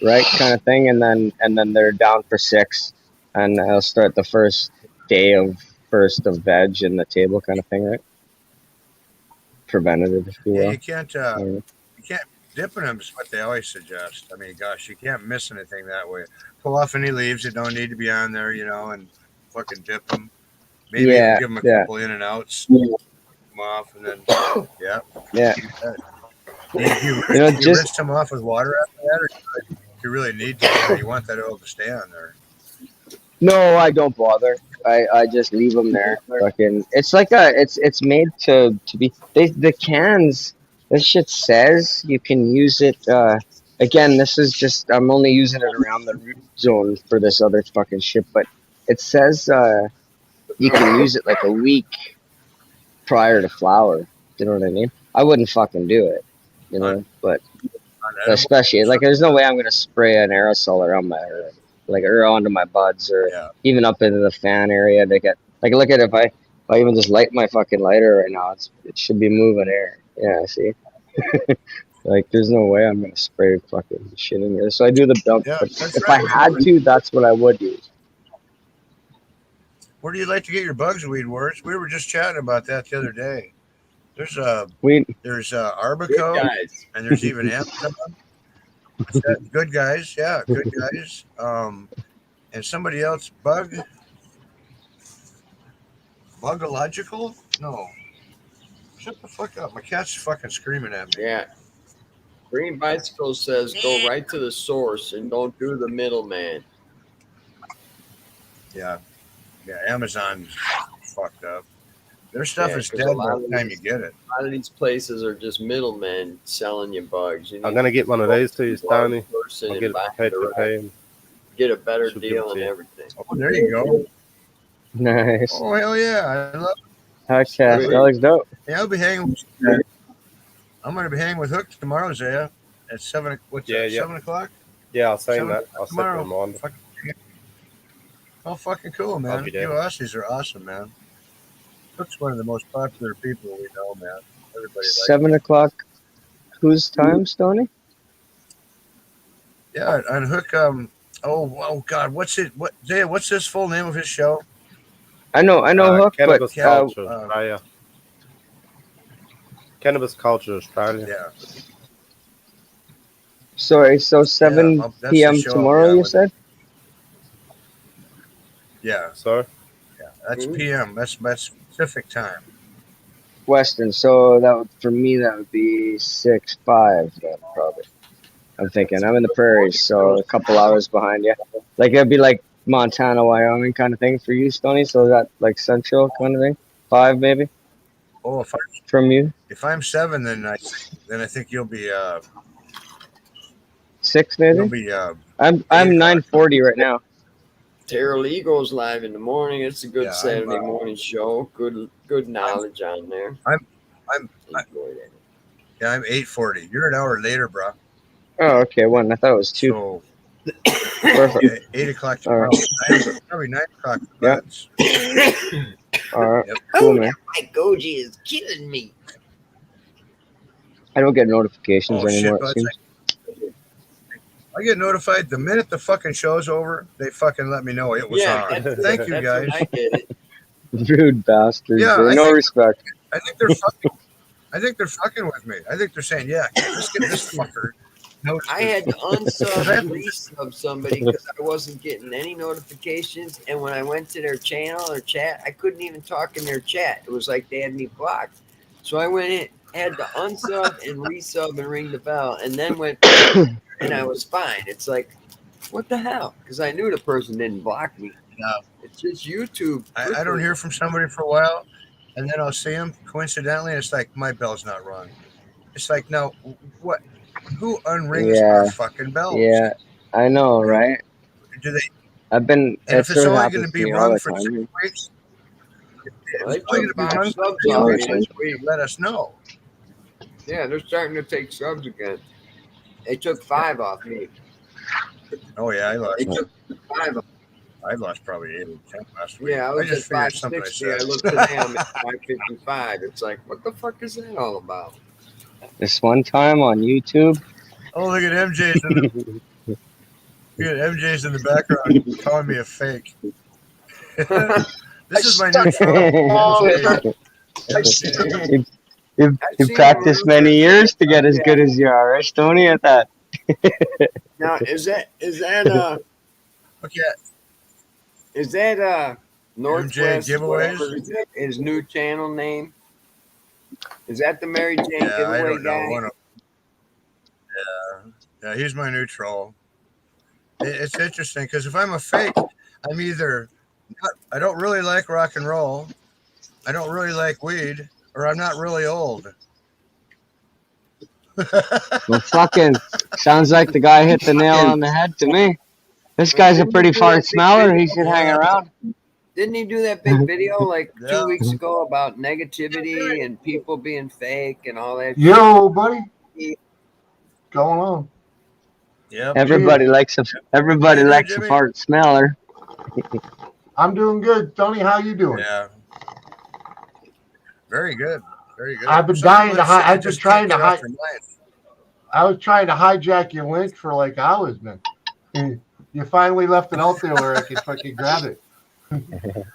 right, kind of thing, and then they're down for 6, and I'll start the first of veg in the table, kind of thing, right? Preventative, if you will. Yeah, you can't dip in them is what they always suggest. I mean, gosh, you can't miss anything that way. Pull off any leaves that don't need to be on there, and fucking dip them. Maybe give them a couple in and outs, them off, and then You rinse them off with water after that, or do you really need to? You want that oil to stay on there? No, I don't bother. I just leave them there. Fucking, it's like it's made to be. The cans. This shit says you can use it. Again, this is just I'm only using it around the root zone for this other fucking shit. But it says you can use it like a week prior to flower. You know what I mean? I wouldn't fucking do it. But especially like there's no way I'm gonna spray an aerosol around my or onto my buds or even up into the fan area to get look at if I even just light my fucking lighter right now, it should be moving air. Yeah, see. Like there's no way I'm gonna spray fucking shit in here. So I do the dump. Yeah, if I had to, that's what I would use. Where do you like to get your bugs weed, Words? We were just chatting about that the other day. There's Arbico, and there's even Amazon. Good guys, yeah, good guys. And somebody else, Bugological? No. Shut the fuck up. My cat's fucking screaming at me. Yeah. Green Bicycle says go right to the source and don't do the middleman. Yeah. Yeah, Amazon's fucked up. Their stuff Yeah, is 'cause dead a by lot the of time these- you get it. A lot of these places are just middlemen selling you bugs. You I'm need gonna get one of these to you, Stoney. person I'll and get it buy paid the for right- paying. get a better She'll give it deal to and you. everything. Oh, there you go. Nice. Oh, hell yeah. I love Okay, Sweet. that looks dope. Yeah, I'll be hanging. I'm going to be hanging with Hook tomorrow, Zaya, at 7. What's Yeah, that? yeah. 7:00. Yeah, I'll say 7 that. I'll set the tomorrow. reminder. Oh, fucking cool, man. I'll be You there. Aussies are awesome, man. Hook's one of the most popular people we know, man. Everybody likes 7:00. Whose time, Stoney? Yeah, on Hook. Oh God, what's it? What Zaya? What's his full name of his show? I know Hook, but Cannabis Culture uh, Australia. Cannabis Culture Australia. Yeah. sorry. So 7 that's the p.m. show, tomorrow. yeah, You with- said Yeah, Sorry? yeah. That's PM. That's Pacific time. Western. So that would, for me that would be 6-5 then probably. I'm thinking I'm in the prairies, so a couple hours behind you. Like it'd be like Montana, Wyoming kind of thing for you, Stoney. So is that like central kind of thing? 5 maybe Oh, from you. if I'm 7, then I think you'll be 6 you'll maybe. be I'm 8 o'clock. 9:40 right now. Terrell Eagles live in the morning. It's a good Yeah, Saturday I'm, morning show. Good knowledge on there. I'm Enjoy that. yeah, I'm 8:40. You're an hour later, bro. Oh, okay. One. I thought it was 2. So Perfect. yeah, 8 o'clock tomorrow. All Probably 9 o'clock. Yeah. All right. Yep. Cool, man. My goji is killing me. I don't get notifications Oh shit, anymore. It buds. seems. I get notified the minute the fucking show's over. They fucking let me know it was Yeah, on. that's- Thank you, that's guys. when I get it. Rude bastards. Yeah, Bro. I No think- respect. I think they're fucking. I think they're fucking with me. I think they're saying, "Yeah, let's get this fucker." I had to unsub and resub somebody because I wasn't getting any notifications. And when I went to their channel or chat, I couldn't even talk in their chat. It was like they had me blocked. So I went in, had to unsub and resub and ring the bell, and then went, and I was fine. It's like, what the hell? Because I knew the person didn't block me. No. It's just YouTube. I don't hear from somebody for a while, and then I'll see them coincidentally. And it's like my bell's not rung. It's like, no, what? Who unrings Yeah. our fucking bells? Yeah, I know, right? Do they? I've been. And It if it's sort of only happens going to to be me all rung the for time. 6 weeks, Well, they it's only took going to be 5 rung for subs 6 off weeks. me this week. Let us know. Yeah, they're starting to take subs again. They took 5 off me. Oh yeah, I lost. They took 5 off. I lost probably 8 or 10 last week. Yeah, I was just at figured something I 560. I said. looked today, I'm at 555. It's like, what the fuck is that all about? This one time on YouTube. Oh, look at MJ's in the, look at MJ's in the background calling me a fake. This is my new troll. MJ. You've practiced many years to get as good as you are, right, Stoney, at that. Now, is that Okay, Northwest giveaways? whatever his new channel name? Is that the Mary Jane yeah, I giveaway don't know. guy? Yeah, he's my new troll. It's interesting because if I'm a fake, I'm either I don't really like rock and roll, I don't really like weed, or I'm not really old. Well, fucking sounds like the guy hit the nail on the head to me. This guy's a pretty fart smeller. He should hang around. Didn't he do that big video like Yeah. 2 weeks ago about negativity and people being fake and all that? Yo, buddy. Going on? Yep. Everybody likes a Jimmy? fart smeller. I'm doing good. Tony, how you doing? Yeah. Very good. Very good. I've been Some dying people to have shit I've they been just trying can't to get off hide. their mind. I was trying to hijack your link for like hours, man. You finally left it out there where I could fucking grab it.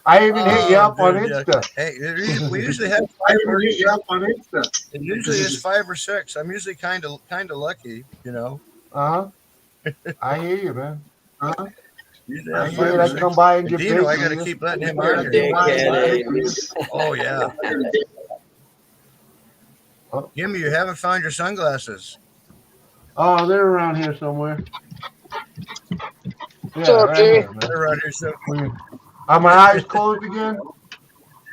I even hit you up on dude, yeah. Insta. Hey, we usually have I 5 even or hit you up on Insta. It usually is 5 or 6. I'm usually kind of lucky, you know. I hear you, man. Usually I have hear 5 you. or I 6. come by and get Dino, I big got to with you. keep letting him You're on a here. dickhead, eh? Oh yeah. Jimmy, you haven't found your sunglasses. Oh, they're around here somewhere. It's okay. man. They're around here so Are my eyes closed again?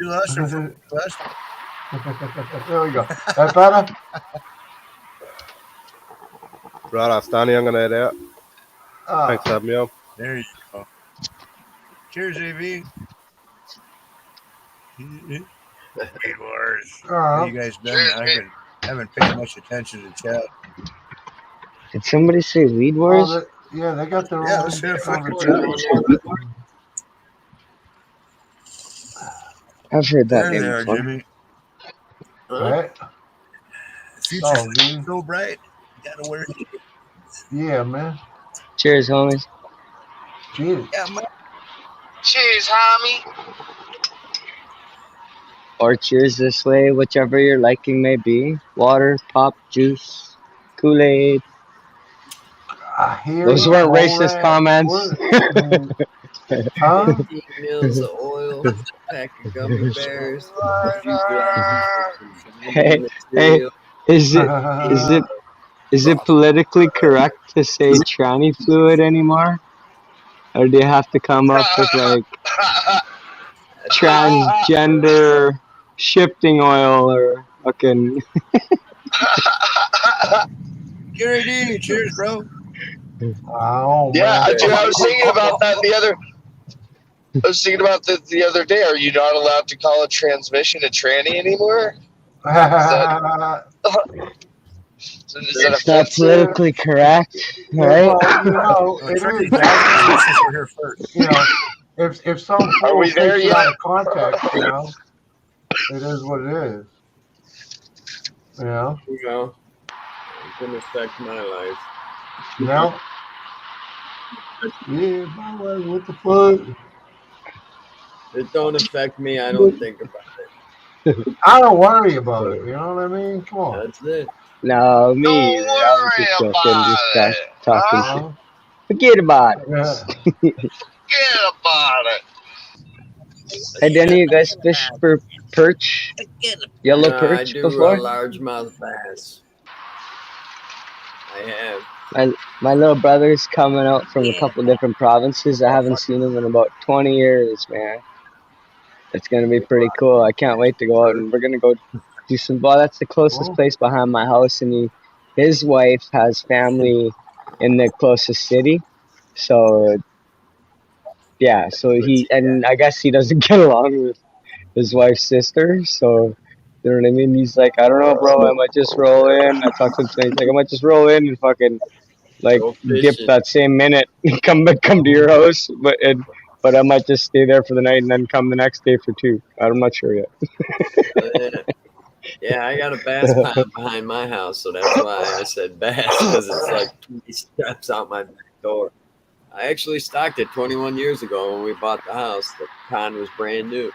You lost him from last. There we go. That better? Right off, Stoney, I'm gonna head out. Thanks for having me on. There you go. Cheers, AV. Weed Wars. How you guys been? I haven't paid much attention to chat. Did somebody say Weed Wars? Oh, yeah, they got their own. Let's hear fucking I've heard that name there, before. Jimmy. Right? Future's so bright. You gotta wear it. Yeah, man. Cheers, homies. Cheers. Yeah, man. Cheers, homie. Or cheers this way, whichever your liking may be. Water, pop, juice, Kool-Aid. Those weren't racist comments. Huh? 15 mils of oil, pack of gummy bears, a few glasses of Hey, material. is it politically correct to say tranny fluid anymore? Or do you have to come up with like transgender shifting oil or fucking Gary D, cheers, bro. Oh, Yeah, man. dude, I was thinking about that the other day. Are you not allowed to call a transmission a tranny anymore? It's not politically correct, right? Well, it is. We're here first. If some fool takes it out of context, it is what it is. You know, it can affect my life. Yeah, my life, what the fuck? It don't affect me. I don't think about it. I don't worry about it. You know what I mean? Come on. That's it. No, me either. I was just joking, just talking shit. Forget about it. Forget about it. Hey, did any of you guys fish for perch? Yellow perch I do before? largemouth bass. I have. My little brother's coming out from a couple different provinces. I haven't seen him in about 20 years, man. It's gonna be pretty cool. I can't wait to go out, and we're gonna go do some. Well, that's the closest place behind my house, and his wife has family in the closest city. So yeah, and I guess he doesn't get along with his wife's sister. So you know what I mean? He's like, I don't know, bro. I might just roll in. I talked to him today. He's like, I might just roll in and fucking like dip that same minute, come to your house, but I might just stay there for the night and then come the next day for 2. I'm not sure yet. Yeah, I got a bass pond behind my house, so that's why I said bass, because it's like 20 steps out my back door. I actually stocked it 21 years ago when we bought the house. The pond was brand new.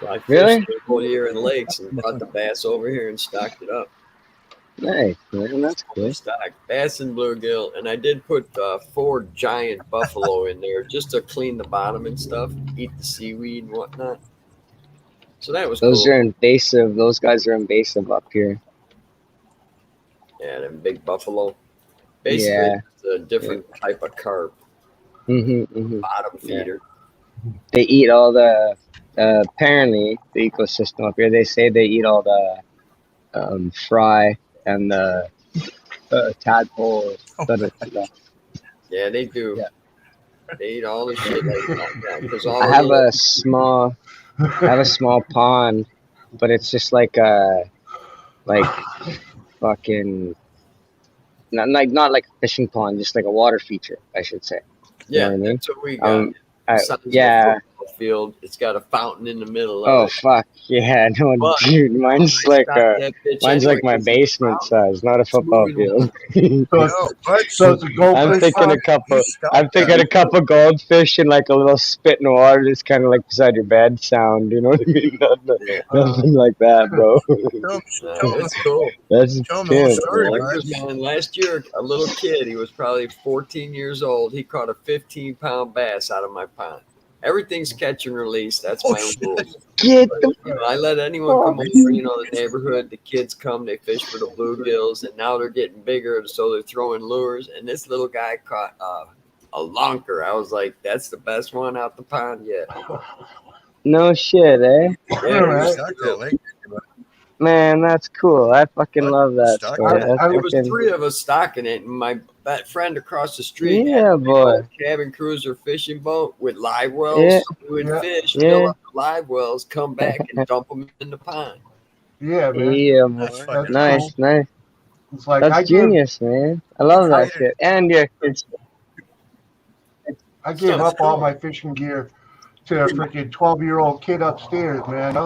So I fished the whole year in lakes and brought the bass over here and stocked it up. Nice, man. That's cool. Stocked bass and bluegill, and I did put 4 giant buffalo in there just to clean the bottom and stuff, eat the seaweed and whatnot. So that was Those cool. are invasive. Those guys are invasive up here. Yeah, them big buffalo. Basically, it's a different type of carp. Bottom feeder. Yeah. They eat all the. Apparently, the ecosystem up here. They say they eat all the fry and the tadpoles. Yeah, they do. Yeah. They eat all the shit like that. I have a small pond, but it's just like fucking not like a fishing pond, just like a water feature, I should say. You know what I mean? That's what we got. Yeah. Field. It's got a fountain in the middle of it. Oh fuck yeah, no, dude, mine's like my basement size, not a football field. So it's a goldfish. I'm thinking a couple goldfish and like a little spit in the water, just kind of like beside your bed sound. You know what I mean? Nothing like that, bro. That's cool. That's man. Last year, a little kid, he was probably 14 years old. He caught a 15-pound bass out of my pond. Everything's catch and release. That's my rules. I let anyone come over, the neighborhood. The kids come, they fish for the bluegills, and now they're getting bigger, so they're throwing lures. And this little guy caught a lunker. I was like, that's the best one out the pond yet. No shit, eh? Yeah, Right. Stuck that lake. Man, that's cool. I fucking love that Stuck story. it. That's I- there was fucking 3 of us stocking it, and my friend across the street had yeah, a boy. cabin cruiser fishing boat with live wells. Yeah, So we would Yeah. fish, yeah. fill up the live wells, come back and dump them in the pond. Yeah, man. Yeah, That's boy. fucking Nice, cool. nice. It's like That's I gave genius, man. I You love that created shit. And your kids. I gave That's up all cool. my fishing gear to a freaking 12-year-old kid upstairs, man.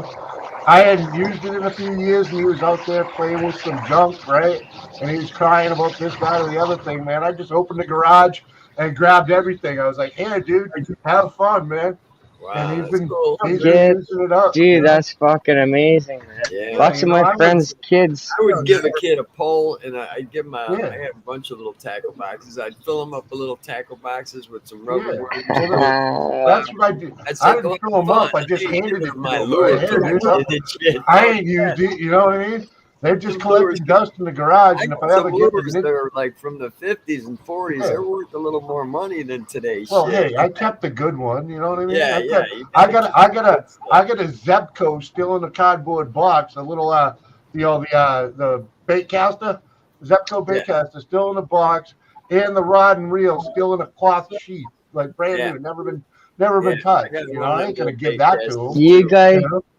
I hadn't used it in a few years, and he was out there playing with some junk, right? And he was crying about this, that, or the other thing, man. I just opened the garage and grabbed everything. I was like, "Here, dude, have fun, man." Wow, And he's that's been cool. he's Yeah, been using it up. dude, that's fucking amazing, man. Yeah. Lots you of know, my I friends' kids. I would give a kid a pole, and I'd give him Yeah. I had a bunch of little tackle boxes. I'd fill them up with little tackle boxes with some rubber Yeah. worms. That's what I did. I'd I say, didn't "Go fill them have up. I fun." just Hey, handed here's it to my them. lure. Here, dude. Shit. I ain't used it. You know what I mean? They're just collecting dust in the garage, I and if got I some ever get lures the that are like from the 50s and 40s. Yeah. They're worth a little more money than today's well, shit. hey, I kept the good one. You know what I mean? Yeah, I yeah. kept- you I gotta got a Zebco still in the cardboard box. A little the bait caster, Zebco bait caster still in the box, and the rod and reel still in a cloth sheet, like brand Yeah. new, never been Yeah, touched. I got You know, one of I them ain't gonna little give bait that casters. to them.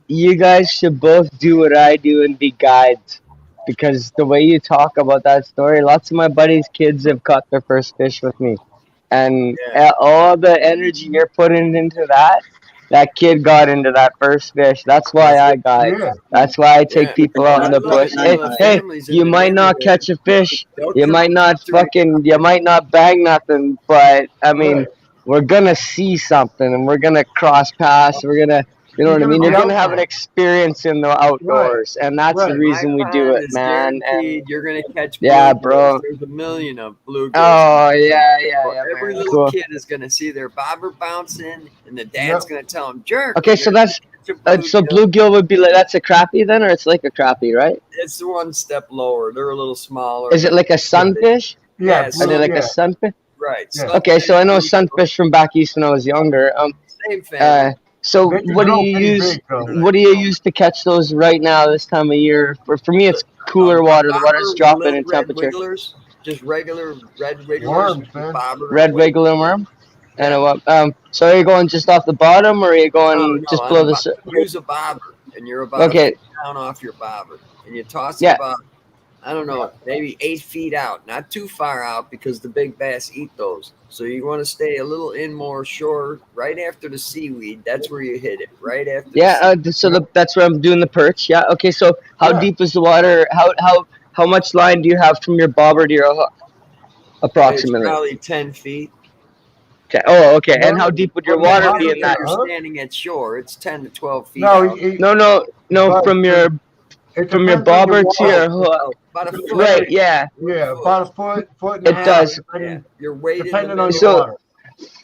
You guys should both do what I do and be guides. Because the way you talk about that story, lots of my buddies' kids have caught their first fish with me. And all the energy you're putting into that kid got into that first fish. That's why I guide. Yeah. That's why I take Yeah. people out in I the look bush. at some of the Hey, families in you the might not neighborhood. catch a fish. They'll You come might not after you might not bang nothing, but I mean, Right. we're gonna see something and we're gonna cross paths. We're gonna, you know You're what I gonna mean? be You're gonna out have an there. experience in the outdoors, and that's the Right. reason we My do pond it, is man. guaranteed And you're gonna catch yeah, bluegills. bro. There's a million of bluegills. Oh yeah, Every man. little Cool. kid is gonna see their bobber bouncing, and the dad's Yep. gonna tell him, "Jerk." Okay, so that's so bluegill would be like that's a crappie then, or it's like a crappie, right? It's one step lower. They're a little smaller. Is it but- like a sunfish? Yeah. Are they like yeah. a sunfish? Right. Yeah. Okay, so I know Sunfish, sunfish from back east when I was younger. Same family. So They can what do grow you pretty use? big, though. What do you use to catch those right now this time of year? For me, it's cooler water. The water's Bobber, dropping little in red temperature. wigglers, just regular red wigglers. Worms, man. Bobber Red and wigglers. wiggler worm. And a what? So are you going just off the bottom, or are you going just on below a the? use a bobber, and you're about Okay. a foot down off your bobber, and you toss it Yeah. about, I don't know, maybe 8 feet out, not too far out because the big bass eat those. So you want to stay a little in more shore, right after the seaweed. That's where you hit it, right after. Yeah. That's where I'm doing the perch. Yeah. Okay. So how Yeah. deep is the water? How much line do you have from your bobber to your hook? It's Approximately. probably 10 feet. Okay. Oh, okay. No, And how deep would your from the water bobber be in to that? the You're hook? standing at shore. It's 10 to 12 feet No, out. No. But From your it from your depends on bobber the to water. your hook. About a foot. Right. Yeah. Yeah, about a foot and a It half. does. Depending, Yeah, you're weight in the depending on middle. the So- water.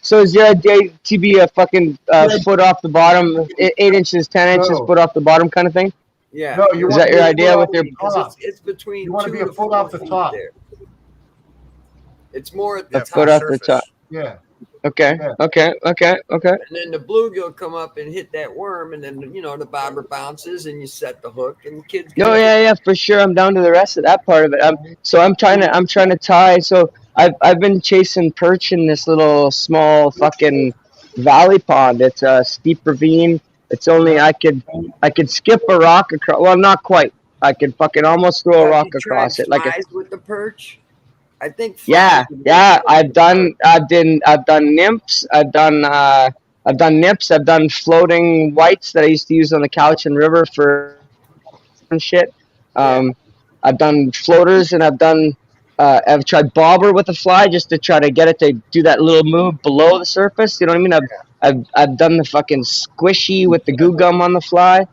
So is your idea to be a fucking foot off the bottom, 8 inches, 10 inches, No. foot off the bottom kind of thing? Yeah. No, you Is want that to your be a idea foot with off your- the Because top. it's between You wanna 2 be a to foot 4 off the feet top. there. It's more at Yeah, the top. foot flat off the surface. top. Yeah. Okay. Yeah. Okay. And then the bluegill come up and hit that worm, and then the bobber bounces, and you set the hook, and the kids. No, yeah, for sure. I'm down to the rest of that part of it. I'm trying to tie. So I've been chasing perch in this little small fucking valley pond. It's a steep ravine. It's only I could skip a rock across. Well, not quite. I could fucking almost throw a rock across it. Like with the perch. I think. yeah. I've done nymphs. I've done nips. I've done floating whites that I used to use on the Cowichan River for and shit. I've done floaters, and I've tried bobber with a fly just to try to get it to do that little move below the surface. You know what I mean? I've done the fucking squishy with the goo gum on the fly.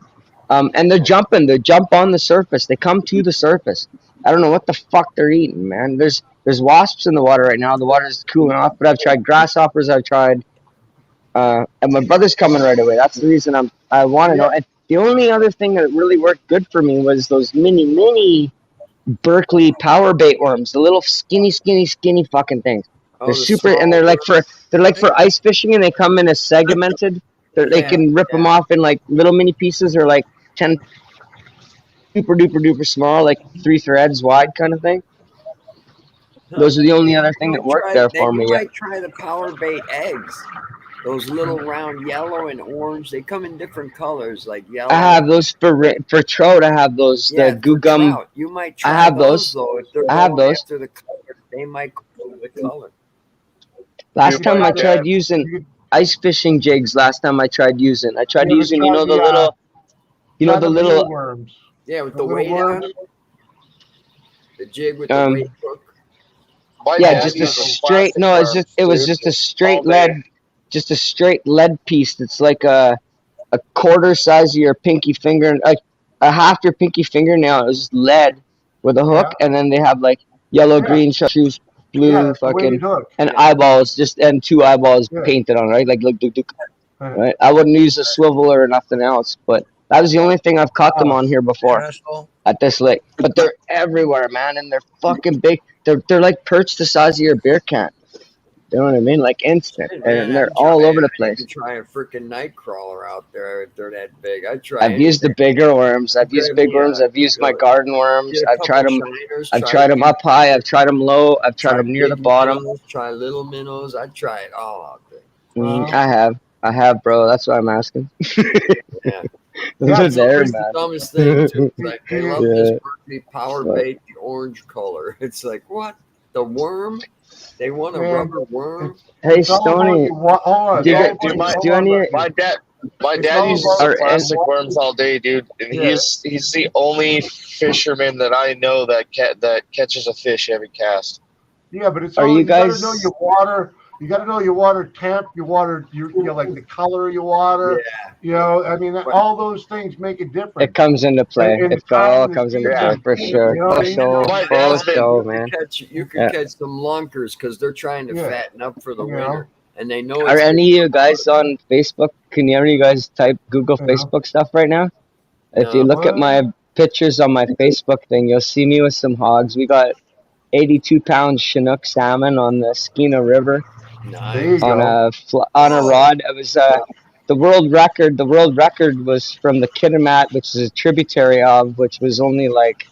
And they're jumping. They jump on the surface. They come to the surface. I don't know what the fuck they're eating, man. There's wasps in the water right now. The water's cooling off, but I've tried grasshoppers. I've tried, and my brother's coming right away. That's the reason I want to know. And the only other thing that really worked good for me was those mini Berkeley power bait worms. The little skinny fucking things. They're super, and they're like for ice fishing, and they come in a segmented. They can rip them off in like little mini pieces or like 10 super duper small, like 3 threads wide kind of thing. Those are the only other thing that worked there for me. You might try the power bait eggs. Those little round yellow and orange. They come in different colors, like yellow. I have those for trout. I have those the goo gum. Trout. You might try I have those. though. If they're I have going those. after the color, they might go with the color. Last time I tried using ice fishing jigs. Last time I tried using using the little, the little worms. Yeah, with the weight on them. The jig with the weight hook. Yeah, just a straight. No, it was just a straight lead, just a straight lead piece. That's like a quarter size of your pinky finger, like a half your pinky fingernail. It was just lead with a hook, and then they have like yellow, green chartreuse, blue, fucking, and eyeballs, and 2 eyeballs painted on, right? Like right. I wouldn't use a swivel or nothing else, but that was the only thing I've caught them on here before at this lake. But they're everywhere, man, and they're fucking big. They're like perch the size of your beer can. You know what I mean? Like instant, and they're all over the place. I try a freaking night crawler out there if they're that big. I've used the bigger worms. I've used big worms. I've used my garden worms. I've tried them. I've tried them up high. I've tried them low. I've tried them near the bottom. Try little minnows. I try it all out there. I have, bro. That's why I'm asking. Yeah. Those are there, man. The dumbest thing too. Like they love this Berkeley power bait, the orange color. It's like what? The worm? They want a rubber worm. Hey, Stoney. My dad uses plastic worms all day, dude, and he's the only fisherman that I know that catches a fish every cast. Yeah, but it's you guys? Gotta know your water. You got to know your water temp, your water, like the color of your water. Yeah. I mean, all those things make a difference. It comes into play. It all comes into play for sure. Man. You can catch some lunkers because they're trying to fatten up for the winter, and they know. Are any of you guys on Facebook? Can any of you guys Google Facebook stuff right now? If you look at my pictures on my Facebook thing, you'll see me with some hogs. We got 82-pound Chinook salmon on the Skeena River. Nice. On a rod. It was the world record. The world record was from the Kitimat, which is a tributary of, which was only like,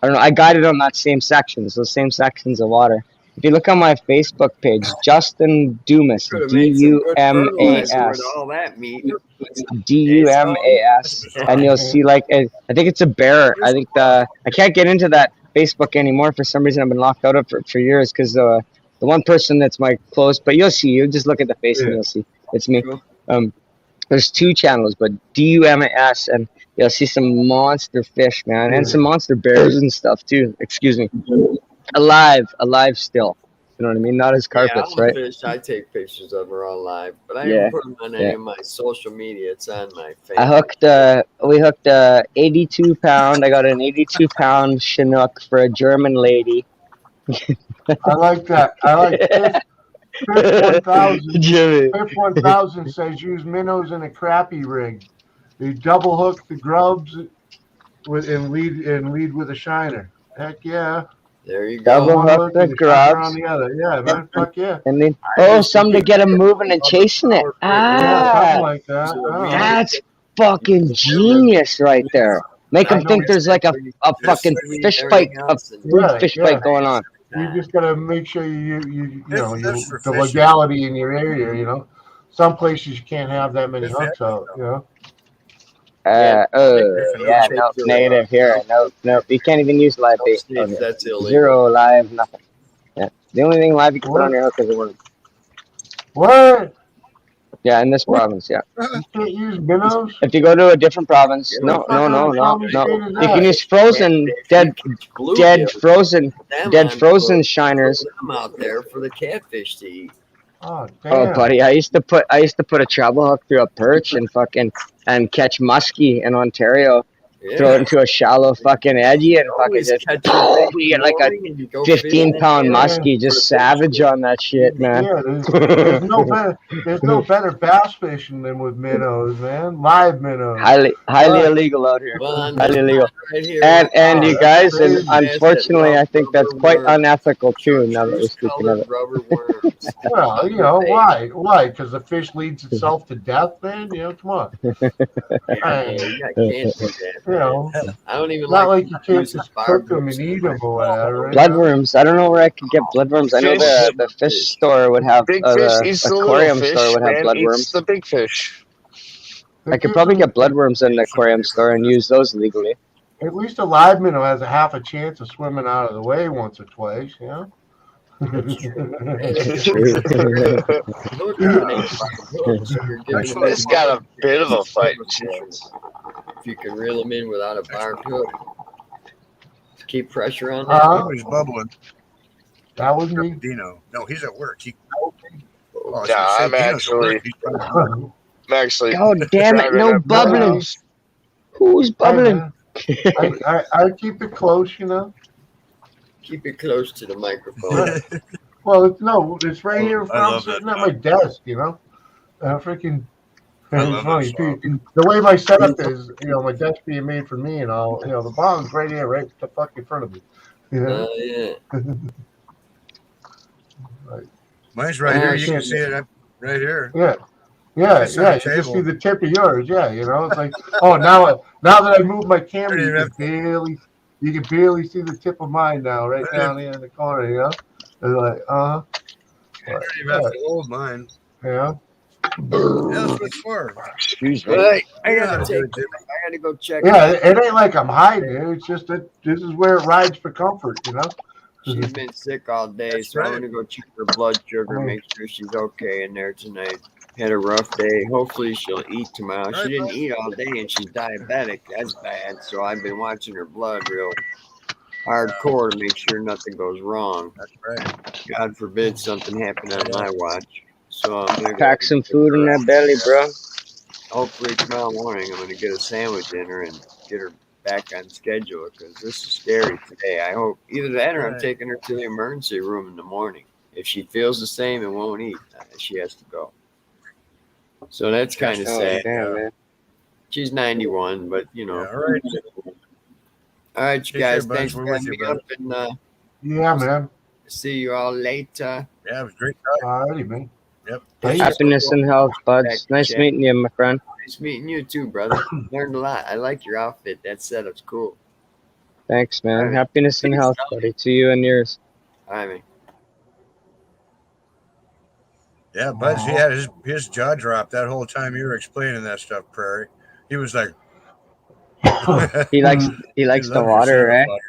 I don't know. I guided on that same sections, those same sections of water. If you look on my Facebook page, Justin Dumas, Dumas, all that meat. Dumas, and you'll see like I think it's a bear. I think I can't get into that Facebook anymore for some reason. I've been locked out of it for years because the one person that's my close, but you'll see. You just look at the face and you'll see it's me. There's 2 channels, but DUMAS, and you'll see some monster fish, man, and some monster bears and stuff too. Excuse me, alive still. You know what I mean? Not as carpets, right? Fish. I take pictures of her alive, but I didn't put them on any of my social media. It's on my Facebook. We hooked 82-pound. I got an 82-pound Chinook for a German lady. I like that. I like Fish 1000. Fish 1000 says use minnows in a crappie rig. You double hook the grubs and lead with a shiner. Heck yeah. There you go. Double hook the grubs. On the other. Yeah, man. Fuck yeah. And then something to get them moving and chasing it. Something like that. That's fucking genius right there. Make them think there's like a fucking fish fight, a fruit fish fight going on. You just gotta make sure the legality in your area. You know, some places you can't have that many hooks out. You know. No, negative here. No, you can't even use live bait. That's illegal. 0 live, nothing. Yeah, the only thing live you can put on your hook is a worm. What? Yeah, in this province, yeah. You can't use minnows? If you go to a different province, no. You can use frozen, dead frozen shiners. I'm out there for the catfish to eat. Oh, damn. Oh, buddy, I used to put a treble hook through a perch and catch muskie in Ontario. throw it into a shallow fucking edgy and fucking Always just catch your you get like a and you go 15-pound Yeah. muskie, just savage on that shit, man. Yeah, there's no better. There's no better bass fishing than with minnows, man. Live minnows. highly Right. illegal out here. Well, on Highly this illegal. right here, And Oh, you that's guys, and crazy. unfortunately, I think that's quite unethical too. Now that we're Chartreuse speaking of colored it. rubber worms. Well, you know why? Why? Because the fish leads itself to death. Man, you know, come on. Yeah, Hey, you can't do that. you know, I don't even not like like you can't use just fire cook them hooks and in eat my them or whatever. You know? Bloodworms. I don't know where I could get bloodworms. I know the fish store would have Big fish the eats the little aquarium fish, store would have man. Eats bloodworms. the big fish. I could probably get bloodworms in the aquarium store and use those legally. At least a live minnow has a half a chance of swimming out of the way once or twice. You know. Actually, it's got a bit of a fight chance. If you can reel them in without a barbed hook. Keep pressure on Oh, he's bubbling. That was me. Dino. No, he's at work. Yeah, I'm actually. God damn it! No bubbling. Who's bubbling? I keep it close, you know. Keep it close to the microphone. Well, no, it's right here. I I'm love sitting that at my desk, you know. Freaking. I It's love funny that too. The way my setup is, you know, my desk being made for me and all. You know, the bottom's right here, right the fuck in front of me. You know? Yeah. Right. Mine's right here. You can see it right here. Yeah. Yeah, It's on yeah. the You just see table. the tip of yours. Yeah, you know. It's like, oh, now that I moved my camera, you can barely see the tip of mine now, right down here in the corner. You know. It's like, I don't even have to hold mine. Yeah. Yeah, that's what it's for. Excuse me. Hey, I Yeah, gotta do it, Jimmy. I gotta go check. Yeah, it ain't like I'm hiding it. It's just that this is where it rides for comfort, you know. She's been sick all day, so I'm gonna go check her blood sugar, make sure she's okay in there tonight. Had a rough day. Hopefully she'll eat tomorrow. She didn't eat all day and she's diabetic. That's bad. So I've been watching her blood real hardcore to make sure nothing goes wrong. That's right. God forbid something happened on my watch. So I'm gonna Pack some food in that belly, bro. hopefully tomorrow morning I'm gonna get a sandwich in her and get her back on schedule because this is scary today. I hope either that or I'm taking her to the emergency room in the morning. If she feels the same and won't eat, she has to go. So that's kind of sad. Damn, man. She's 91, but you know. Yeah, all right. All right, you Take guys. care, Thanks bud. for We're with having you, me brother. up, and Yeah, man. see you all later. Yeah, it was great. Alrighty, man. Yep. Happiness and health, buds. Nice meeting you, my friend. Nice meeting you too, brother. Learned a lot. I like your outfit. That setup's cool. Thanks, man. All right. Happiness and Peace health, out. buddy. To you and yours. All right, man. Yeah, Buzz, he had his jaw dropped that whole time you were explaining that stuff, Prairie. He was like, He likes the loved your water, setup right? water.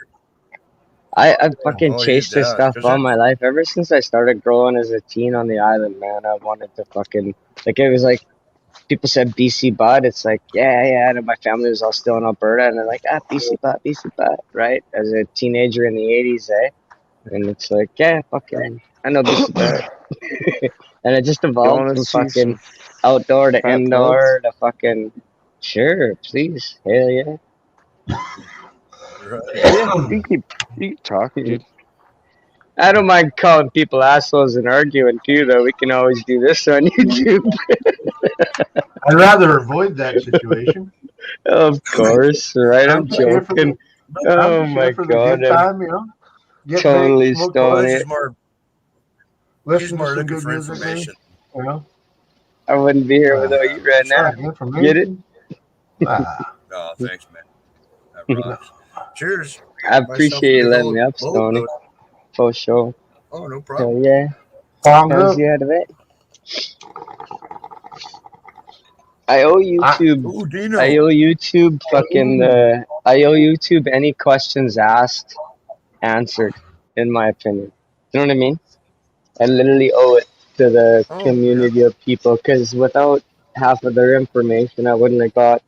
I fucking Oh, he chased this does, stuff 'cause all my life. Ever since I started growing as a teen on the island, man, I wanted to fucking like it was like people said BC bud. It's like yeah, and my family was all still in Alberta, and they're like BC bud, right? As a teenager in the '80s, eh? And it's like yeah, fucking I know BC bud, and it just evolved from fucking outdoor to indoor to fucking sure, please, hell yeah. Right. Yeah, you can talk, dude. I don't mind calling people assholes and arguing too, though. We can always do this on YouTube. I'd rather avoid that situation. Of course, right? I'm just here for the- joking. Oh I'm just my here for the god, good I'm time, you know. Get totally baked, smoke stoned Buzz it. is more, listen he's to more some looking good for music, man, information. you know. I wouldn't be here without you right now. Information. Get it? Oh, thanks, man. That rocks. Cheers. I Myself a appreciate you big letting old me up, boat Stoney. load. For sure. Oh, no Hell problem. yeah. Bongo. How's you out of it? I owe YouTube. Ooh, Dino. I owe YouTube fucking I owe YouTube any questions asked, answered, in my opinion. You know what I mean? I literally owe it to the Oh, community of people because without half of their information, I wouldn't have got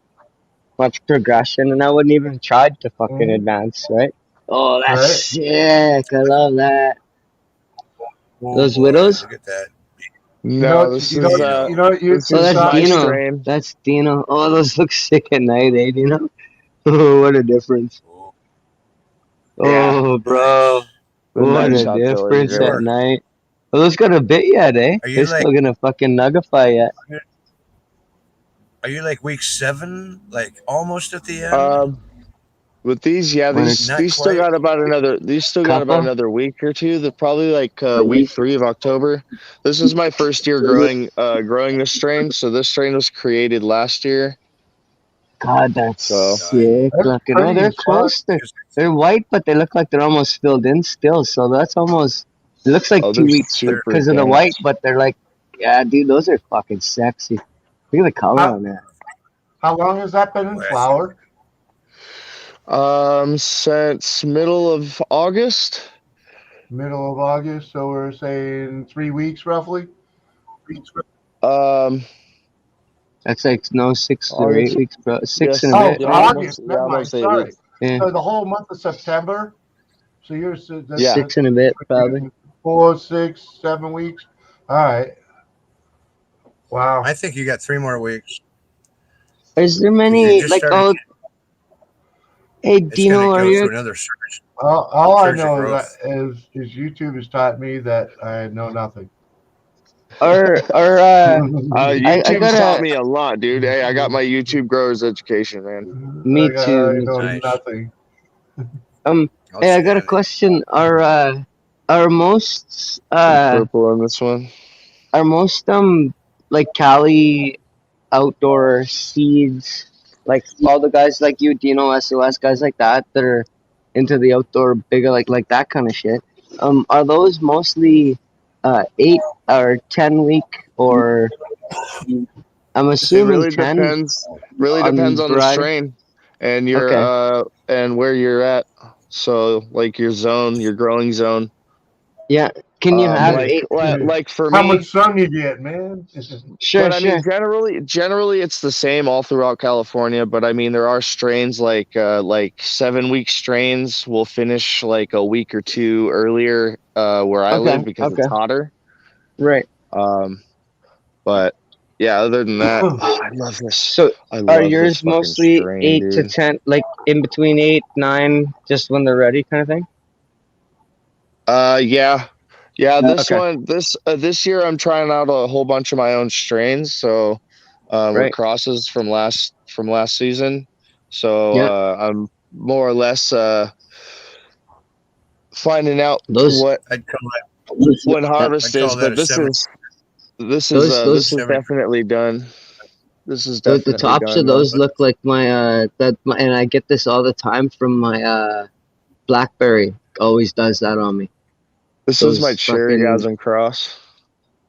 much progression and I wouldn't even tried to fucking advance, right? Oh, that's Right. sick. I love that. Oh, Those boy, widows? Look at that. No, this is Oh, that's my Dino. stream. That's Dino. Oh, those look sick at night, eh, Dino? What a difference. Yeah. Oh, bro. The What night a shot's always difference great. at night. Well, those got a bit yet, eh? Are you They're like still gonna fucking nuggify yet. are you like week 7, like almost at the end? With these, yeah, When these it's Not these still quite. got about couple. another week or two. They're probably like week 3 of October. This is my first year growing this strain. So this strain was created last year. God, that's So sick That's looking. Oh, they're pretty fun. close. They're white, but they look like they're almost filled in still. So that's almost. It looks like they're 2 weeks super because of the dense. white, but they're like, yeah, dude, those are fucking sexy. Look at the color How, on that. how long has that been in flower? Since middle of August. Middle of August, so we're saying 3 weeks roughly. That's like no 6 or 8 August. weeks, bro. 6 Yes. and a Oh, bit, Yeah, maybe. August. almost. Yeah, Never mind. almost 8 Sorry. weeks. Yeah, So the whole month of September. So that's Yeah. 6 and a bit, probably. 4, 6, 7 weeks. All right. Wow. I think you got 3 more weeks. Is there 'Cause you're many just like? starting. Oh, hey It's going to Dino, are go through you? another surge. All I Surge of know growth. is YouTube has taught me that I know nothing. Or I YouTube's taught gotta. me a lot, dude. Hey, I got my YouTube growers education, man. Me too. I Me know too. Nice. nothing. Hey, I got a question. Are most Purple on this one. are most like Cali outdoor seeds, like all the guys like you, Dino, SOS guys like that are into the outdoor bigger like that kind of shit. Are those mostly 8 or 10 week, or I'm It assuming really 10 depends. Really on depends on the variety? strain and your Okay, and where you're at. So like your zone, your growing zone. yeah. Can you have Like 8? like for How much me, sun you get, man? Sure, but I mean sure. generally it's the same all throughout California. But I mean there are strains like 7 week strains will finish like a week or two earlier where I live Okay, because it's okay. hotter. Right. But yeah, other than that, I love this. So I are love this yours fucking mostly strain, 8 to dude. 10, like in between 8, 9, just when they're ready kind of thing? Yeah. This Okay, one, this year, I'm trying out a whole bunch of my own strains. So, we're right. crosses from last season. So, Yeah. I'm more or less finding out Those what I'd call when yeah, harvest I'd is. call that But a 70. this is 70. definitely done. This is the definitely tops of done though. those look like and I get this all the time from my BlackBerry. Always does that on me. This is my Those fucking cherrygasm cross.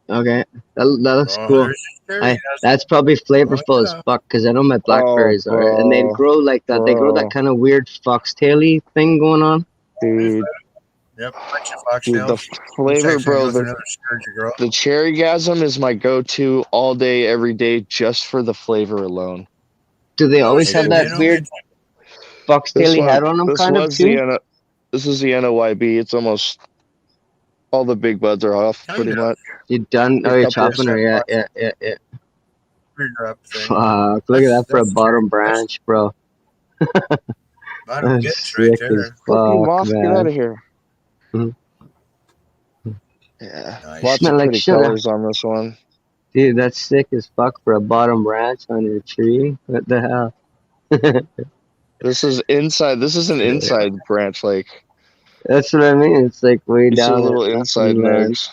okay. That looks Oh, cool. there's your cherry. That's probably Oh, flavorful as yeah. fuck because I know my Oh, blackberries are, and they bro, grow like that. They grow that bro, kind of weird foxtaily thing going on. dude. Yep. Bunch of Dude, the foxtails. It's flavor, actually going to bro. go through another surge of growth. The cherrygasm is my go-to all day, every day, just for the flavor alone. Do they Oh, always have shit, that Dino. weird foxtaily head on them, kind of too? This is the NOYB. It's almost all the big buds are off, Kind pretty of. much. You done? A Oh, you're couple. Just chopping her. that Yeah, box yeah, yeah, yeah. trigger up thing. Fuck! Look at that for a That's cherry. bottom That's branch, bro. bottom That's bitch right sick as there. Fucking fuck, moth, get out man. of here. Mhm. Yeah, Nice. lots of Smell like pretty sugar, colors on this one. dude. That's sick as fuck for a bottom branch on your tree. What the hell? This is inside. This is an inside branch. Like That's what I mean. It's like way you see down little in inside nothing land. nugs.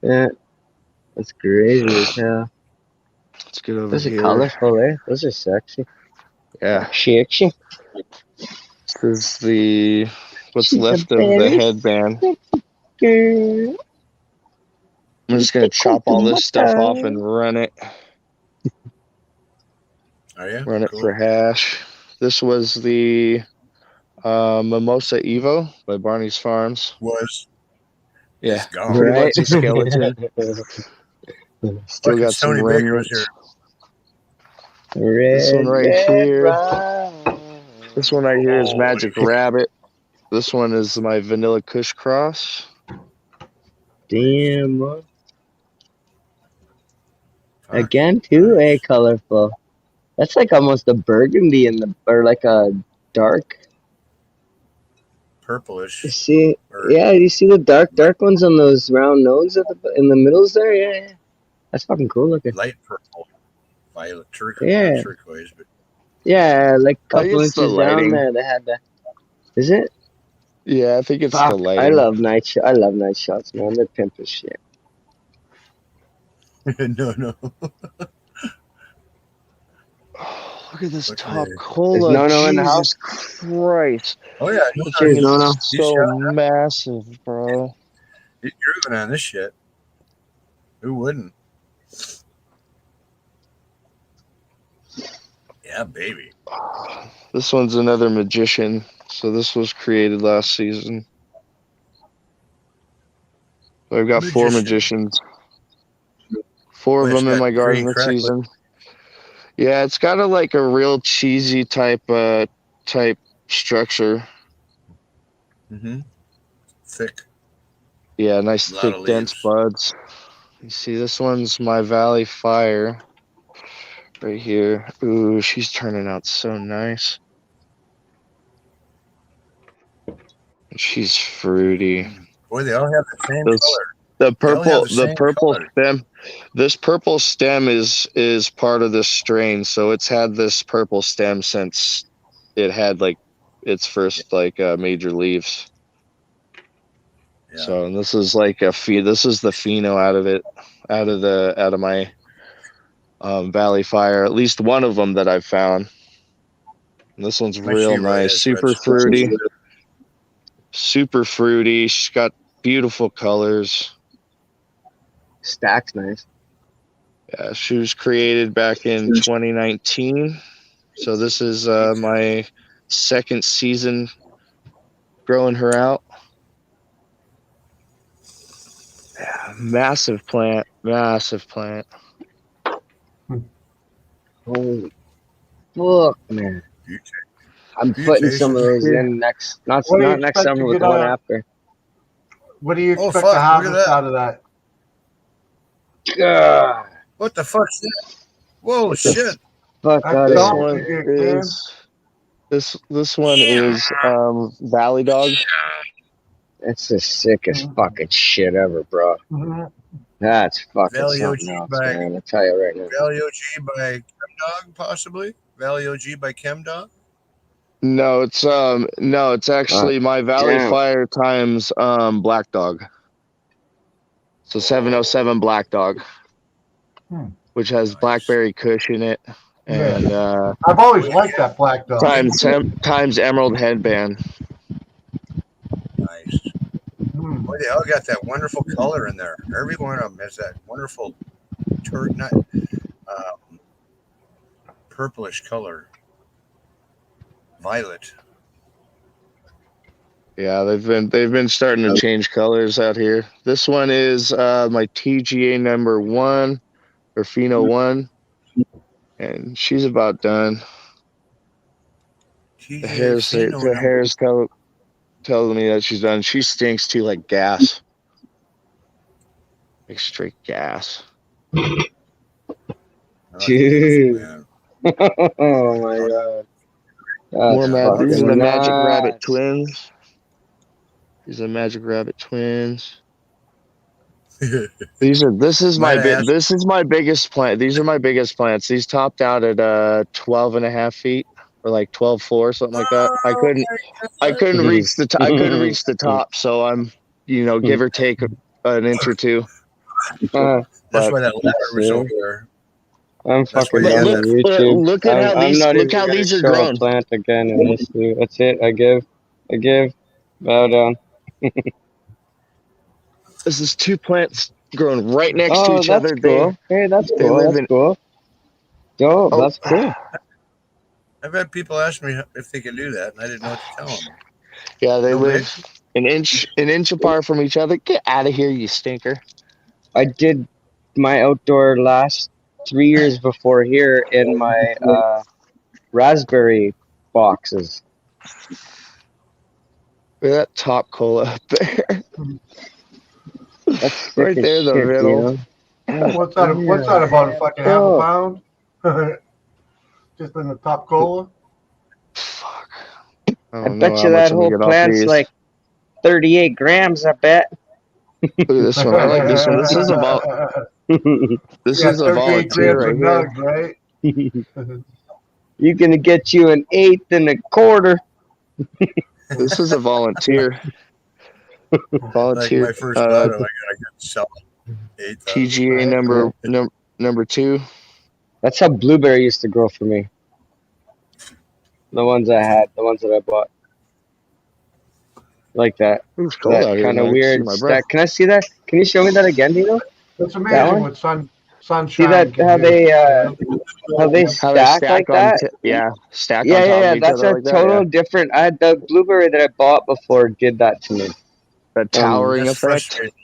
Yeah, that's crazy as hell. Let's get over Those are here. colorful, eh? Those are sexy. Yeah, Sexy. this is the what's She's a left of the very headband. sexy girl. I'm just gonna chop all this stuff off and run it Are you? Cool. for hash. This was the Mimosa Evo by Barney's Farms. Was. Yeah, It's gone. pretty Right. much a skeleton. Still Fucking got some Stony Baker was remnants. here. This one Red, right red, here. right. This one right here is Holy Magic Rabbit. This one is my Vanilla Kush Cross. Damn, bro. fuck. Again, too, Nice. colorful. That's like almost a burgundy or like a dark. Purplish. You see, Or yeah, you see the dark ones on those round nodes in the middles there. Yeah, that's fucking cool looking. light purple. Violet turquoise. Yeah, Not turquoise, but yeah, like a I think couple it's the inches down lighting. there. They had that. Is it? Yeah, I think it's the Fuck, lighting. I love I love night shots, man. They're pimp as shit. no. Oh, look at this Look top there. Is cola. Nono in the Jesus house? Christ. Oh yeah, This Cheers, thing Nono. is so massive, bro. you're grooving on this shit. Who wouldn't? Yeah, baby. This one's another magician. So this was created last season. I've got 4 magicians. 4 of Well, it's them in got my garden green this crackling. season. Yeah, it's got like a real cheesy type structure. Mm-hmm. Thick. Yeah, nice A lot thick of dense leaves. buds. You see, this one's my Valley Fire right here. Ooh, she's turning out so nice. She's fruity. Boy, they all have the same color. The They all have purple the same color. stem. This purple stem is part of this strain, so it's had this purple stem since it had like its first major leaves. Yeah. So, and this is like this is the pheno out of my Valley Fire, at least one of them that I've found. And this one's My real Shira nice, has super red fruity. Super fruity. She's got beautiful colors. Stack's nice. Yeah, she was created back in 2019. So this is my second season growing her out. Yeah, massive plant. Holy fuck, man. I'm putting Mutations. some of those in next, not What do you next expect summer, to but get the one out? after. What do you Oh, expect fuck, to look at harvest that. out of that? God, What the fuck's that? Whoa, get the shit. fuck That's out of This all here. one you get, man. is this one is Valley Dog. That's the sickest fucking shit ever, bro. Mm-hmm. That's fucking Valley OG something else, by man. I tell you right now. Valley OG by Chemdog, possibly. Valley OG by Chemdog. No, it's actually my Valley damn. Fire times Black Dog. So 707 Black Dog, which has Blackberry Kush in it, and I've always liked that black dog. times Emerald Headband. Nice. Boy, they all got that wonderful color in there. Every one of them has that wonderful purplish color. Violet. Yeah, they've been starting to change colors out here. This one is my TGA number 1 or Pheno 1, and she's about done. The hairs telling me that she's done. She stinks too, like gas, like straight gas. Dude. Oh my god. That's These are fucking the Magic Rabbit nuts. twins. These are Magic Rabbit twins. This is my biggest plant. These are my biggest plants. These topped out at 12 and a half feet or like 12.4, something like that. I couldn't reach the top, so I'm give or take an inch or two. That's why that ladder was over there. I'm fucking done with YouTube. Look at how these are show grown. a plant again in this too. That's it. I give. Bow down. This is 2 plants growing right next to each other. Cool. Hey, that's cool. That's cool. Dope. That's cool. I've had people ask me if they can do that, and I didn't know what to tell them. Yeah, they live an inch apart from each other. Get out of here, you stinker. I did my outdoor last 3 years before here in my raspberry boxes. Look at that top cola up there. That's right there in the middle. What's that about? A fucking half a pound? Just in the top cola? Fuck. I I don't know bet how you much that I'm gonna whole get off plant's these. like 38 grams, I bet. Look at this one. I like this one. This is about. This Yeah, is a 38 volunteer grams right of here. nugs, right? You're going to get you an eighth and a quarter. This is a volunteer. Like my first thought of, I gotta get sell 8,000. TGA number 2. That's how blueberry used to grow for me. The ones I had, the ones that I bought. Like that. It's cold out That here. kind of I can see weird my breath. stack. Can I see that? Can you show me that again, Dino? It's That amazing one? what See sunshine that can how do. they How they stack like stack on, that? stack on Yeah, top of each That's other a like that. total Yeah, different. The blueberry that I bought before did that to me. that towering That's effect. frustrating.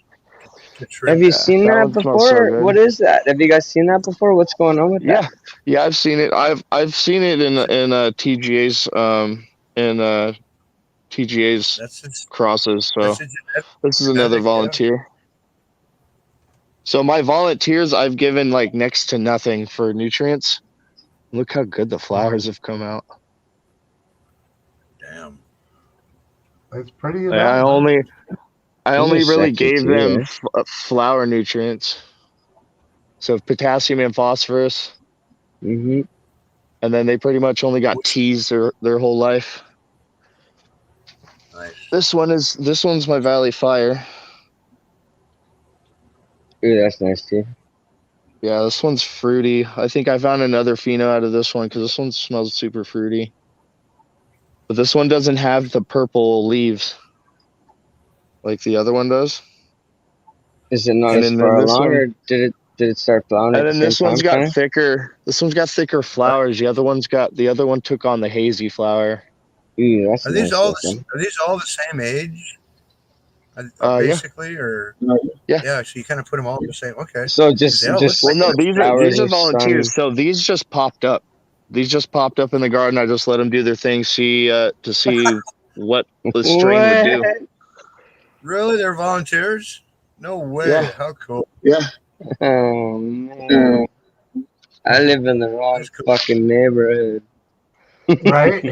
Have you seen That that one smells so before? good. What is that? Have you guys seen that before? What's going on with that? Yeah, I've seen it. I've seen it in TGA's TGA's That's crosses. So that's this is another genetic, volunteer. So my volunteers, I've given like next to nothing for nutrients. Look how good the flowers have come out. Damn. It's pretty I enough. only These are really sexy gave too, them eh? flower nutrients. So potassium and phosphorus, Mm-hmm. and then they pretty much only got teas their whole life. Nice. This one's my Valley Fire. Ooh, that's nice too. Yeah, this one's fruity. I think I found another pheno out of this one because this one smells super fruity. But this one doesn't have the purple leaves like the other one does. Is it not And as then far this along, one, or did it start flowering and at the then same this one's time? got Kind of. thicker. This one's got thicker flowers. The other one took on the hazy flower. Ooh, that's Are these nice all looking. the same age? Yeah. Basically, or Yeah. so you kind of put them all in the same. Okay. So 'Cause just they all look Well, like no, the same. these are flowering volunteers. sun. So these just popped up. These just popped up in the garden. I just let them do their thing, to see what the strain would do. What? Really, they're volunteers? No way! Yeah. How cool! Oh man, I live in the wrong That's cool. fucking neighborhood. Right?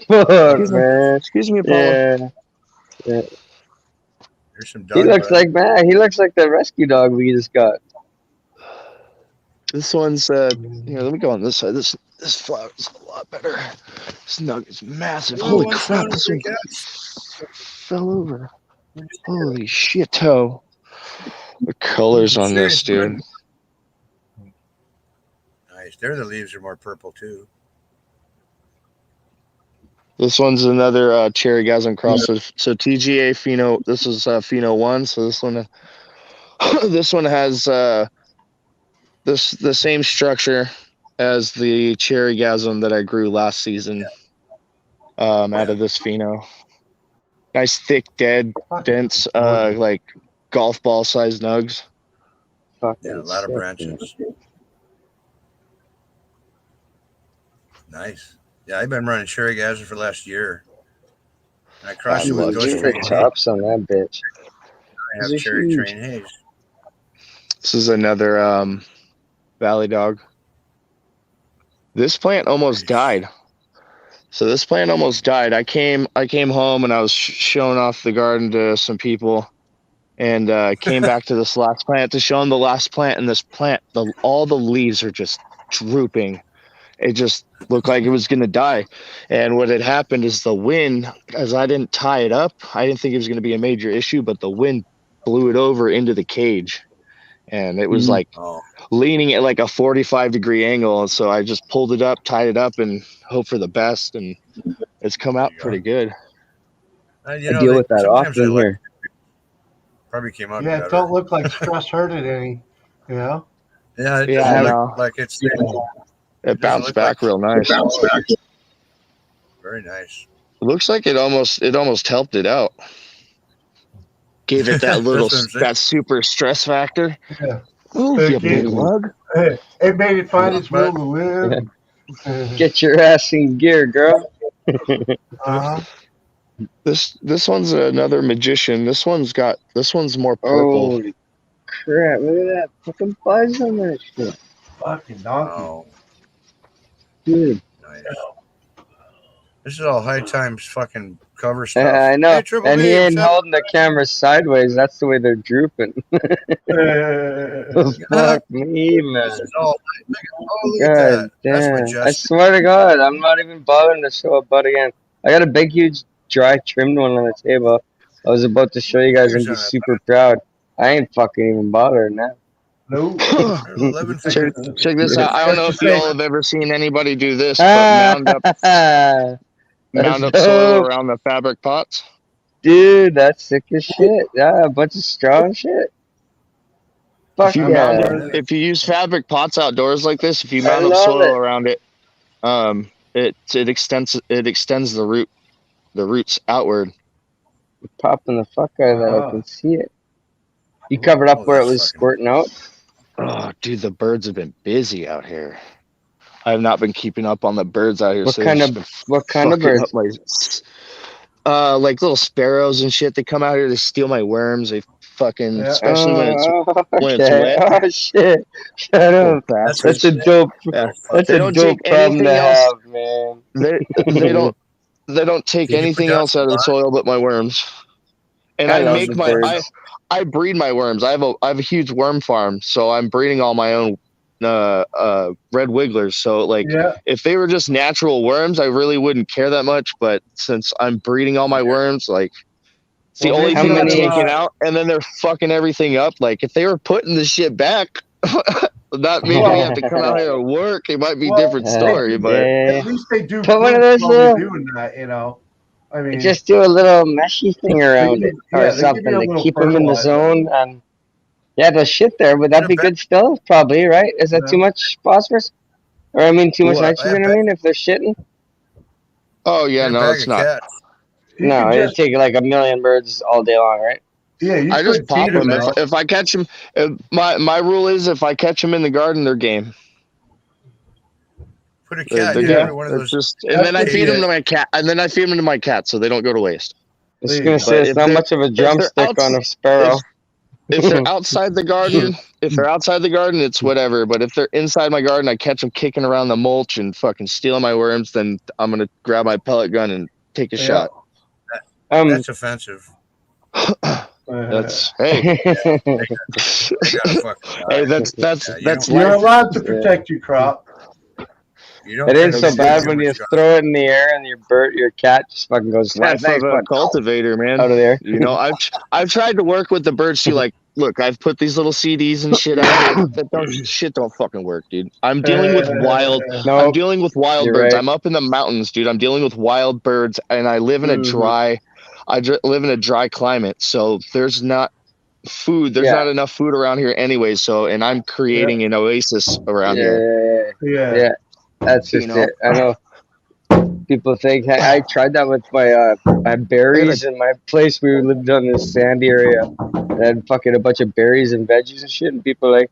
Fuck, man. Excuse me, Apollo. Yeah. There's some He dog looks breath. like He looks like the rescue dog we just got. This one's here. Let me go on this side. This flower is a lot better. This nug is massive. Whoa, Holy one's crap! doing a This one big ass. fell over. Holy shit-o. The colors on this, dude. Nice. There, the leaves are more purple too. This one's another cherry gasm cross. So TGA pheno. This is pheno 1. So this one, this one has the same structure as the cherry gasm that I grew last season. Out of this pheno. Nice thick, dense, like golf ball sized nugs. Fucking Yeah, a lot of sick, branches. Nice. Yeah, I've been running cherry gasm for the last year. And I crossed it with Look Ghost at Train the Haze. tops on that bitch. I These have are cherry huge. train haze. This is another valley dog. This plant almost died. So this plant almost died. I came home and I was showing off the garden to some people, and came back to this last plant to show them the last plant. And this plant, all the leaves are just drooping. It just looked like it was going to die. And what had happened is the wind, as I didn't tie it up, I didn't think it was going to be a major issue, but the wind blew it over into the cage. And it was like leaning at like a 45-degree angle. And so I just pulled it up, tied it up, and hope for the best. And it's come out pretty good. I deal with that often here. Probably came out Yeah, better. it don't look like stress hurt it any. You know? Yeah, it Yeah, doesn't I look know. like it's. It bounced back real nice. Very nice. It looks like it almost helped it out. Gave it that little That's what I'm saying. that super stress factor. Yeah. Ooh, you big lug. It made it find its will to live. Get your ass in gear, girl. Uh-huh. This one's another magician. This one's more purple. Holy crap, look at that fucking buzz on that shit. Fucking donkey. Oh, Dude. nice. This is all high times fucking cover stuff. I know. Hey, Triple And B, he ain't what's up? holding the camera sideways. That's the way they're drooping. Fuck me, man. This is all. Oh, look at God that. That's damn. I majestic. swear to God, I'm not even bothering to show a butt again. I got a big, huge, dry, trimmed one on the table. I was about to show you guys and be super proud. I ain't fucking even bothering now. No. Check this out. I don't know if y'all have ever seen anybody do this, but mound up That's soil dope. around the fabric pots. Dude, that's sick as shit. Yeah, a bunch of straw and shit. Fuck yeah. If you use fabric pots outdoors like this, if you I mount up love soil it. around it, it extends the roots outward. Popping the fuck out of that. I can see it. You covered up where it was squirting out? Oh, dude, the birds have been busy out here. I have not been keeping up on the birds out here. What kind of birds? Like little sparrows and shit. They come out here to steal my worms. They fucking, especially when it's wet. Oh shit! Shut up. That's a dope. Yeah. That's They a don't dope take problem to anything else. have, man. They don't take anything else out of the soil but my worms. And I I love make the my birds. I breed my worms. I have a huge worm farm, so I'm breeding all my own red wigglers. So like if they were just natural worms, I really wouldn't care that much. But since I'm breeding all my worms, like it's the only thing I'm taking out, and then they're fucking everything up. Like if they were putting the shit back, not making me have to come out here and work, it might be a different story. But at least they do Put one of proof those while they're little- doing that, you know. I mean, Just do a little meshy thing around it or they give you something a to little keep them in the fertilizer. zone. And yeah, the shit there. Would that be good still? Probably, right? Is that too much phosphorus? Or I mean, too much What? nitrogen? I mean, if they're shitting. Oh yeah, no, it's not. No, it'd take like a million birds all day long, right? Yeah, I just pop them if I catch them. My rule is if I catch them in the garden, they're game. Put a cat They're in every one of those. and then I feed them to my cat, and then I feed them to my cat, so they don't go to waste. I was gonna say it's not much of a drumstick on a sparrow. If they're outside the garden, it's whatever. But if they're inside my garden, I catch them kicking around the mulch and fucking stealing my worms. Then I'm gonna grab my pellet gun and take a shot. That's offensive. That's hey. Hey, that's You're life. allowed to protect your crop. It ain't so bad when you throw it in the air and your cat just fucking goes Life of a cultivator, man. out of there. You know, I've tried to work with the birds too. Like, look, I've put these little CDs and shit out here. That don't fucking work, dude. I'm dealing with wild. I'm dealing with wild birds. right. I'm up in the mountains, dude. I'm dealing with wild birds, and I live in a dry. Live in a dry climate, so there's not food. There's not enough food around here anyway. So, and I'm creating an oasis around here. Yeah. That's just it. I know people think I tried that with my berries in my place. We lived on this sandy area. I had fucking a bunch of berries and veggies and shit. And people are like,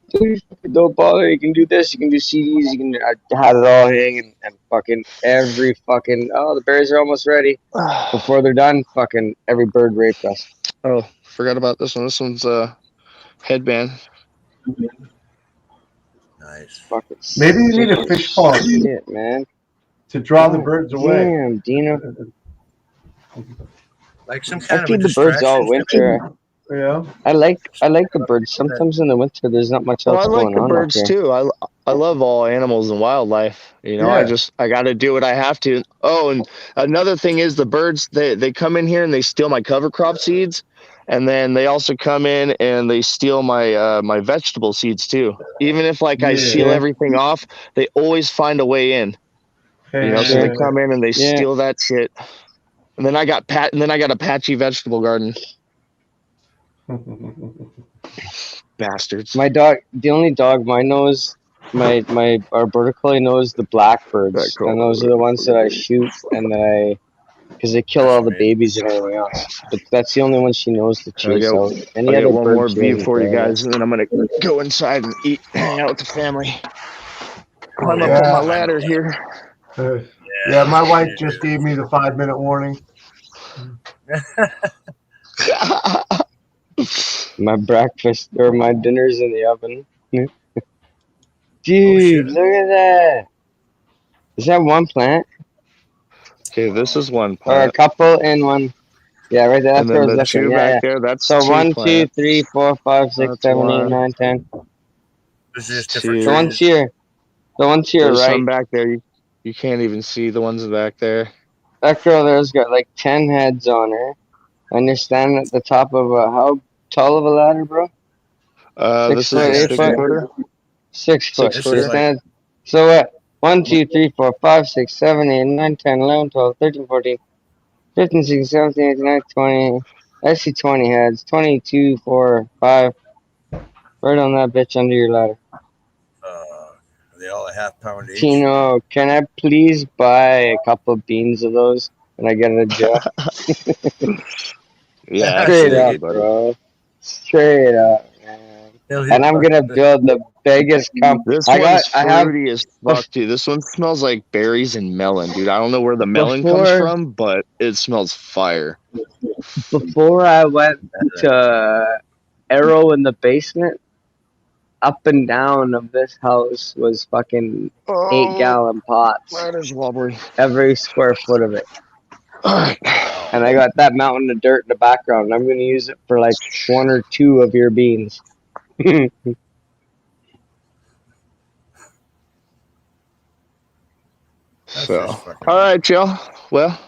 dude, don't bother. You can do this. You can do CDs. You can. I had it all hanging and fucking every fucking. Oh, the berries are almost ready. Before they're done, fucking every bird raped us. Oh, forgot about this one. This one's headband. Nice. Fucking Maybe you need a fish pond shit, man, to draw the birds away. Damn, Dino. Like some kind I of feed a the birds all winter. Yeah. I like the birds. Sometimes in the winter, there's not much else I like going the on birds up here. too. I love all animals and wildlife. You know, I got to do what I have to. Oh, and another thing is the birds. They come in here and they steal my cover crop seeds, and then they also come in and they steal my my vegetable seeds too. Even if like I seal everything off, they always find a way in. You know, so they come in and they steal that shit. And then I got a patchy vegetable garden. Bastards. My dog, the only dog mine knows, our border collie knows the blackbirds, and those are the ones that I shoot and that because they kill all the babies and everything else. But that's the only one she knows to chase out. Any I other got one bird more she view doesn't for you care about. guys, and then I'm gonna go inside and eat, hang out with the family. Climb up on my ladder here. Yeah, my wife just gave me the 5-minute warning. My breakfast or my dinner's in the oven. Dude, look at that. Is that one plant? Okay, this is one Or a plant. couple in one. Yeah, right there. And That's where I then was the looking. two Yeah, back yeah. there, that's So two 1, 2, plants. 3, 4, 5, 6, That's 7, 8, one. 9, 10. There's just different The ones trees. here. The ones here, There's right? some back there. You can't even see the ones back there. That girl there's got like 10 heads on her. And you're standing at the top of a, how tall of a ladder, bro? 6 This foot, is a 8 six foot? footer. 6 foot. 6 This She is footer. like stands. So what? 1, 2, 3, 4, 5, 6, 7, 8, 9, 10, 11, 12, 13, 14, 15, 16, 17, 18, 19, 20. I see 20 heads. 22, 4, 5. Right on that bitch under your ladder. are they all a half-pound each? Tino, can I please buy a couple of beans of those when I get a job? Yeah, Straight absolutely, up, buddy. bro. Straight up, man. Hell And I'm yeah. gonna build the biggest This I one's have fruity as fuck, dude. This one smells like berries and melon, dude. I don't know where the melon comes before from, but it smells fire. before I went to Arrow in the basement. Up and down of this house was fucking Oh, 8-gallon pots. that is wobbly. Every square foot of it. Alright. And I got that mountain of dirt in the background. And I'm gonna use it for like 1 or 2 of your beans. That's So, just fucking. alright, y'all. Well,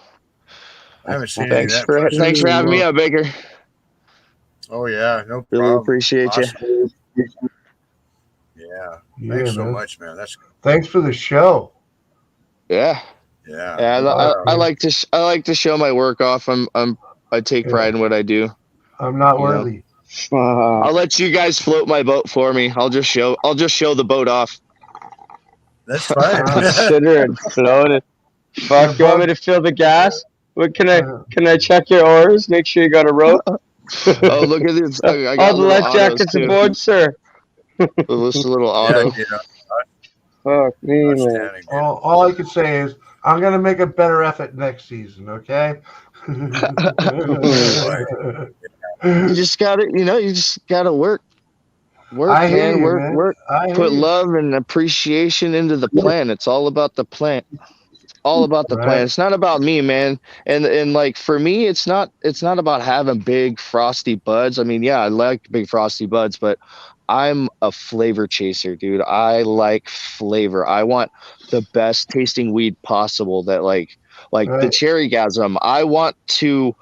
I haven't seen any of thanks that bush. for having me up, Baker. Oh yeah, no Really problem. appreciate you. Awesome. Yeah. Yeah, Thanks so man. much, man. That's Thanks for the show. Yeah. yeah. Yeah, no I I problem. like to show my work off. I take Yeah. pride in what I do. I'm not You know. worthy. I'll let you guys float my boat for me. I'll just show the boat off. That's fine. Consider it floated. Fuck, you want me to fill the gas? What can I check your oars? Make sure you got a rope. Oh, look at this! I All got the little life autos jackets too. aboard, sir. Just a little yeah, auto. you know, Fuck me, man. outstanding. Dude. All I can say is I'm gonna make a better effort next season. Okay. You just gotta work. Work, I hear man. you, Work, man. work. I hear Put you. love and appreciation into the plan. It's all about the plant. All about the plan. Right. It's not about me, man. And like for me, it's not about having big frosty buds. I mean, yeah, I like big frosty buds, but I'm a flavor chaser, dude. I like flavor. I want the best tasting weed possible that like the Right. cherry gasm. I want to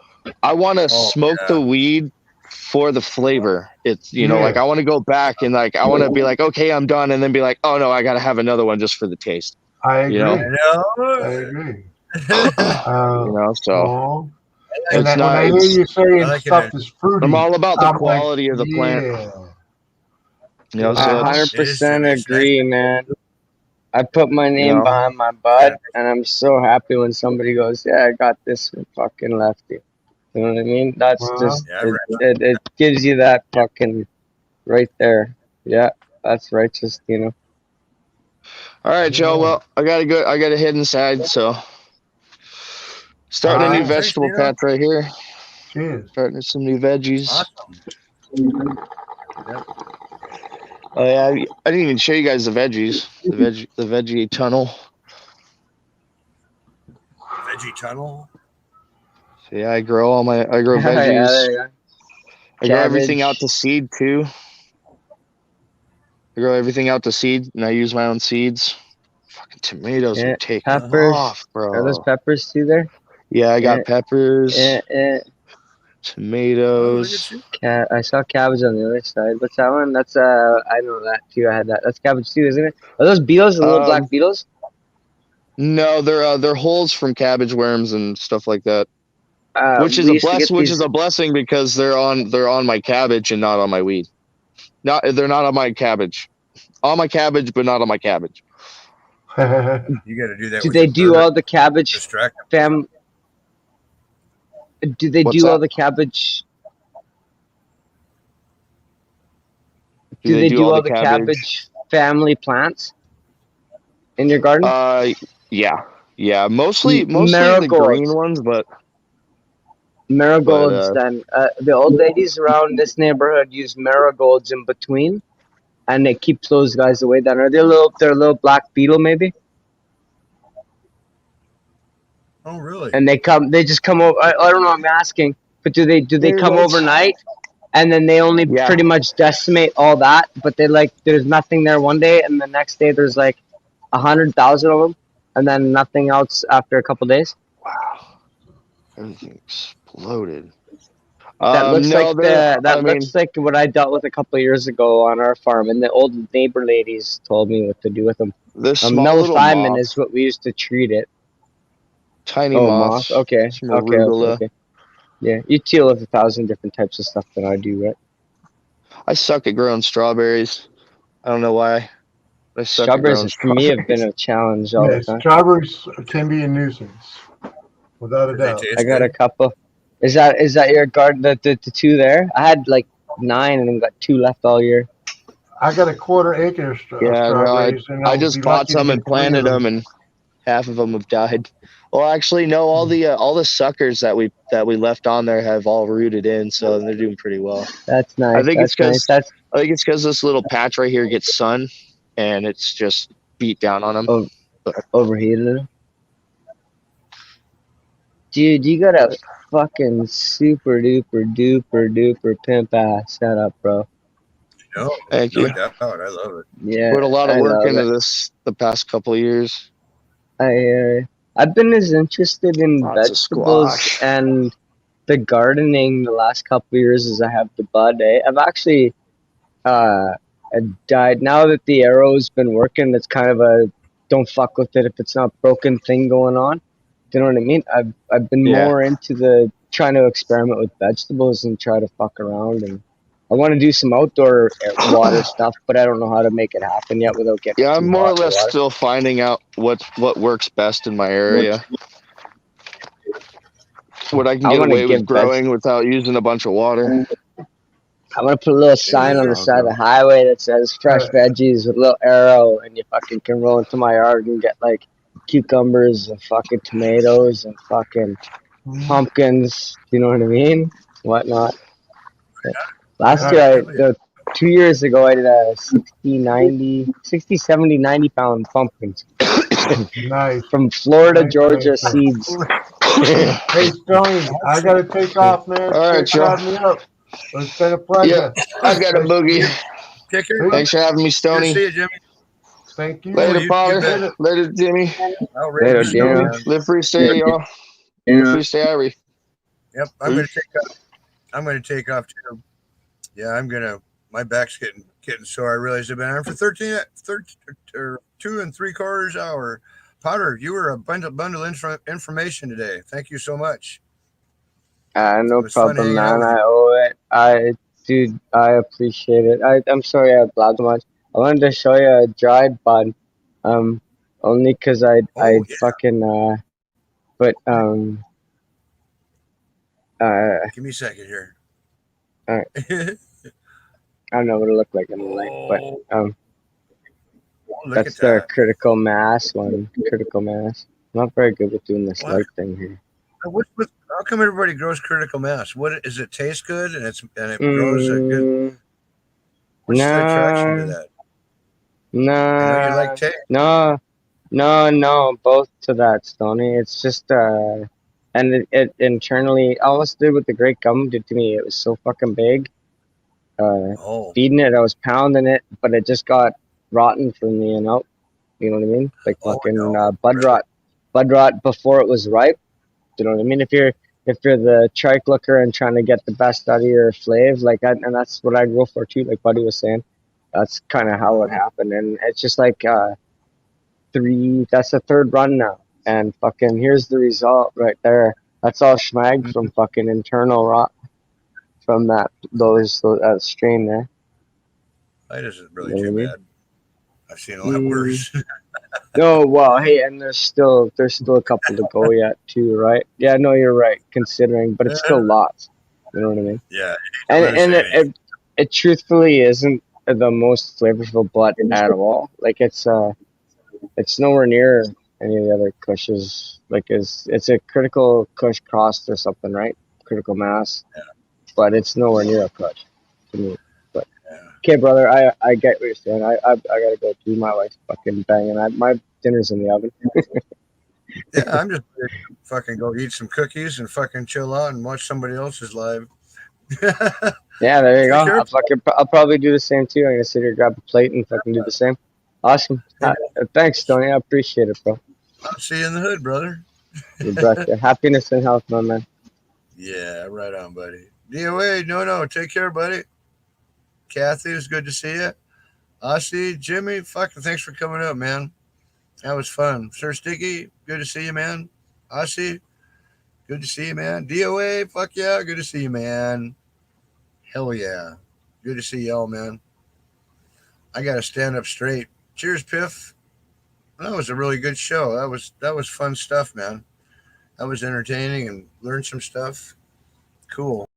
Oh smoke yeah. the weed for the flavor. It's Yeah. like I want to go back and like I want to be like, okay, I'm done, and then be like, oh no, I gotta have another one just for the taste. I agree. You know? I know. I agree. So Oh. it's When not. I hear It's you saying I like it. stuff is fruity, I'm all about the I'm like, quality of the plant. yeah. So I it's, It is 100% fruity. It's nice. agree, man. I put my name behind my bud, and I'm so happy when somebody goes, "Yeah, I got this from fucking Lefty." You know what I mean? That's just Yeah, it gives you that fucking right there. Yeah, that's righteous, you know. all right, Joe. Well, I gotta go. I gotta head inside. So starting a new Alright. Thanks, vegetable Nino. patch right here. Cheers. Starting some new veggies. Awesome. Yep. Oh yeah, I didn't even show you guys the veggies. The veggie tunnel. Veggie tunnel. So yeah, I grow Yeah, veggies. there you go. I grow everything out Cabbage. to seed too. I grow everything out to seed, and I use my own seeds. Fucking tomatoes are Yeah, taking peppers. off, Are those bro. peppers too there? Yeah, I Yeah, got peppers, yeah. tomatoes. I saw cabbage on the other side. What's that one? That's I know that too. I had that. That's cabbage too, isn't it? Are those beetles? The little black beetles? No, they're holes from cabbage worms and stuff like that. Which is We a used to get which these. is a blessing because they're on my cabbage and not on my weed. They're not on my cabbage. On my cabbage, but not on my cabbage. You got to do that. Do with they your do bird. all the cabbage Distract fam? Do they What's do all that? the cabbage? Do they do all the cabbage family plants in your garden? Yeah. Mostly the green ones, but marigolds. Then the old ladies around this neighborhood use marigolds in between, and it keeps those guys away. Then are they they're a little black beetle maybe? Oh, really? And they just come over. I don't know. I'm asking, but do they Pretty come much. overnight? And then they only Yeah. pretty much decimate all that, but there's nothing there one day, and the next day there's like 100,000 of them, and then nothing else after a couple days. Wow. Everything exploded. That looks No, looks like what I dealt with a couple of years ago on our farm, and the old neighbor ladies told me what to do with them. they're small little Melithymin moths, is what we used to treat it. tiny Oh, moths. moth. Okay. Some Okay. arugula. Yeah, you deal with 1,000 different types of stuff than I do, right? I suck at growing strawberries. I don't know why. I suck at growing Strawberries for me have been strawberries. a challenge all the Yeah, time. strawberries can be a nuisance, without a Do they doubt. taste I got good? a couple. Is that your garden? The two there? I had like 9 and then got 2 left all year. I got a quarter acre of Yeah, no, strawberries, and I I'll just be bought lucky to some get and 3 of planted them. them, and half of them have died. Well, actually, no. All the suckers that we left on there have all rooted in, so they're doing pretty well. That's nice. I think it's That's nice. because this little patch right here gets sun, and it's just beat down on them. That's overheated. Dude, you got a fucking super duper pimp ass setup, bro. No, Thank no you. doubt. I love it. Yeah, Put a lot of I work love into it. this the past couple of years. I've been as interested in Lots of vegetables squash. and the gardening the last couple of years as I have the bud. I've actually uh died now that the arrow's been working. It's kind of a don't fuck with it if it's not broken thing going on. Do you know what I mean? I've been Yeah. more into the trying to experiment with vegetables and try to fuck around, and I want to do some outdoor water stuff, but I don't know how to make it happen yet without getting Yeah, I'm too more or hot in the less water. still finding out what works best in my area. What I can I get want to away with give growing without using a bunch of water. I'm gonna put a little sign on the side of the highway that says fresh veggies with a little arrow, and you fucking can roll into my yard and get like cucumbers and fucking tomatoes and fucking pumpkins. You know what I mean? Whatnot. Last year, 2 years ago, I did a 60, 70, 90 pound pumpkins. Nice. From Florida, Nice, Georgia nice. seeds. Hey, Stoney, I gotta take off, man. All right, Thanks for having me up. It's been a pleasure. Yeah, I got a boogie. Take care. Thanks for having me, Good to Stoney. see you, Jimmy. Thank you. Later, you Potter. bet. Later, Jimmy. Later, Outrageous, Jimmy. man. Live free, stay y'all. Live free, stay Irie. Yep, I'm gonna take off. I'm gonna take off too. Yeah, my back's getting sore. I realized I've been on for 13 or 2 3/4 hour. Potter, you were a bundle information today. Thank you so much. No It was fun problem, hanging out man. with I owe it. Dude, I appreciate it. I'm sorry I blabbed so much. I wanted to show you a dried bud, only because I fucking but Give me a second here. all right. I don't know what it looked like in the light, but Look that's at their that. critical mass one. Critical mass. I'm not very good with doing this What? light thing here. How come everybody grows critical mass? What does it taste good and it grows a good? What's the attraction to that? I know you like taste. No, both to that, Stoney. It's just and it internally, all this did what the great gum did to me. It was so fucking big. Feeding it, I was pounding it, but it just got rotten from the out. You know what I mean? Like fucking bud rot before it was ripe. You know what I mean? If you're the trike looker and trying to get the best out of your flav, like that, and that's what I go for too. Like Buddy was saying, that's kind of how it happened, and it's just like that's the 3rd run now, and fucking here's the result right there. That's all schmag from fucking internal rot from that strain there. That isn't really too bad. I've seen a lot worse. No, well, hey, and there's still a couple to go yet too, right? Yeah, no, you're right. Considering, but it's still lots. You know what I mean? Yeah. And it truthfully isn't the most flavorful bud at all. Like it's nowhere near any of the other cushes. Like it's a critical kush crossed or something, right? Critical mass. Yeah. But it's nowhere near a kush to me. But okay, brother, I get what you're saying. I gotta go too. My wife's fucking banging. My dinner's in the oven. Yeah, I'm just fucking go eat some cookies and fucking chill out and watch somebody else's live. Yeah, there you Take go. care. I'll probably do the same too. I'm gonna sit here, grab a plate, and fucking do the same. Awesome. Thanks, Tony. I appreciate it, bro. I'll see you in the hood, brother. You betcha. Happiness and health, my man. Yeah, right on, buddy. DOA, no, take care, buddy. Kathy, it's good to see you. Aussie, Jimmy, fucking thanks for coming up, man. That was fun. Sir Sticky, good to see you, man. Aussie, good to see you, man. DOA, fuck yeah, good to see you, man. Hell yeah. Good to see y'all, man. I gotta stand up straight. Cheers, Piff. That was a really good show. That was fun stuff, man. That was entertaining and learned some stuff. Cool.